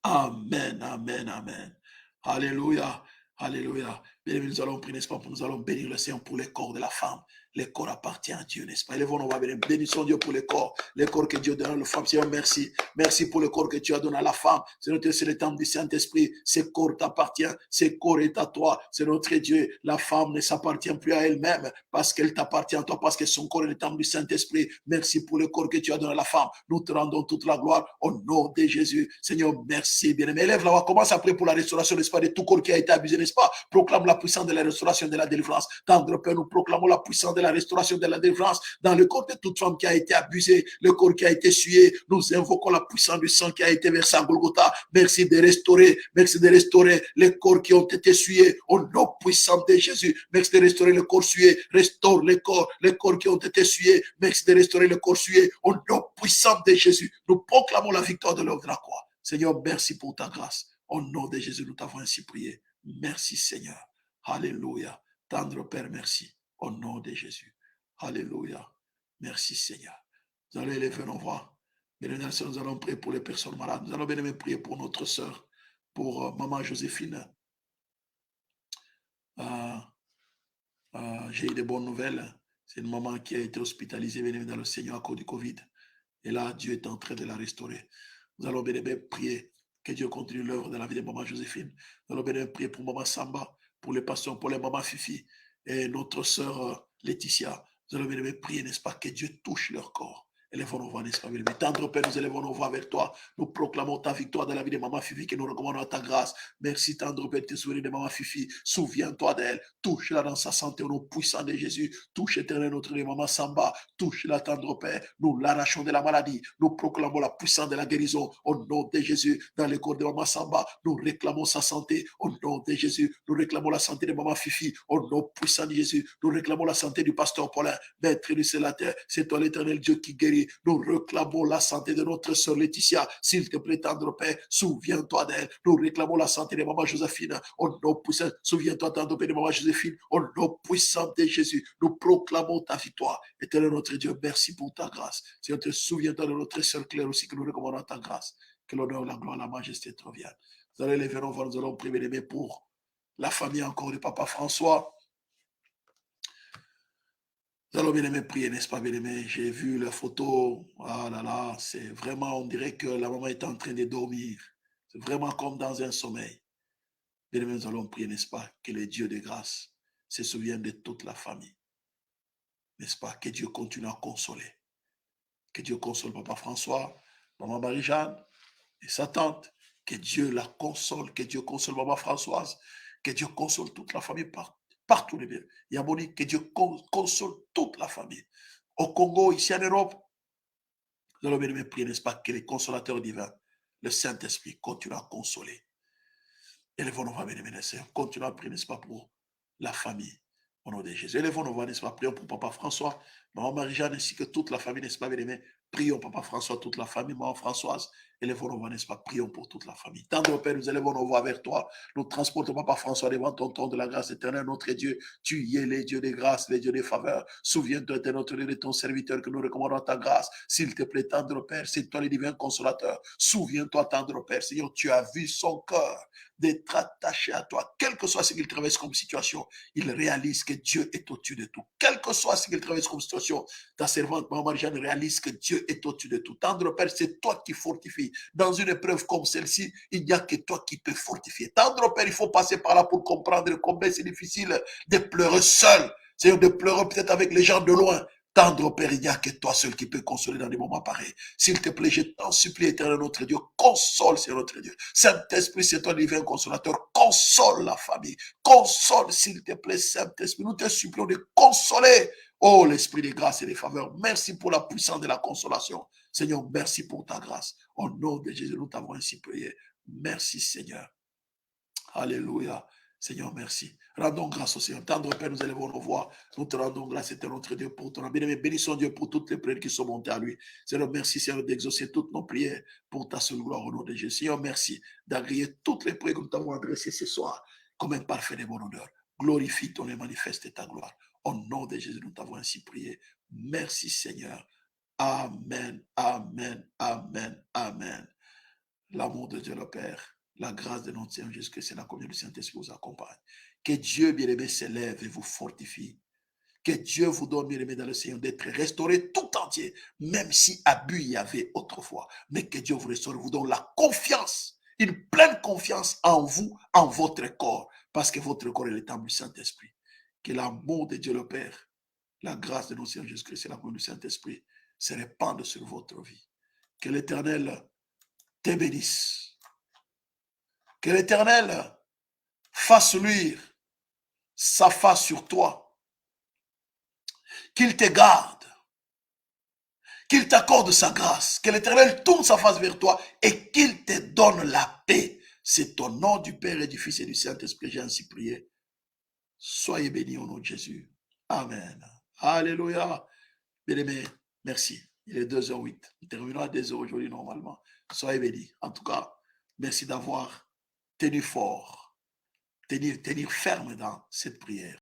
Amen, amen, amen. Alléluia, alléluia. Bien, nous allons prier, n'est-ce pas, nous allons bénir le Seigneur pour les corps de la femme. Les corps appartiennent à Dieu, n'est-ce pas? Élevons nos voix, bénissons Dieu pour les corps que Dieu donne à la femme. Seigneur, merci. Merci pour le corps que tu as donné à la femme. C'est le temple du Saint-Esprit. Ce corps t'appartient. Ce corps est à toi. C'est notre Dieu. La femme ne s'appartient plus à elle-même parce qu'elle t'appartient à toi, parce que son corps est le temple du Saint-Esprit. Merci pour le corps que tu as donné à la femme. Nous te rendons toute la gloire au nom de Jésus. Seigneur, merci, bien-aimé. Élève la voix. Commence à prier pour la restauration, n'est-ce pas, de tout corps qui a été abusé, n'est-ce pas? Proclame la puissance de la restauration, de la délivrance. Tendre Père, nous proclamons la puissance de la restauration, de la délivrance dans le corps de toute femme qui a été abusée, le corps qui a été sué. Nous invoquons la puissance du sang qui a été versé à Golgotha. Merci de restaurer les corps qui ont été sués au nom puissant de Jésus. Merci de restaurer le corps sué. Restaure les corps qui ont été sués. Merci de restaurer le corps sué au nom puissant de Jésus. Nous proclamons la victoire de l'œuvre de la croix. Seigneur, merci pour ta grâce. Au nom de Jésus, nous t'avons ainsi prié. Merci Seigneur. Alléluia. Tendre Père, merci. Au nom de Jésus. Alléluia. Merci Seigneur. Nous allons élever nos voix. Bien-aimés, nous allons prier pour les personnes malades. Nous allons bien aimé prier pour notre sœur, pour maman Joséphine. J'ai eu des bonnes nouvelles. C'est une maman qui a été hospitalisée, bien aimé, dans le Seigneur à cause du Covid. Et là, Dieu est en train de la restaurer. Nous allons bien aimé prier que Dieu continue l'œuvre dans la vie de maman Joséphine. Nous allons bien aimé prier pour maman Samba, pour les patients, pour les mamans Fifi et notre sœur Laetitia. Nous allons bien prier, n'est-ce pas, que Dieu touche leur corps. Élevons nos voix, n'est-ce pas, bien-aimé. Tendre Père, nous élevons nos voix vers toi. Nous proclamons ta victoire dans la vie de maman Fifi, que nous recommandons à ta grâce. Merci, tendre Père, de te souvenir de maman Fifi. Souviens-toi d'elle. Touche-la dans sa santé au nom puissant de Jésus. Touche éternel notre de maman Samba. Touche-la, tendre Père. Nous l'arrachons de la maladie. Nous proclamons la puissance de la guérison au nom de Jésus. Dans le corps de maman Samba, nous réclamons sa santé au nom de Jésus. Nous réclamons la santé de maman Fifi au nom puissant de Jésus. Nous réclamons la santé du pasteur Paulin. Maître du ciel la terre, c'est toi l'éternel Dieu qui guérit. Nous réclamons la santé de notre sœur Laetitia. S'il te plaît, tendre Père, souviens-toi d'elle. Nous réclamons la santé de maman Joséphine. Au nom puissant, souviens-toi, tendre Père, de maman Joséphine. Au nom puissant de Jésus, nous proclamons ta victoire. Éternel notre Dieu, merci pour ta grâce. Seigneur, te souviens-toi de notre sœur Claire aussi, que nous recommandons ta grâce. Que l'honneur, la gloire, la majesté te reviennent. Nous allons lever nos voix, nous allons prier, bien-aimés, pour la famille encore de Papa François. Nous allons bien aimé prier, n'est-ce pas, bien aimé? J'ai vu la photo. Ah là là, c'est vraiment, on dirait que la maman est en train de dormir. C'est vraiment comme dans un sommeil. Bien aimé, nous allons prier, n'est-ce pas, que le Dieu de grâce se souvienne de toute la famille. N'est-ce pas? Que Dieu continue à consoler. Que Dieu console Papa François, maman Marie-Jeanne et sa tante. Que Dieu la console, que Dieu console maman Françoise. Que Dieu console toute la famille partout les biens. Yaboni, que Dieu console toute la famille. Au Congo, ici en Europe, nous allons bien prier, n'est-ce pas, que les consolateurs divins, le Saint-Esprit, continue à consoler. Élevons nos voix, bien aimés, continue à prier, n'est-ce pas, pour la famille, au nom de Jésus. Élevons nos voix, n'est-ce pas, prions pour Papa François, maman Marie-Jeanne, ainsi que toute la famille, n'est-ce pas, bien aimés. Prions, Papa François, toute la famille, maman Françoise. Élevons nos voix, n'est-ce pas? Prions pour toute la famille. Tendre Père, nous élevons nos voix vers toi. Nous transportons Papa François devant ton trône de la grâce éternelle, notre Dieu. Tu y es le Dieu de grâce, le Dieu de faveur. Souviens-toi de notre Dieu, de ton serviteur que nous recommandons ta grâce. S'il te plaît, tendre Père, c'est toi le divin consolateur. Souviens-toi, tendre Père, Seigneur, tu as vu son cœur d'être attaché à toi. Quel que soit ce qu'il traverse comme situation, il réalise que Dieu est au-dessus de tout. Quel que soit ce qu'il traverse comme situation, ta servante, maman Marie-Jeanne, réalise que Dieu est au-dessus de tout. Tendre Père, c'est toi qui fortifies. Dans une épreuve comme celle-ci, il n'y a que toi qui peux fortifier. Tendre Père, il faut passer par là pour comprendre combien c'est difficile de pleurer seul. C'est-à-dire de pleurer peut-être avec les gens de loin. Tendre Père, il n'y a que toi seul qui peut consoler dans des moments pareils. S'il te plaît, je t'en supplie, éternel notre Dieu, console, c'est notre Dieu. Saint-Esprit, c'est toi, divin consolateur, console la famille. Console, s'il te plaît, Saint-Esprit. Nous te supplions de consoler. Oh, l'Esprit de grâce et de faveur. Merci pour la puissance de la consolation. Seigneur, merci pour ta grâce. Au nom de Jésus, nous t'avons ainsi prié. Merci, Seigneur. Alléluia. Seigneur, merci. Rendons grâce au Seigneur. Tendre Père, nous élevons nos voix. Nous te rendons grâce, et notre Dieu, pour ton bien-aimé. Bénissons Dieu pour toutes les prières qui sont montées à lui. Seigneur, merci, Seigneur, d'exaucer toutes nos prières pour ta seule gloire au nom de Jésus. Seigneur, merci d'agréer toutes les prières que nous t'avons adressées ce soir comme un parfait de bon odeur. Glorifie ton et manifeste ta gloire. Au nom de Jésus, nous t'avons ainsi prié. Merci, Seigneur. Amen, amen, amen, amen. L'amour de Dieu le Père, la grâce de notre Seigneur Jésus-Christ et la communion du Saint-Esprit vous accompagne. Que Dieu, bien-aimé, s'élève et vous fortifie. Que Dieu vous donne, bien-aimé, dans le Seigneur, d'être restauré tout entier, même si abus il y avait autrefois. Mais que Dieu vous restaure, vous donne la confiance, une pleine confiance en vous, en votre corps, parce que votre corps est le temple du Saint-Esprit. Que l'amour de Dieu le Père, la grâce de notre Seigneur Jésus-Christ et la communion du Saint-Esprit se répandent sur votre vie. Que l'Éternel te bénisse. Que l'Éternel fasse luire sa face sur toi. Qu'il te garde. Qu'il t'accorde sa grâce. Que l'Éternel tourne sa face vers toi et qu'il te donne la paix. C'est au nom du Père et du Fils et du Saint-Esprit, j'ai ainsi prié. Soyez bénis au nom de Jésus. Amen. Alléluia. Bien-aimés, merci. Il est 2h08. Nous terminons à 2h aujourd'hui normalement. Soyez bénis. En tout cas, merci d'avoir tenu fort, tenir ferme dans cette prière.